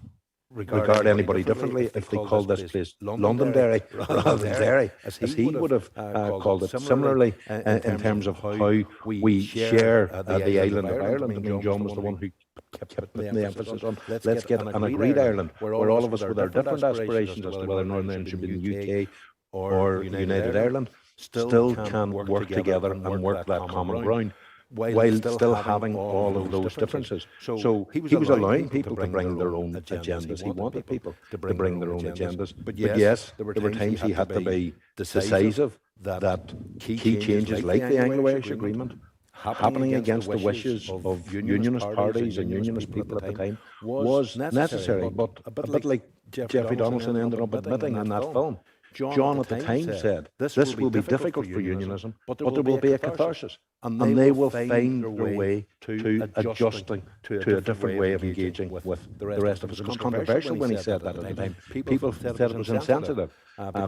Speaker 16: regard anybody differently if they called this place Londonderry rather than Derry, as he would have called it. Similarly, in terms of how we share the island of Ireland, I mean, John was the one who kept putting the emphasis on, let's get an agreed Ireland, where all of us with our different aspirations as to whether Northern Ireland should be in the UK or United Ireland still can work together and work that common ground, while still having all of those differences. So he was allowing people to bring their own agendas. He wanted people to bring their own agendas. But yes, there were times he had to be decisive that key changes like the Anglo-Irish Agreement, happening against the wishes of unionist parties and unionist people at the time, was necessary. But a bit like Jeffrey Donaldson ended up admitting in that film, John at the time said, this will be difficult for unionism, but there will be a catharsis, and they will find their way to adjusting to a different way of engaging with the rest of us. It was controversial when he said that at the time. People said it was insensitive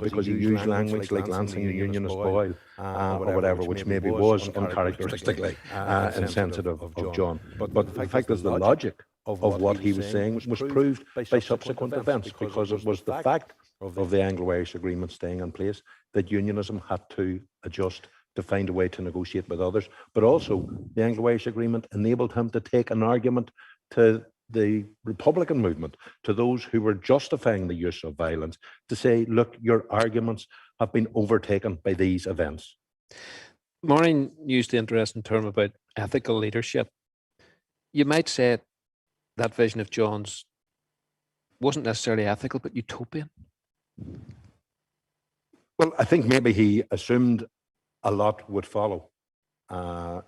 Speaker 16: because he used language like lancing a unionist boy or whatever, which maybe was uncharacteristically insensitive of John. But the fact is, the logic of what he was saying was proved by subsequent events, because it was the fact of the Anglo-Irish Agreement staying in place that unionism had to adjust to find a way to negotiate with others. But also, the Anglo-Irish Agreement enabled him to take an argument to the Republican movement, to those who were justifying the use of violence, to say, look, your arguments have been overtaken by these events.
Speaker 12: Maureen used the interesting term about ethical leadership. You might say that vision of John's wasn't necessarily ethical, but utopian.
Speaker 16: Well, I think maybe he assumed a lot would follow. And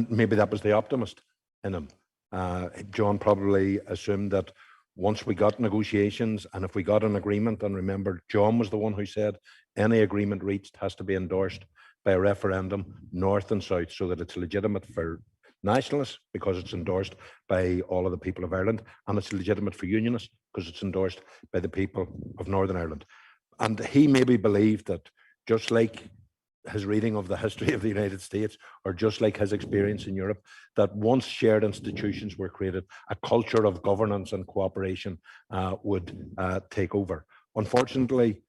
Speaker 16: maybe that was the optimist in him. John probably assumed that once we got negotiations, and if we got an agreement, and remember, John was the one who said any agreement reached has to be endorsed by a referendum, north and south, so that it's legitimate for nationalist because it's endorsed by all of the people of Ireland, and it's legitimate for unionists because it's endorsed by the people of Northern Ireland. And he maybe believed that, just like his reading of the history of the United States, or just like his experience in Europe, that once shared institutions were created, a culture of governance and cooperation would take over. Unfortunately,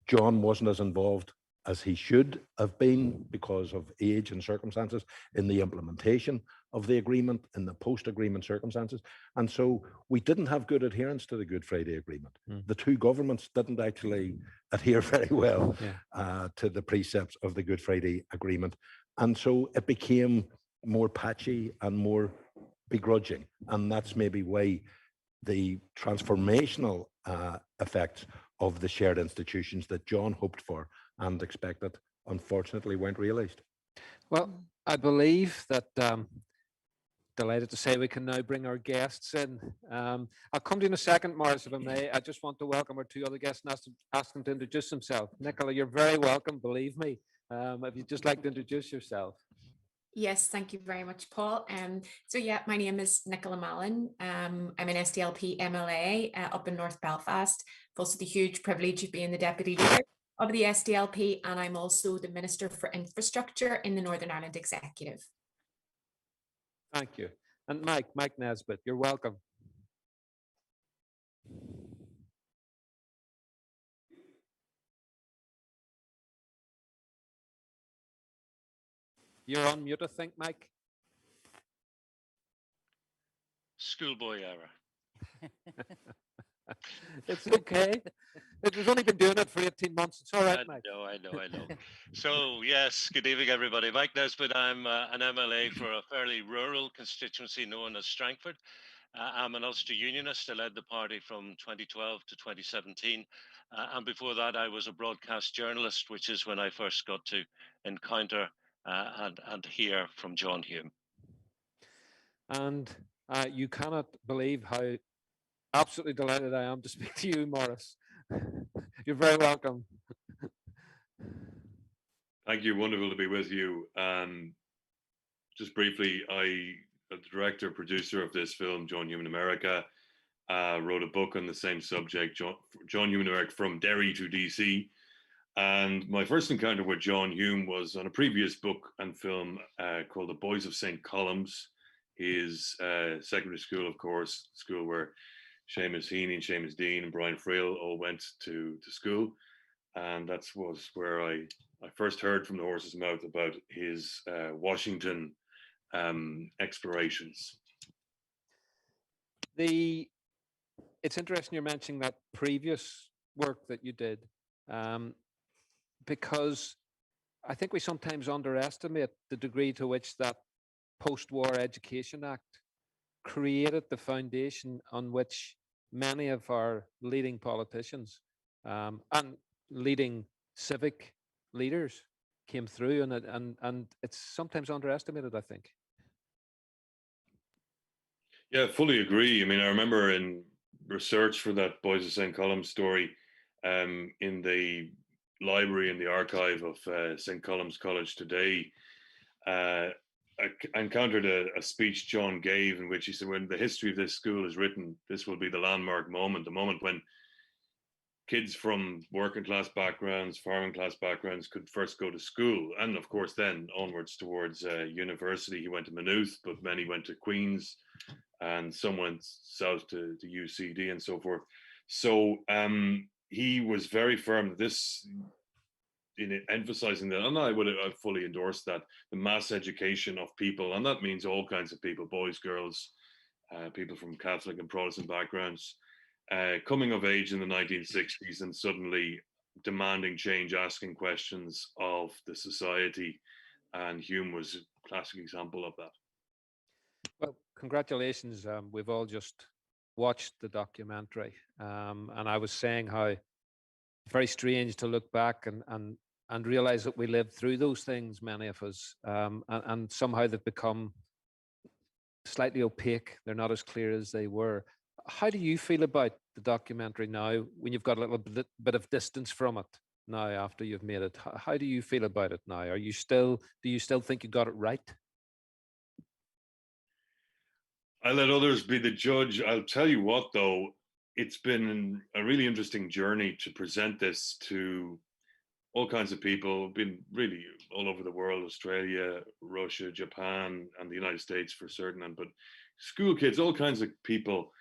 Speaker 16: John wasn't as involved as he should have been because of age and circumstances in the implementation of the agreement, in the post-agreement circumstances. And so we didn't have good adherence to the Good Friday Agreement. The two governments didn't actually adhere very well to the precepts of the Good Friday Agreement. And so it became more patchy and more begrudging. And that's maybe why the transformational effects of the shared institutions that John hoped for and expected, unfortunately, weren't realised.
Speaker 12: Well, I believe that, delighted to say we can now bring our guests in. I'll come to you in a second, Maurice, if I may. I just want to welcome our two other guests and ask them to introduce themselves. Nicola, you're very welcome, believe me. If you'd just like to introduce yourself.
Speaker 2: Yes, thank you very much, Paul. So yeah, my name is Nicola Mallon. I'm an SDLP MLA up in North Belfast. I've also the huge privilege of being the Deputy Leader of the SDLP, and I'm also the Minister for Infrastructure in the Northern Ireland Executive.
Speaker 12: Thank you. And Mike Nesbitt, you're welcome. You're on mute, I think, Mike.
Speaker 17: Schoolboy error.
Speaker 12: It's okay. We've only been doing it for 18 months. It's all right, Mike.
Speaker 17: I know. So, yes, good evening, everybody. Mike Nesbitt. I'm an MLA for a fairly rural constituency known as Strangford. I'm an Ulster Unionist. I led the party from 2012 to 2017. And before that, I was a broadcast journalist, which is when I first got to encounter and hear from John Hume.
Speaker 12: And you cannot believe how absolutely delighted I am to speak to you, Maurice. You're very welcome.
Speaker 20: Thank you. Wonderful to be with you. Just briefly, the director, producer of this film, John Hume in America, wrote a book on the same subject, John Hume in America, From Derry to DC. And my first encounter with John Hume was on a previous book and film called The Boys of St. Colum's, his secondary school, of course, school where Seamus Heaney and Seamus Dean and Brian Friel all went to school. And that was where I first heard from the horse's mouth about his Washington explorations.
Speaker 12: It's interesting you're mentioning that previous work that you did, because I think we sometimes underestimate the degree to which that Post-War Education Act created the foundation on which many of our leading politicians and leading civic leaders came through, and it's sometimes underestimated, I think.
Speaker 20: Yeah, fully agree. I mean, I remember in research for that Boys of St. Colum's story, in the library in the archive of St. Colum's College today, I encountered a speech John gave in which he said, when the history of this school is written, this will be the landmark moment, the moment when kids from working class backgrounds, farming class backgrounds could first go to school. And of course, then onwards towards university. He went to Maynooth, but many went to Queen's, and some went south to UCD and so forth. So he was very firm that this, in emphasizing that, and I fully endorse that, the mass education of people, and that means all kinds of people, boys, girls, people from Catholic and Protestant backgrounds, coming of age in the 1960s and suddenly demanding change, asking questions of the society, and Hume was a classic example of that.
Speaker 12: Well, congratulations. We've all just watched the documentary, and I was saying how it's very strange to look back and realize that we lived through those things, many of us, and somehow they've become slightly opaque. They're not as clear as they were. How do you feel about the documentary now, when you've got a little bit of distance from it now after you've made it? How do you feel about it now? Do you still think you got it right?
Speaker 20: I let others be the judge. I'll tell you what, though, it's been a really interesting journey to present this to all kinds of people, been really all over the world, Australia, Russia, Japan, and the United States for certain, but school kids, all kinds of people.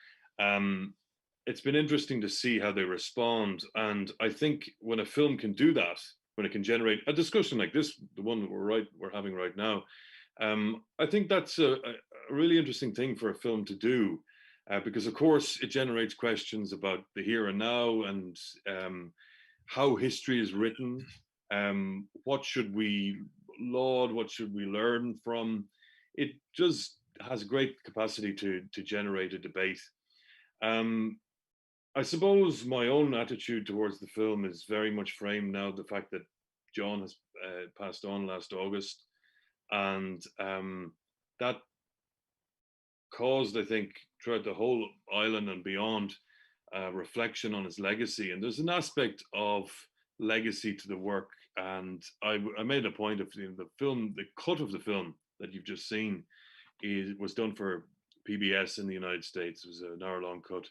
Speaker 20: It's been interesting to see how they respond. And I think when a film can do that, when it can generate a discussion like this, the one that we're having right now, I think that's a really interesting thing for a film to do, because of course it generates questions about the here and now, and how history is written. What should we laud? What should we learn from? It just has great capacity to generate a debate. I suppose my own attitude towards the film is very much framed now the fact that John has passed on last August, and that caused, I think, throughout the whole island and beyond, reflection on his legacy. And there's an aspect of legacy to the work. And I made a point of the film, the cut of the film that you've just seen was done for PBS in the United States. It was an hour-long cut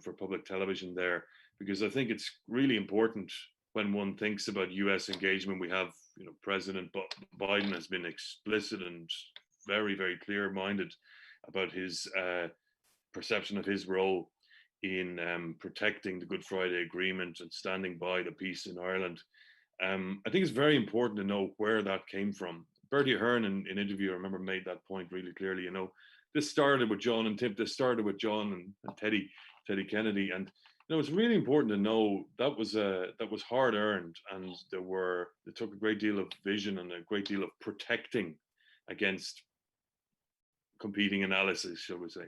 Speaker 20: for public television there, because I think it's really important when one thinks about US engagement. We have, President Biden has been explicit and very, very clear-minded about his perception of his role in protecting the Good Friday Agreement and standing by the peace in Ireland. I think it's very important to know where that came from. Bertie Ahern, in an interview, I remember, made that point really clearly. This started with John and Tim. This started with John and Teddy Kennedy, and it's really important to know that was hard earned, and it took a great deal of vision and a great deal of protecting against competing analysis, shall we say.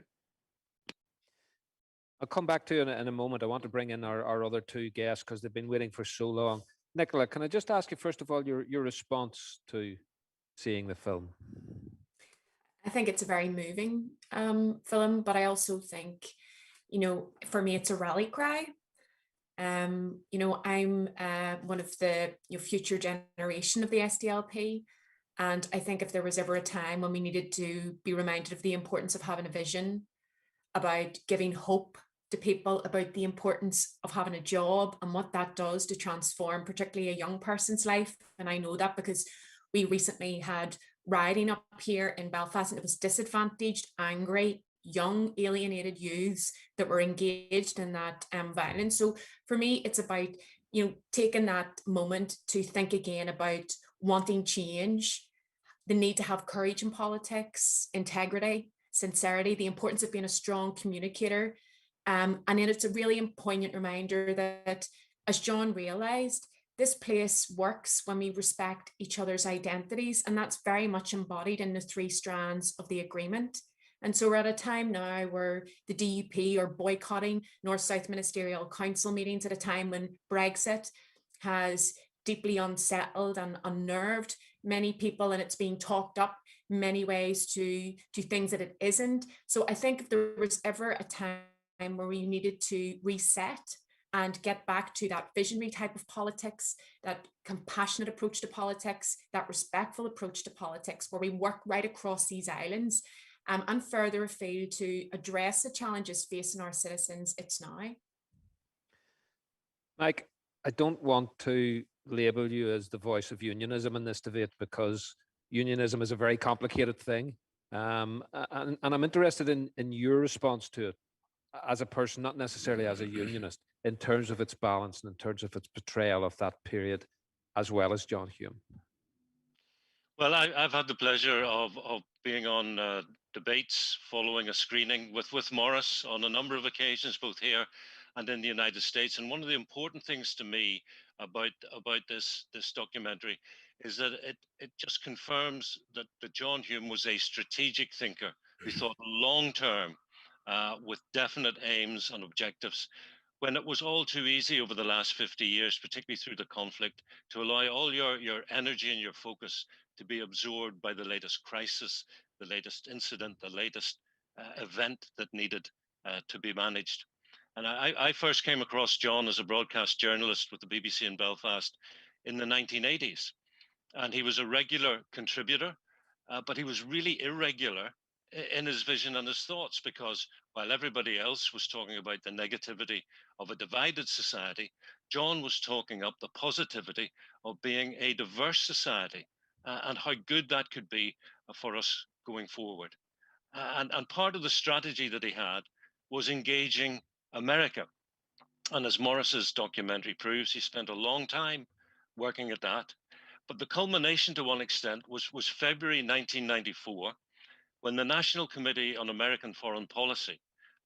Speaker 12: I'll come back to you in a moment. I want to bring in our other two guests because they've been waiting for so long. Nicola, can I just ask you, first of all, your response to seeing the film?
Speaker 2: I think it's a very moving film, but I also think, for me, it's a rally cry. I'm one of the future generation of the SDLP. And I think if there was ever a time when we needed to be reminded of the importance of having a vision, about giving hope to people, about the importance of having a job and what that does to transform particularly a young person's life. And I know that because we recently had rioting up here in Belfast, and it was disadvantaged, angry, young, alienated youths that were engaged in that violence. So for me, it's about, taking that moment to think again about wanting change, the need to have courage in politics, integrity, sincerity, the importance of being a strong communicator. And then it's a really poignant reminder that, as John realized, this place works when we respect each other's identities, and that's very much embodied in the 3 strands of the agreement. And so we're at a time now where the DUP are boycotting North-South Ministerial Council meetings at a time when Brexit has deeply unsettled and unnerved many people, and it's being talked up many ways to things that it isn't. So I think if there was ever a time where we needed to reset and get back to that visionary type of politics, that compassionate approach to politics, that respectful approach to politics, where we work right across these islands and further afield to address the challenges facing our citizens, it's now.
Speaker 12: Mike, I don't want to label you as the voice of unionism in this debate, because unionism is a very complicated thing. And I'm interested in your response to it as a person, not necessarily as a unionist, in terms of its balance and in terms of its portrayal of that period, as well as John Hume.
Speaker 17: Well, I've had the pleasure of being on debates following a screening with Morris on a number of occasions, both here and in the United States. And one of the important things to me about this documentary is that it just confirms that John Hume was a strategic thinker who thought long term, with definite aims and objectives, when it was all too easy over the last 50 years, particularly through the conflict, to allow all your energy and your focus to be absorbed by the latest crisis, the latest incident, the latest event that needed to be managed. And I first came across John as a broadcast journalist with the BBC in Belfast in the 1980s. And he was a regular contributor, but he was really irregular in his vision and his thoughts, because while everybody else was talking about the negativity of a divided society, John was talking up the positivity of being a diverse society and how good that could be for us going forward. And part of the strategy that he had was engaging America. And as Morris's documentary proves, he spent a long time working at that. But the culmination, to one extent, was February 1994, when the National Committee on American Foreign Policy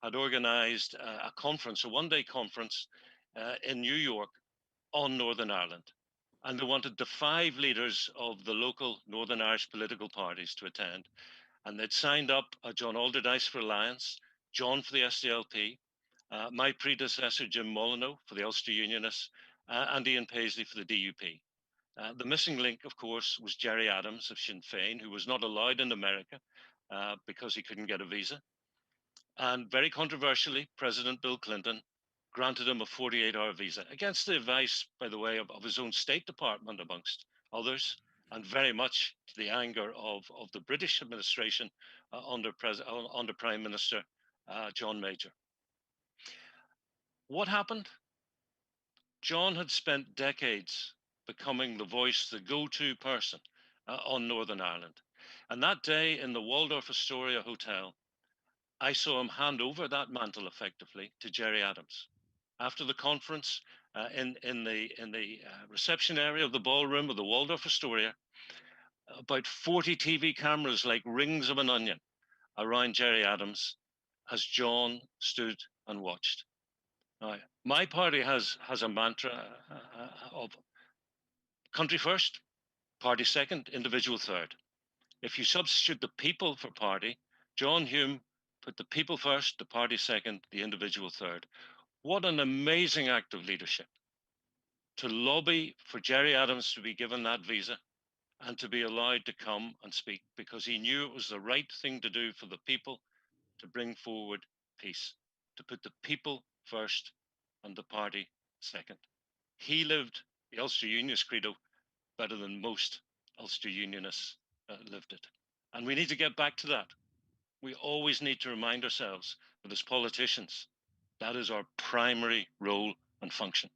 Speaker 17: had organized a conference, a one-day conference in New York on Northern Ireland. And they wanted the 5 leaders of the local Northern Irish political parties to attend. And they'd signed up John Alderdice for Alliance, John for the SDLP, my predecessor, Jim Molyneux, for the Ulster Unionists, and Ian Paisley for the DUP. The missing link, of course, was Gerry Adams of Sinn Féin, who was not allowed in America because he couldn't get a visa. And very controversially, President Bill Clinton granted him a 48-hour visa, against the advice, by the way, of his own State Department, amongst others, and very much to the anger of the British administration under Prime Minister John Major. What happened? John had spent decades becoming the voice, the go-to person on Northern Ireland. And that day in the Waldorf Astoria Hotel, I saw him hand over that mantle effectively to Gerry Adams. After the conference, in the reception area of the ballroom of the Waldorf Astoria, about 40 TV cameras like rings of an onion around Gerry Adams as John stood and watched. Now, my party has a mantra of country first, party second, individual third. If you substitute the people for party, John Hume put the people first, the party second, the individual third. What an amazing act of leadership to lobby for Gerry Adams to be given that visa and to be allowed to come and speak, because he knew it was the right thing to do for the people to bring forward peace, to put the people first and the party second. He lived the Ulster Unionist credo better than most Ulster Unionists lived it. And we need to get back to that. We always need to remind ourselves that as politicians, that is our primary role and function.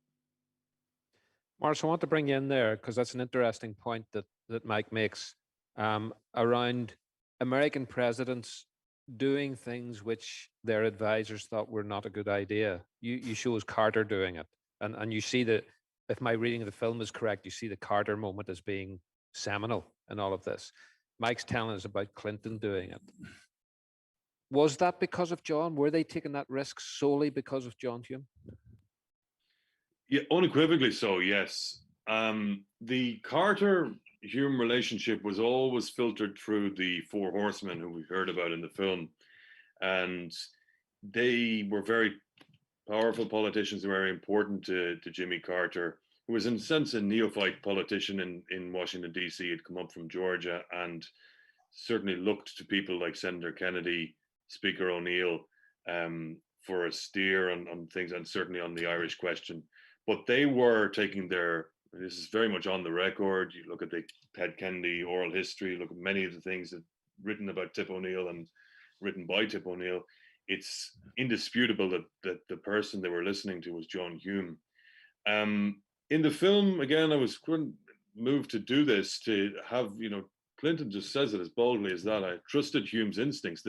Speaker 12: Morris, I want to bring you in there because that's an interesting point that Mike makes around American presidents doing things which their advisors thought were not a good idea. You show us Carter doing it. And you see that, if my reading of the film is correct, you see the Carter moment as being seminal in all of this. Mike's telling us about Clinton doing it. Was that because of John? Were they taking that risk solely because of John Hume?
Speaker 20: Yeah, unequivocally so, yes. The Carter-Hume relationship was always filtered through the 4 horsemen who we heard about in the film. And they were very powerful politicians, very important to Jimmy Carter, who was in a sense a neophyte politician in Washington, D.C. He'd come up from Georgia and certainly looked to people like Senator Kennedy, Speaker O'Neill, for a steer on things, and certainly on the Irish question. But they were taking this is very much on the record. You look at the Ted Kennedy oral history, look at many of the things that written about Tip O'Neill and written by Tip O'Neill. It's indisputable that the person they were listening to was John Hume. In the film, again, I was moved to do this, to have, Clinton just says it as boldly as that. I trusted Hume's instincts.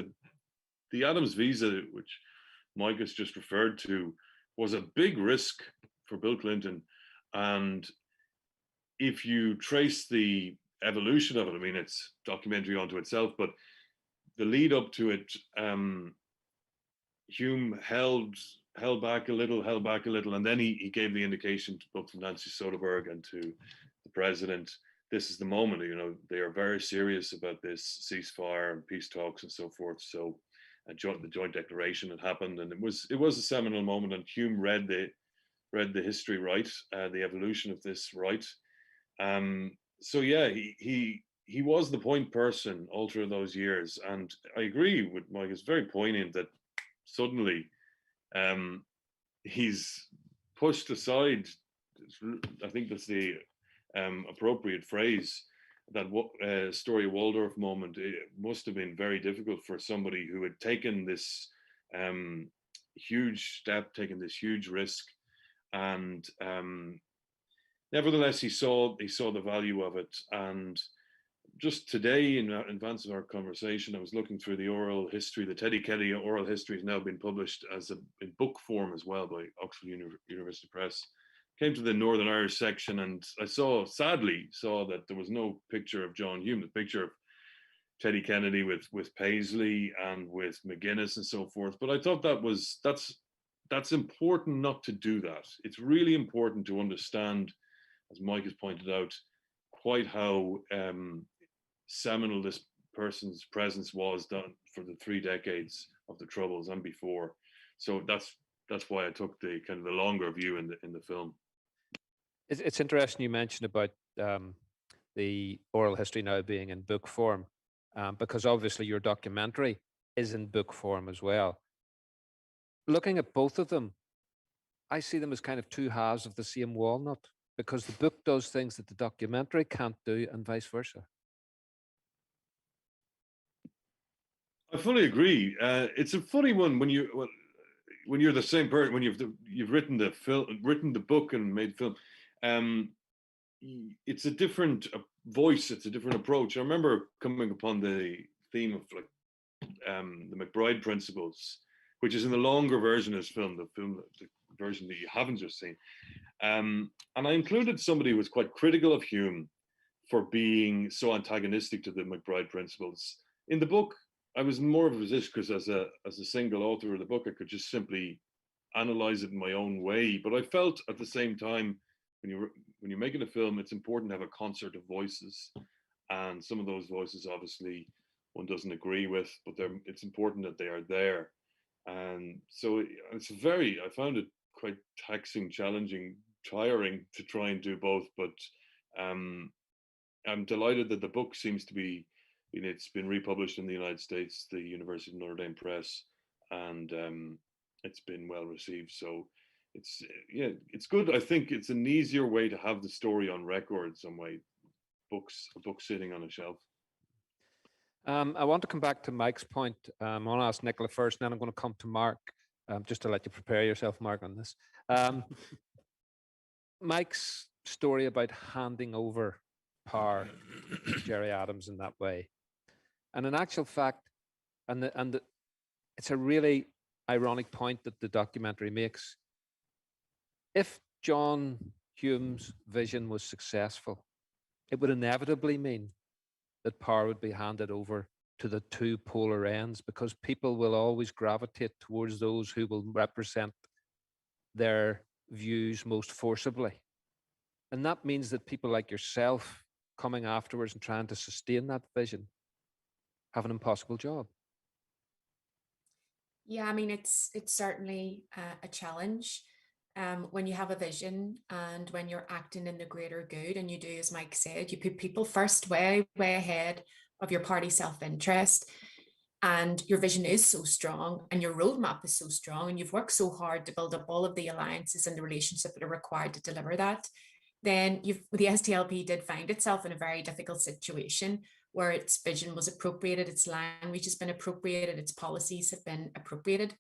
Speaker 20: The Adams visa, which Mike has just referred to, was a big risk for Bill Clinton. And if you trace the evolution of it, I mean, it's documentary unto itself, but the lead up to it, Hume held back a little, and then he gave the indication to both Nancy Soderbergh and to the president, this is the moment, they are very serious about this ceasefire and peace talks and so forth. So the joint declaration had happened, and it was a seminal moment, and Hume read the history right, the evolution of this right. So yeah, he was the point person all through those years, and I agree with Mike. It's very poignant that suddenly he's pushed aside. I think that's the appropriate phrase, Story Waldorf moment, it must have been very difficult for somebody who had taken this huge step, taken this huge risk, and nevertheless he saw the value of it. And just today, in advance of our conversation, I was looking through the oral history. The Teddy Kennedy oral history has now been published in book form as well by Oxford University Press. Came to the Northern Irish section, and I sadly saw that there was no picture of John Hume. The picture of Teddy Kennedy with Paisley and with McGuinness and so forth. But I thought that's important not to do that. It's really important to understand, as Mike has pointed out, quite how seminal this person's presence was done for the 3 decades of the Troubles and before. So that's why I took the kind of the longer view in the film.
Speaker 12: It's interesting you mentioned about the oral history now being in book form, because obviously your documentary is in book form as well. Looking at both of them, I see them as kind of two halves of the same walnut, because the book does things that the documentary can't do, and vice versa.
Speaker 20: I fully agree. It's a funny one when you're the same person, when you've written the book and made film. It's a different voice. It's a different approach. I remember coming upon the theme of the McBride principles, which is in the longer version of this film, the version that you haven't just seen. And I included somebody who was quite critical of Hume for being so antagonistic to the McBride principles. In the book, I was more of a position because as a single author of the book, I could just simply analyze it in my own way. But I felt at the same time, when you're making a film, it's important to have a concert of voices, and some of those voices obviously one doesn't agree with, but it's important that they are there. And so I found it quite taxing, challenging, tiring to try and do both. But I'm delighted that the book seems to be, it's been republished in the United States, the University of Notre Dame Press, and it's been well received. So it's good. I think it's an easier way to have the story on record some way. A book sitting on a shelf.
Speaker 12: I want to come back to Mike's point. I want to ask Nicola first, and then I'm going to come to Mark, just to let you prepare yourself, Mark, on this. Mike's story about handing over power to Gerry Adams in that way. And in actual fact, it's a really ironic point that the documentary makes. If John Hume's vision was successful, it would inevitably mean that power would be handed over to the two polar ends, because people will always gravitate towards those who will represent their views most forcibly. And that means that people like yourself coming afterwards and trying to sustain that vision have an impossible job.
Speaker 2: Yeah, I mean, it's certainly a challenge when you have a vision and when you're acting in the greater good, and you do, as Mike said, you put people first, way ahead of your party self-interest, and your vision is so strong and your roadmap is so strong, and you've worked so hard to build up all of the alliances and the relationships that are required to deliver that, then the SDLP did find itself in a very difficult situation where its vision was appropriated, its language has been appropriated, its policies have been appropriated.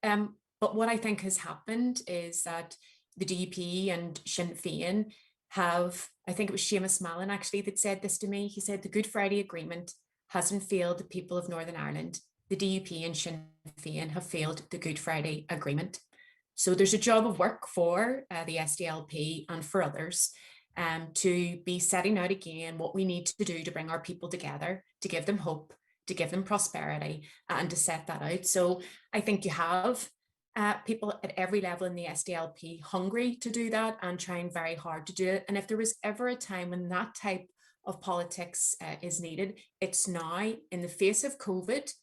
Speaker 2: But what I think has happened is that the DUP and Sinn Féin have, I think it was Seamus Mallon actually that said this to me. He said the Good Friday Agreement hasn't failed the people of Northern Ireland. The DUP and Sinn Féin have failed the Good Friday Agreement. So there's a job of work for the SDLP and for others to be setting out again what we need to do to bring our people together, to give them hope, to give them prosperity, and to set that out. So I think you have people at every level in the SDLP hungry to do that and trying very hard to do it. And if there was ever a time when that type of politics is needed, it's now, in the face of COVID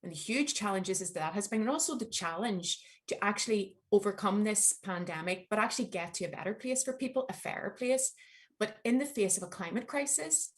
Speaker 2: and the huge challenges as that has been, and also the challenge to actually overcome this pandemic, but actually get to a better place for people, a fairer place, but in the face of a climate crisis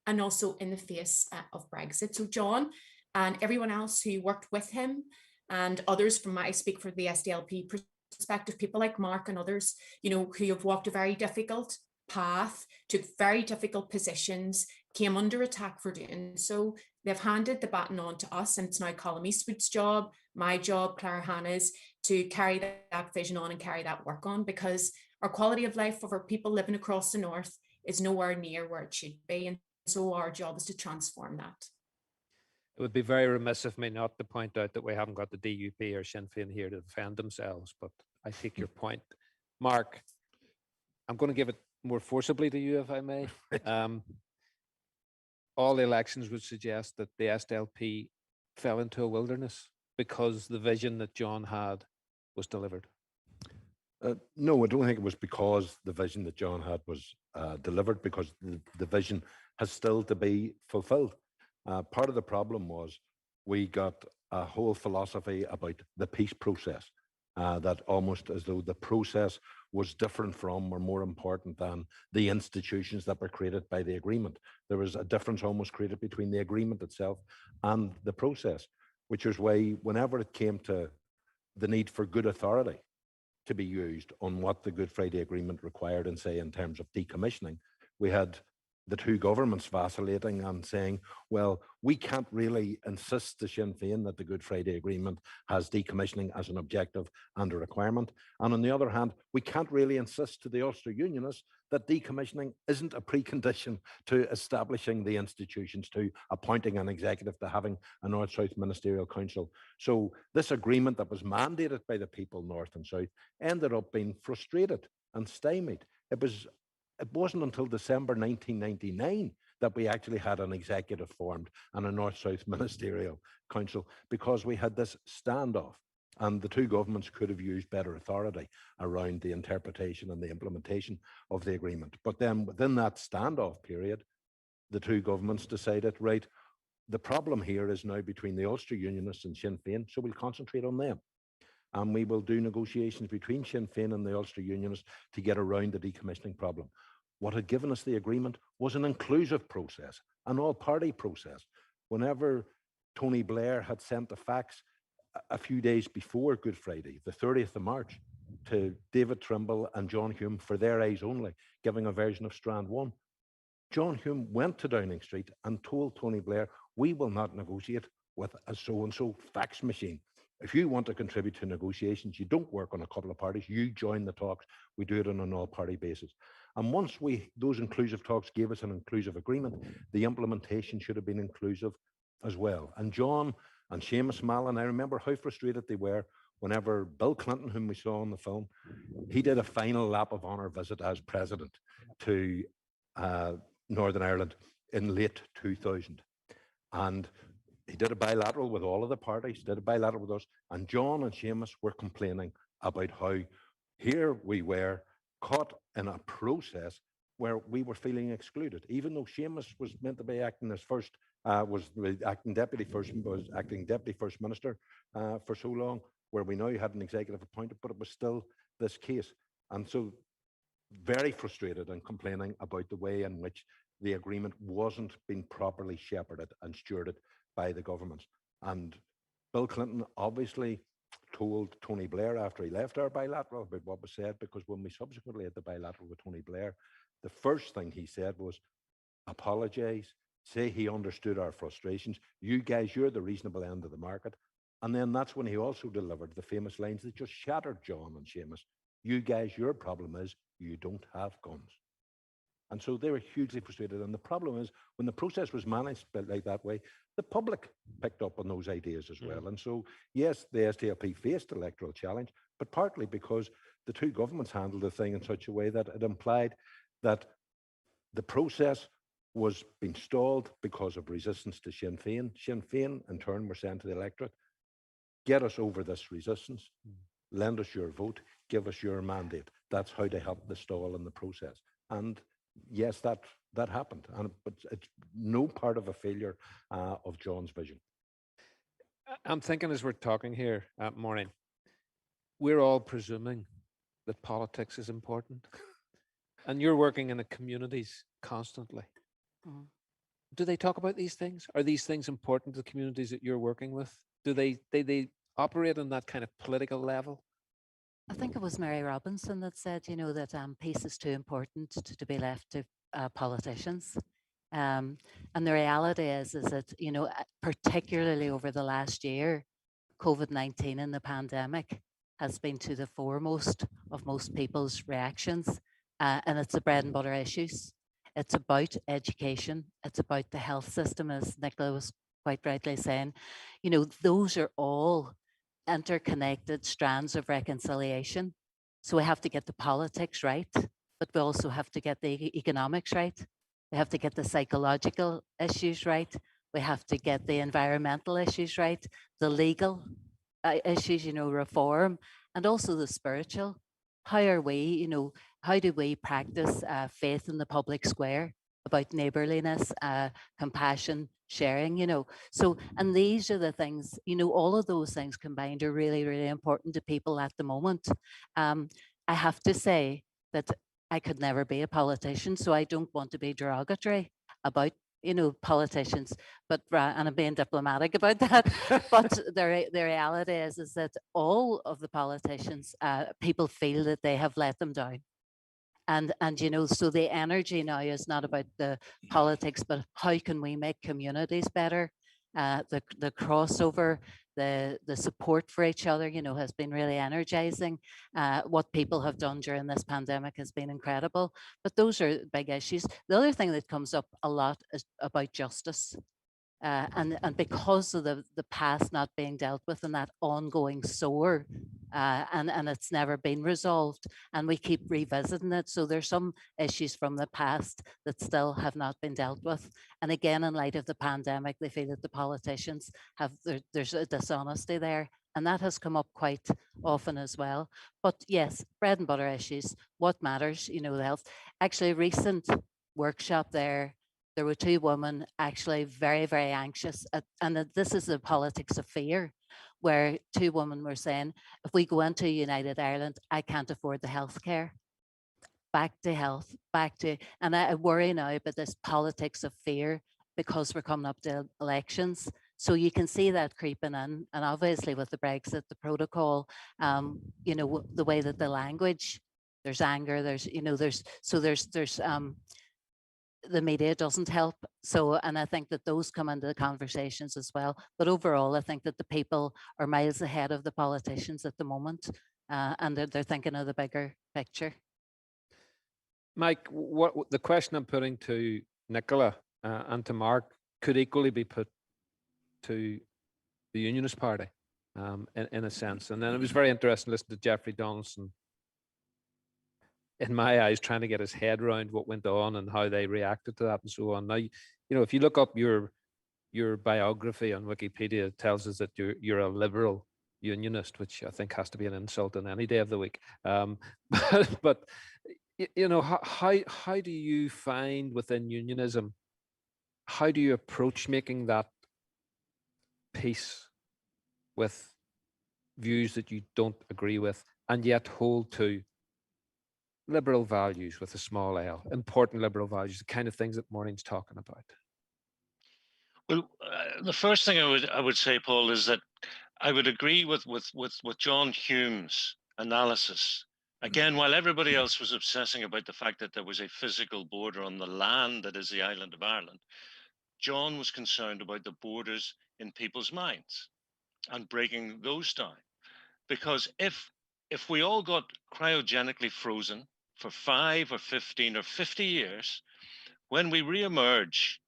Speaker 2: and also in the face of Brexit. So John and everyone else who worked with him, and others from, I speak for the SDLP perspective, people like Mark and others, who have walked a very difficult path, took very difficult positions, came under attack for doing so. They've handed the baton on to us, and it's now Colm Eastwood's job, my job, Clara Hanna's, to carry that vision on and carry that work on, because our quality of life of our people living across the north is nowhere near where it should be. And so our job is to transform that.
Speaker 12: It would be very remiss of me not to point out that we haven't got the DUP or Sinn Féin here to defend themselves, but I take your point. Mark, I'm going to give it more forcibly to you, if I may. All the elections would suggest that the SDLP fell into a wilderness because the vision that John had was delivered.
Speaker 16: No, I don't think it was because the vision that John had was delivered, because the vision has still to be fulfilled. Part of the problem was we got a whole philosophy about the peace process, that almost as though the process was different from or more important than the institutions that were created by the agreement. There was a difference almost created between the agreement itself and the process, which is why whenever it came to the need for good authority to be used on what the Good Friday Agreement required, and say in terms of decommissioning, we had the two governments vacillating and saying, well, we can't really insist to Sinn Féin that the Good Friday Agreement has decommissioning as an objective and a requirement. And on the other hand, we can't really insist to the Ulster Unionists that decommissioning isn't a precondition to establishing the institutions, to appointing an executive, to having a North-South Ministerial Council. So this agreement that was mandated by the people North and South ended up being frustrated and stymied. It wasn't until December 1999 that we actually had an executive formed and a North-South Ministerial Council, because we had this standoff, and the two governments could have used better authority around the interpretation and the implementation of the agreement. But then within that standoff period, the two governments decided, right, the problem here is now between the Ulster Unionists and Sinn Féin, so we'll concentrate on them. And we will do negotiations between Sinn Féin and the Ulster Unionists to get around the decommissioning problem. What had given us the agreement was an inclusive process, an all-party process. Whenever Tony Blair had sent the fax a few days before Good Friday, the 30th of March, to David Trimble and John Hume for their eyes only, giving a version of Strand 1, John Hume went to Downing Street and told Tony Blair, we will not negotiate with a so-and-so fax machine. If you want to contribute to negotiations, you don't work on a couple of parties, you join the talks, we do it on an all-party basis. And once those inclusive talks gave us an inclusive agreement, the implementation should have been inclusive as well. And John and Seamus Mallon, I remember how frustrated they were whenever Bill Clinton, whom we saw on the film, he did a final lap of honour visit as president to Northern Ireland in late 2000. And he did a bilateral with all of the parties, did a bilateral with us, and John and Seamus were complaining about how here we were caught in a process where we were feeling excluded, even though Seamus was meant to be acting as acting deputy first minister for so long, where we now had an executive appointed, but it was still this case. And so very frustrated and complaining about the way in which the agreement wasn't being properly shepherded and stewarded by the governments. And Bill Clinton obviously told Tony Blair after he left our bilateral about what was said, because when we subsequently had the bilateral with Tony Blair, the first thing he said was, apologise, say he understood our frustrations. You guys, you're the reasonable end of the market. And then that's when he also delivered the famous lines that just shattered John and Seamus. You guys, your problem is you don't have guns. And so they were hugely frustrated. And the problem is, when the process was managed like that way, the public picked up on those ideas as well. And so, yes, the SDLP faced electoral challenge, but partly because the two governments handled the thing in such a way that it implied that the process was being stalled because of resistance to Sinn Féin. Sinn Féin, in turn, were saying to the electorate, get us over this resistance, lend us your vote, give us your mandate. That's how to help the stall in the process. And yes, that happened, but it's no part of a failure of John's vision.
Speaker 12: I'm thinking as we're talking here, Maureen, we're all presuming that politics is important. And you're working in the communities constantly.
Speaker 15: Mm.
Speaker 12: Do they talk about these things? Are these things important to the communities that you're working with? Do they operate on that kind of political level?
Speaker 15: I think it was Mary Robinson that said, that peace is too important to be left to politicians. And the reality is that, you know, particularly over the last year, COVID-19 and the pandemic has been to the foremost of most people's reactions. And it's the bread and butter issues. It's about education. It's about the health system, as Nicola was quite rightly saying. You know, those are all interconnected strands of reconciliation. So we have to get the politics right, but we also have to get the economics right. We have to get the psychological issues right. We have to get the environmental issues right, the legal issues, you know, reform, and also the spiritual. How are we, you know, how do we practice faith in the public square about neighborliness, compassion, sharing, you know? So, and these are the things, you know, all of those things combined are really, really important to people at the moment. I have to say that I could never be a politician, so I don't want to be derogatory about, you know, politicians, but and I'm being diplomatic about that. But the reality is that all of the politicians, people feel that they have let them down. And you know, so the energy now is not about the politics, but how can we make communities better? The crossover, the support for each other, you know, has been really energizing. What people have done during this pandemic has been incredible. But those are big issues. The other thing that comes up a lot is about justice. And because of the past not being dealt with and that ongoing sore, and it's never been resolved, and we keep revisiting it. So there's some issues from the past that still have not been dealt with. And again, in light of the pandemic, they feel that the politicians have, there's a dishonesty there. And that has come up quite often as well. But yes, bread and butter issues, what matters, you know, the health. Actually, a recent workshop there were two women actually very, very anxious. And this is the politics of fear, where two women were saying, if we go into United Ireland, I can't afford the health care. Back to health, back to, and I worry now about this politics of fear because we're coming up to elections. So you can see that creeping in. And obviously with the Brexit, the protocol, you know, the way that the language, there's anger, there's, you know, there's the media doesn't help. So, and I think that those come into the conversations as well. But overall, I think that the people are miles ahead of the politicians at the moment, and they're thinking of the bigger picture.
Speaker 12: Mike, what the question I'm putting to Nicola and to Mark could equally be put to the Unionist Party, in a sense. And then it was very interesting listening to Jeffrey Donaldson, in my eyes, trying to get his head around what went on and how they reacted to that and so on. Now, you know, if you look up your biography on Wikipedia, it tells us that you're a liberal unionist, which I think has to be an insult on any day of the week. But you know, how do you find within unionism, how do you approach making that peace with views that you don't agree with and yet hold to liberal values with a small L, important liberal values, the kind of things that Maureen's talking about?
Speaker 17: Well, the first thing I would say, Paul, is that I would agree with John Hume's analysis. Again, while everybody else was obsessing about the fact that there was a physical border on the land that is the island of Ireland, John was concerned about the borders in people's minds and breaking those down. Because if we all got cryogenically frozen for 5 or 15 or 50 years, when we re-emerge,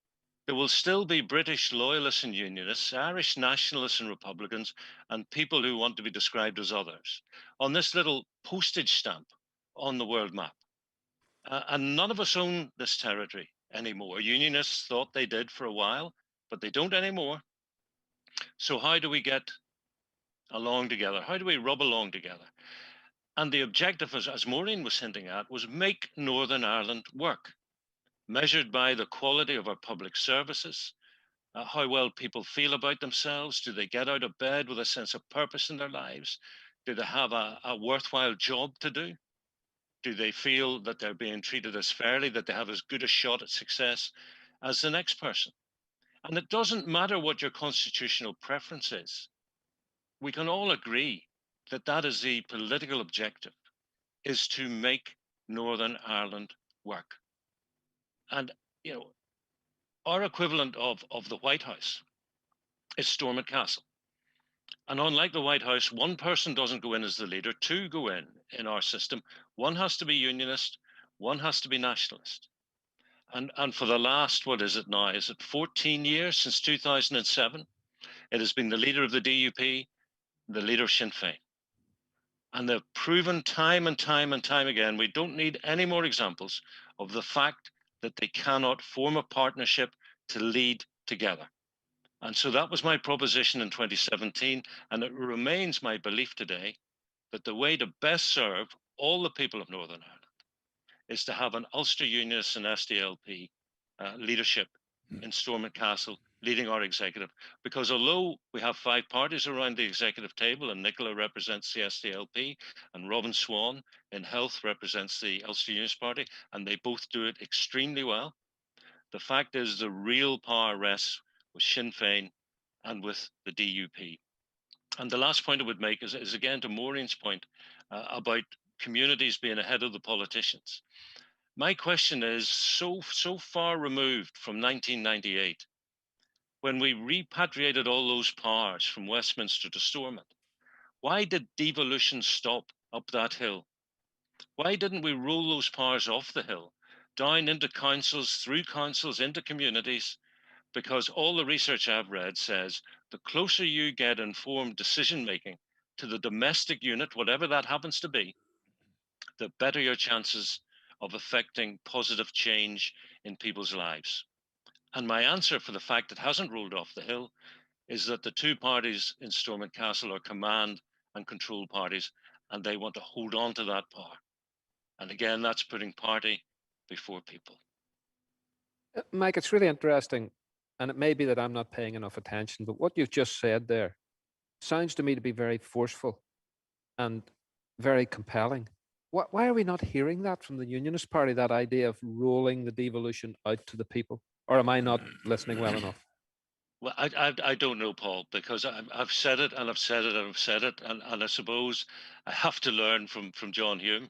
Speaker 17: there will still be British loyalists and unionists, Irish nationalists and Republicans, and people who want to be described as others on this little postage stamp on the world map. And none of us own this territory anymore. Unionists thought they did for a while, but they don't anymore. So how do we get along together? How do we rub along together? And the objective, as Maureen was hinting at, was make Northern Ireland work, measured by the quality of our public services, how well people feel about themselves. Do they get out of bed with a sense of purpose in their lives? Do they have a worthwhile job to do? Do they feel that they're being treated as fairly, that they have as good a shot at success as the next person? And it doesn't matter what your constitutional preference is. We can all agree that that is the political objective, is to make Northern Ireland work. And, you know, our equivalent of the White House is Stormont Castle. And unlike the White House, one person doesn't go in as the leader, two go in our system. One has to be unionist, one has to be nationalist. And for the last, what is it now? Is it 14 years since 2007? It has been the leader of the DUP, the leader of Sinn Féin. And they've proven time and time and time again, we don't need any more examples of the fact that they cannot form a partnership to lead together. And so that was my proposition in 2017, and it remains my belief today that the way to best serve all the people of Northern Ireland is to have an Ulster Unionist and SDLP leadership in Stormont Castle leading our executive. Because although we have 5 parties around the executive table, and Nicola represents the SDLP, and Robin Swan in Health represents the Ulster Unionist Party, and they both do it extremely well, the fact is the real power rests with Sinn Féin and with the DUP. And the last point I would make is again to Maureen's point about communities being ahead of the politicians. My question is, so far removed from 1998, when we repatriated all those powers from Westminster to Stormont, why did devolution stop up that hill? Why didn't we roll those powers off the hill, down into councils, through councils, into communities? Because all the research I've read says the closer you get informed decision making to the domestic unit, whatever that happens to be, the better your chances of affecting positive change in people's lives. And my answer for the fact it hasn't rolled off the hill is that the 2 parties in Stormont Castle are command and control parties, and they want to hold on to that power. And again, that's putting party before people.
Speaker 12: Mike, it's really interesting, and it may be that I'm not paying enough attention, but what you've just said there sounds to me to be very forceful and very compelling. Why are we not hearing that from the Unionist Party, that idea of rolling the devolution out to the people? Or am I not listening well enough?
Speaker 17: Well, I don't know, Paul, because I've said it and I've said it and I've said it, and I suppose I have to learn from John Hume.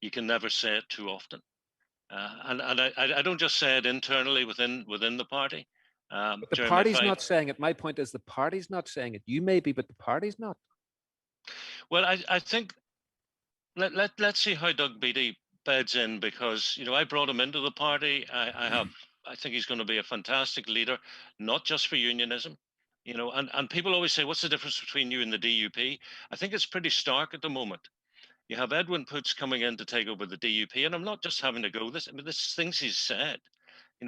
Speaker 17: You can never say it too often, and I don't just say it internally within the party.
Speaker 12: But the party's not saying it. My point is the party's not saying it. You may be, but the party's not.
Speaker 17: Well, I think let's see how Doug Beattie beds in, because I brought him into the party. I think he's going to be a fantastic leader, not just for unionism. And people always say, what's the difference between you and the DUP? I think it's pretty stark at the moment. You have Edwin Poots coming in to take over the DUP, and I'm not just having to go this. I mean, this things he's said.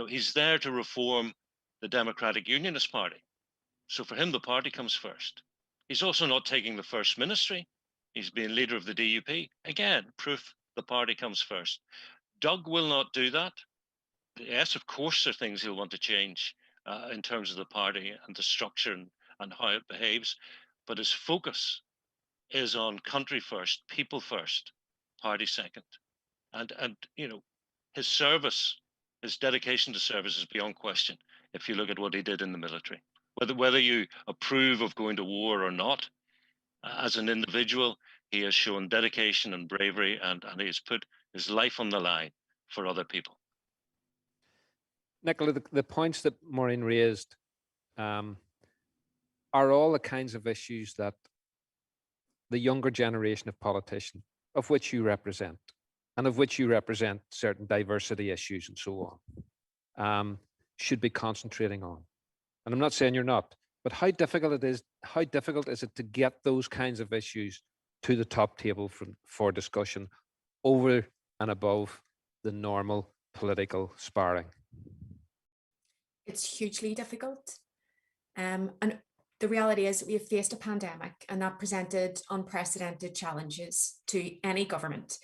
Speaker 17: He's there to reform the Democratic Unionist Party. So for him, the party comes first. He's also not taking the first ministry. He's being leader of the DUP. Again, proof the party comes first. Doug will not do that. Yes, of course, there are things he'll want to change in terms of the party and the structure and how it behaves. But his focus is on country first, people first, party second. And his service, his dedication to service is beyond question if you look at what he did in the military. Whether you approve of going to war or not, as an individual, he has shown dedication and bravery, and he has put his life on the line for other people.
Speaker 12: Nicola, the points that Maureen raised are all the kinds of issues that the younger generation of politicians, of which you represent, and of which you represent certain diversity issues and so on, should be concentrating on. And I'm not saying you're not, but how difficult is it to get those kinds of issues to the top table for discussion over and above the normal political sparring?
Speaker 2: It's hugely difficult. And the reality is we have faced a pandemic, and that presented unprecedented challenges to any government.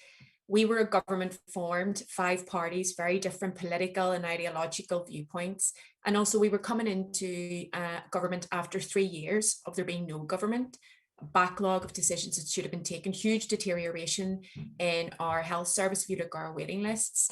Speaker 2: We were a government formed, 5 parties, very different political and ideological viewpoints. And also we were coming into government after 3 years of there being no government, a backlog of decisions that should have been taken, huge deterioration in our health service if you look at our waiting lists.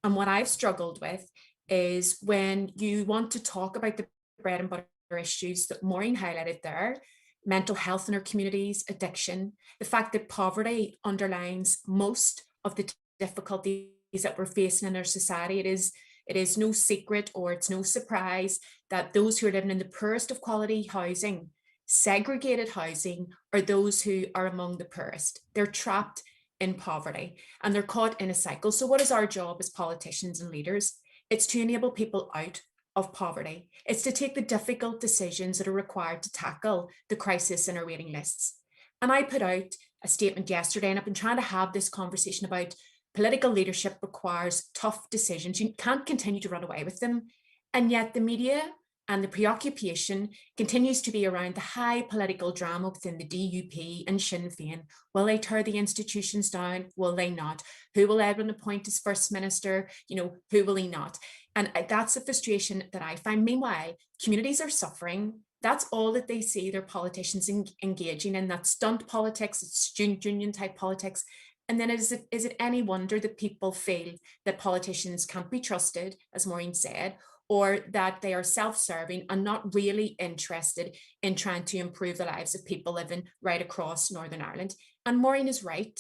Speaker 2: And what I've struggled with is when you want to talk about the bread and butter issues that Maureen highlighted there, mental health in our communities, addiction, the fact that poverty underlines most of the difficulties that we're facing in our society. It is It is no secret or it's no surprise that those who are living in the poorest of quality housing, segregated housing, are those who are among the poorest. They're trapped in poverty and they're caught in a cycle. So what is our job as politicians and leaders? It's to enable people out of poverty. It's to take the difficult decisions that are required to tackle the crisis in our waiting lists. And I put out a statement yesterday, and I've been trying to have this conversation about political leadership requires tough decisions. You can't continue to run away with them. And yet the media and the preoccupation continues to be around the high political drama within the DUP and Sinn Féin. Will they tear the institutions down? Will they not? Who will Edwin appoint as First Minister? Who will he not? And that's the frustration that I find. Meanwhile, communities are suffering. That's all that they see their politicians engaging in, that stunt politics, it's student union type politics. And then is it any wonder that people feel that politicians can't be trusted, as Maureen said, or that they are self-serving and not really interested in trying to improve the lives of people living right across Northern Ireland? And Maureen is right.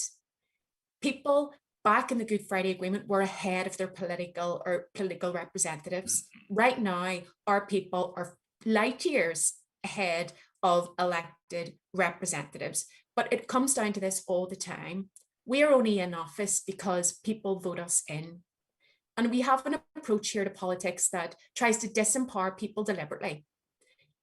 Speaker 2: People back in the Good Friday Agreement were ahead of their political representatives. Right now, our people are light years ahead of elected representatives. But it comes down to this all the time. We are only in office because people vote us in. And we have an approach here to politics that tries to disempower people deliberately,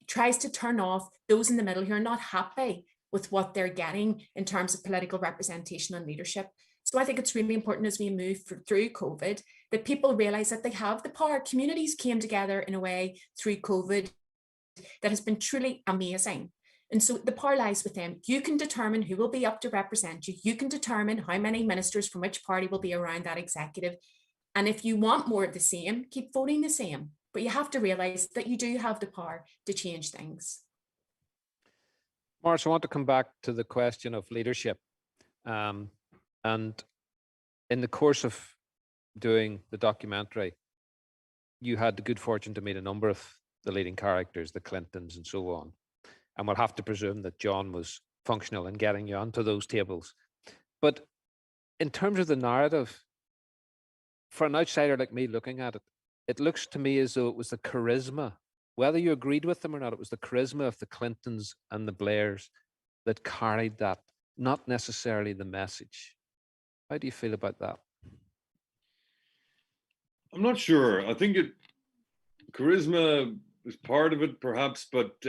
Speaker 2: tries to turn off those in the middle who are not happy with what they're getting in terms of political representation and leadership. So I think it's really important as we move through COVID that people realize that they have the power. Communities came together in a way through COVID that has been truly amazing. And so the power lies with them. You can determine who will be up to represent you. You can determine how many ministers from which party will be around that executive. And if you want more of the same, keep voting the same. But you have to realize that you do have the power to change things.
Speaker 12: Maurice, I want to come back to the question of leadership. And in the course of doing the documentary, you had the good fortune to meet a number of the leading characters, the Clintons and so on. And we'll have to presume that John was functional in getting you onto those tables. But in terms of the narrative, for an outsider like me looking at it, it looks to me as though it was the charisma, whether you agreed with them or not, it was the charisma of the Clintons and the Blairs that carried that, not necessarily the message. How do you feel about that?
Speaker 20: I'm not sure. I think charisma is part of it, perhaps, but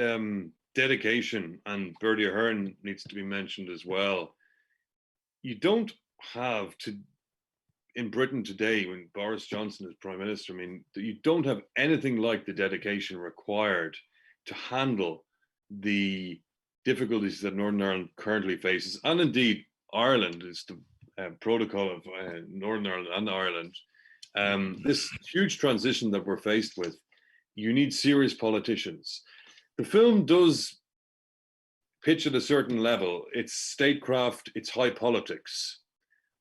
Speaker 20: dedication, and Bertie Ahern needs to be mentioned as well. You don't have to, in Britain today, when Boris Johnson is Prime Minister, I mean, you don't have anything like the dedication required to handle the difficulties that Northern Ireland currently faces, and indeed Ireland is the protocol of Northern Ireland and Ireland. This huge transition that we're faced with, you need serious politicians. The film does pitch at a certain level. It's statecraft, it's high politics.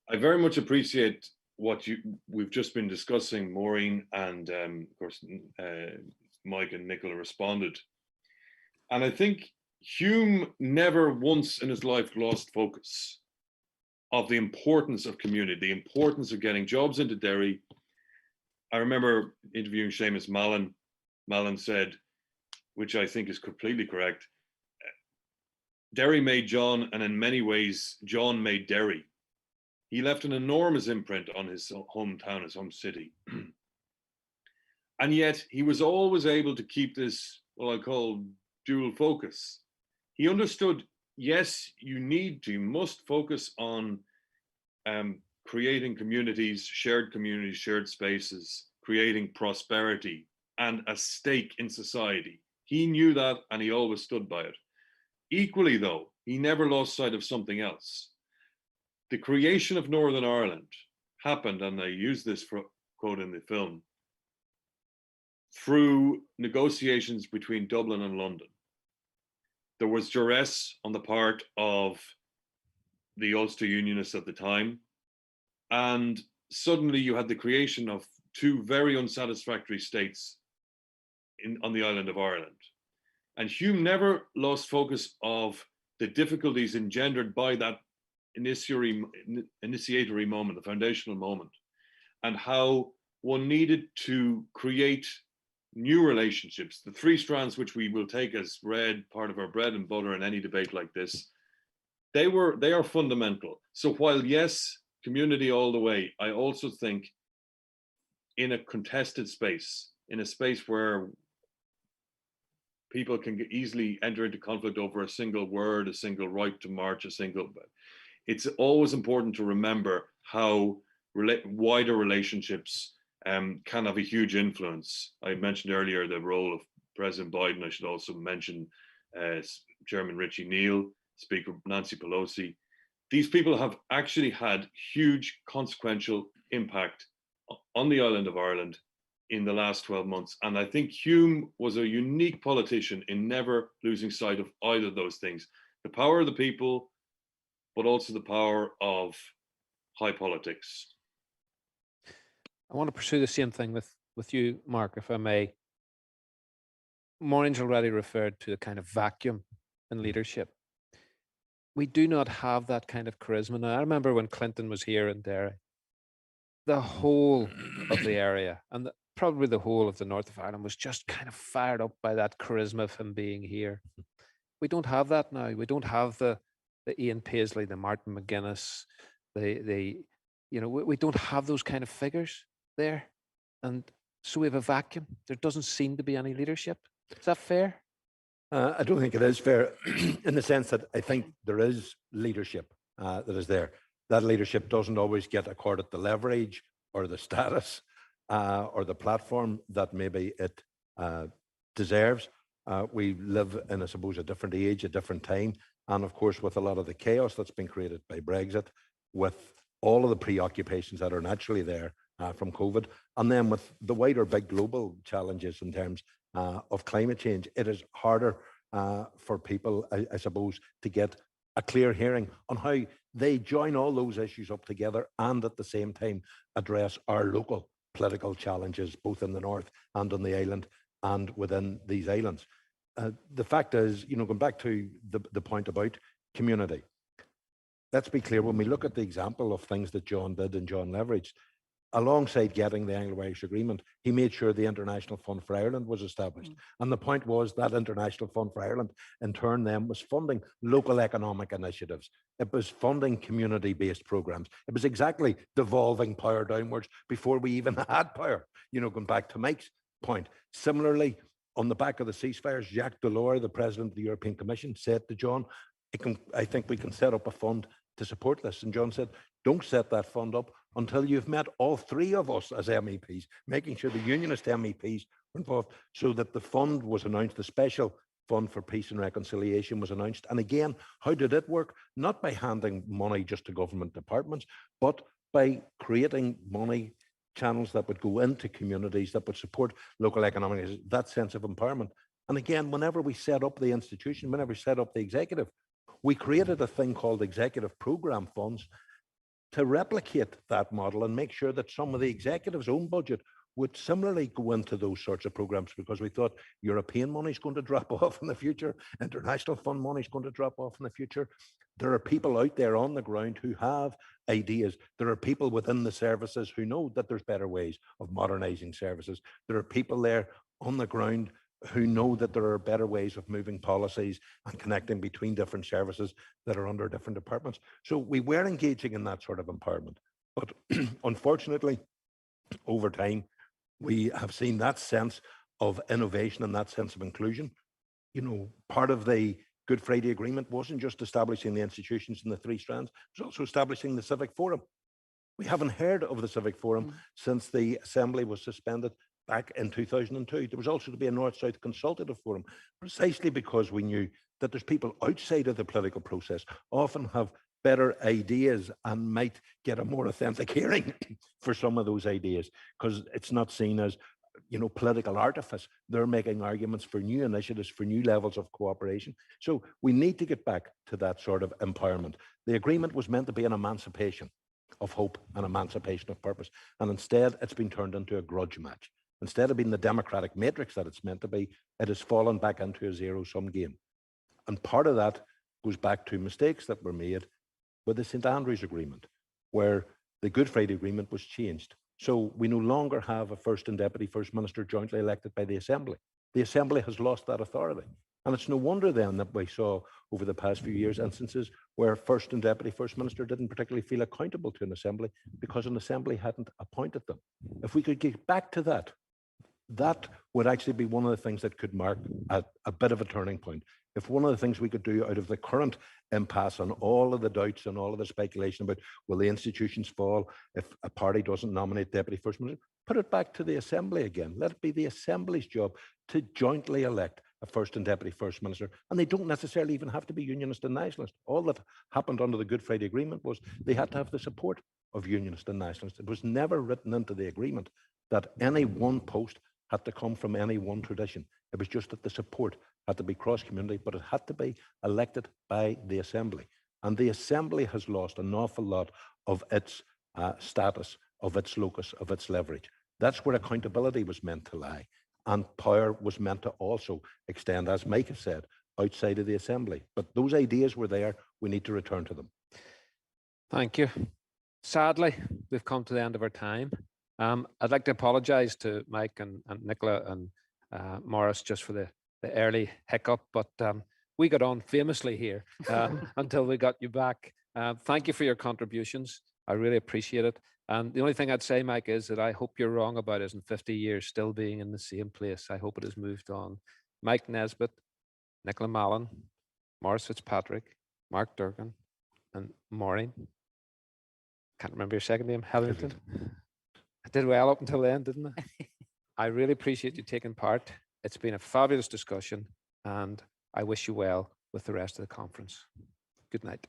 Speaker 20: I very much appreciate what we've just been discussing, Maureen, and of course, Mike and Nicola responded. And I think Hume never once in his life lost focus of the importance of community, the importance of getting jobs into Derry. I remember interviewing Seamus Mallon. Mallon said, which I think is completely correct, Derry made John, and in many ways, John made Derry. He left an enormous imprint on his hometown, his home city. And yet he was always able to keep this, what I call dual focus. He understood, yes, you must focus on creating communities, shared spaces, creating prosperity and a stake in society. He knew that and he always stood by it. Equally though, he never lost sight of something else. The creation of Northern Ireland happened, and I use this quote in the film, through negotiations between Dublin and London. There was duress on the part of the Ulster Unionists at the time, and suddenly you had the creation of two very unsatisfactory states on the island of Ireland. And Hume never lost focus of the difficulties engendered by that initiatory moment, the foundational moment, and how one needed to create new relationships. The three strands, which we will take as part of our bread and butter in any debate like this, they are fundamental. So while yes, community all the way, I also think in a contested space, in a space where people can easily enter into conflict over a single word, a single right to march, it's always important to remember how wider relationships can have a huge influence. I mentioned earlier the role of President Biden. I should also mention Chairman Richie Neal, Speaker Nancy Pelosi. These people have actually had huge consequential impact on the island of Ireland in the last 12 months. And I think Hume was a unique politician in never losing sight of either of those things. The power of the people, but also the power of high politics.
Speaker 12: I want to pursue the same thing with you, Mark, if I may. Maureen's already referred to the kind of vacuum in leadership. We do not have that kind of charisma. Now, I remember when Clinton was here in Derry, the whole of the area and probably the whole of the north of Ireland was just kind of fired up by that charisma of him being here. We don't have that now. We don't have the Ian Paisley, the Martin McGuinness, we don't have those kind of figures there. And so we have a vacuum. There doesn't seem to be any leadership. Is that fair?
Speaker 16: I don't think it is fair in the sense that I think there is leadership that is there. That leadership doesn't always get accorded the leverage or the status or the platform that maybe it deserves. We live in, I suppose, a different age, a different time. And of course, with a lot of the chaos that's been created by Brexit, with all of the preoccupations that are naturally there from COVID, and then with the wider big global challenges in terms of climate change, it is harder for people, I suppose, to get a clear hearing on how they join all those issues up together and at the same time address our local political challenges, both in the north and on the island and within these islands. The fact is, going back to the point about community, let's be clear, when we look at the example of things that John did and John leveraged, alongside getting the Anglo-Irish Agreement, he made sure the International Fund for Ireland was established. And the point was that International Fund for Ireland, in turn, then was funding local economic initiatives. It was funding community-based programs. It was exactly devolving power downwards before we even had power, going back to Mike's point. Similarly, on the back of the ceasefires, Jacques Delors, the president of the European Commission, said to John, I think we can set up a fund to support this. And John said, don't set that fund up until you've met all three of us as MEPs, making sure the unionist MEPs were involved, so that the fund was announced, the special fund for peace and reconciliation was announced. And again, how did it work? Not by handing money just to government departments, but by creating money channels that would go into communities, that would support local economic, that sense of empowerment. And again, whenever we set up the institution, whenever we set up the executive, we created a thing called executive program funds to replicate that model and make sure that some of the executive's own budget would similarly go into those sorts of programs, because we thought European money is going to drop off in the future, international fund money is going to drop off in the future. There are people out there on the ground who have ideas. There are people within the services who know that there's better ways of modernizing services. There are people there on the ground who know that there are better ways of moving policies and connecting between different services that are under different departments. So we were engaging in that sort of empowerment. But unfortunately, over time, we have seen that sense of innovation and that sense of inclusion. Part of the Good Friday Agreement wasn't just establishing the institutions in the three strands, it was also establishing the Civic Forum. We haven't heard of the Civic Forum since the Assembly was suspended back in 2002. There was also to be a North-South Consultative Forum, precisely because we knew that there's people outside of the political process often have better ideas and might get a more authentic hearing for some of those ideas, because it's not seen as political artifice. They're making arguments for new initiatives, for new levels of cooperation. So we need to get back to that sort of empowerment. The agreement was meant to be an emancipation of hope and emancipation of purpose, and instead it's been turned into a grudge match. Instead of being the democratic matrix that it's meant to be, it has fallen back into a zero-sum game. And part of that goes back to mistakes that were made with the St. Andrews Agreement, where the Good Friday Agreement was changed. So we no longer have a First and Deputy First Minister jointly elected by the Assembly. The Assembly has lost that authority. And it's no wonder then that we saw over the past few years instances where First and Deputy First Minister didn't particularly feel accountable to an Assembly because an Assembly hadn't appointed them. If we could get back to that, that would actually be one of the things that could mark a bit of a turning point. If one of the things we could do out of the current impasse and all of the doubts and all of the speculation about will the institutions fall if a party doesn't nominate Deputy First Minister, put it back to the Assembly again. Let it be the Assembly's job to jointly elect a First and Deputy First Minister. And they don't necessarily even have to be Unionist and Nationalist. All that happened under the Good Friday Agreement was they had to have the support of Unionists and Nationalists. It was never written into the agreement that any one post had to come from any one tradition. It was just that the support had to be cross-community, but it had to be elected by the Assembly. And the Assembly has lost an awful lot of its status, of its locus, of its leverage. That's where accountability was meant to lie. And power was meant to also extend, as Mike has said, outside of the Assembly. But those ideas were there. We need to return to them.
Speaker 12: Thank you. Sadly, we've come to the end of our time. I'd like to apologise to Mike and Nicola and Morris just for the early hiccup, but we got on famously here until we got you back. Thank you for your contributions. I really appreciate it. And the only thing I'd say, Mike, is that I hope you're wrong about us in 50 years still being in the same place. I hope it has moved on. Mike Nesbitt, Nicola Mallon, Morris Fitzpatrick, Mark Durgan, and Maureen. Can't remember your second name, Hetherington. I did well up until then, didn't I? I really appreciate you taking part. It's been a fabulous discussion, and I wish you well with the rest of the conference. Good night.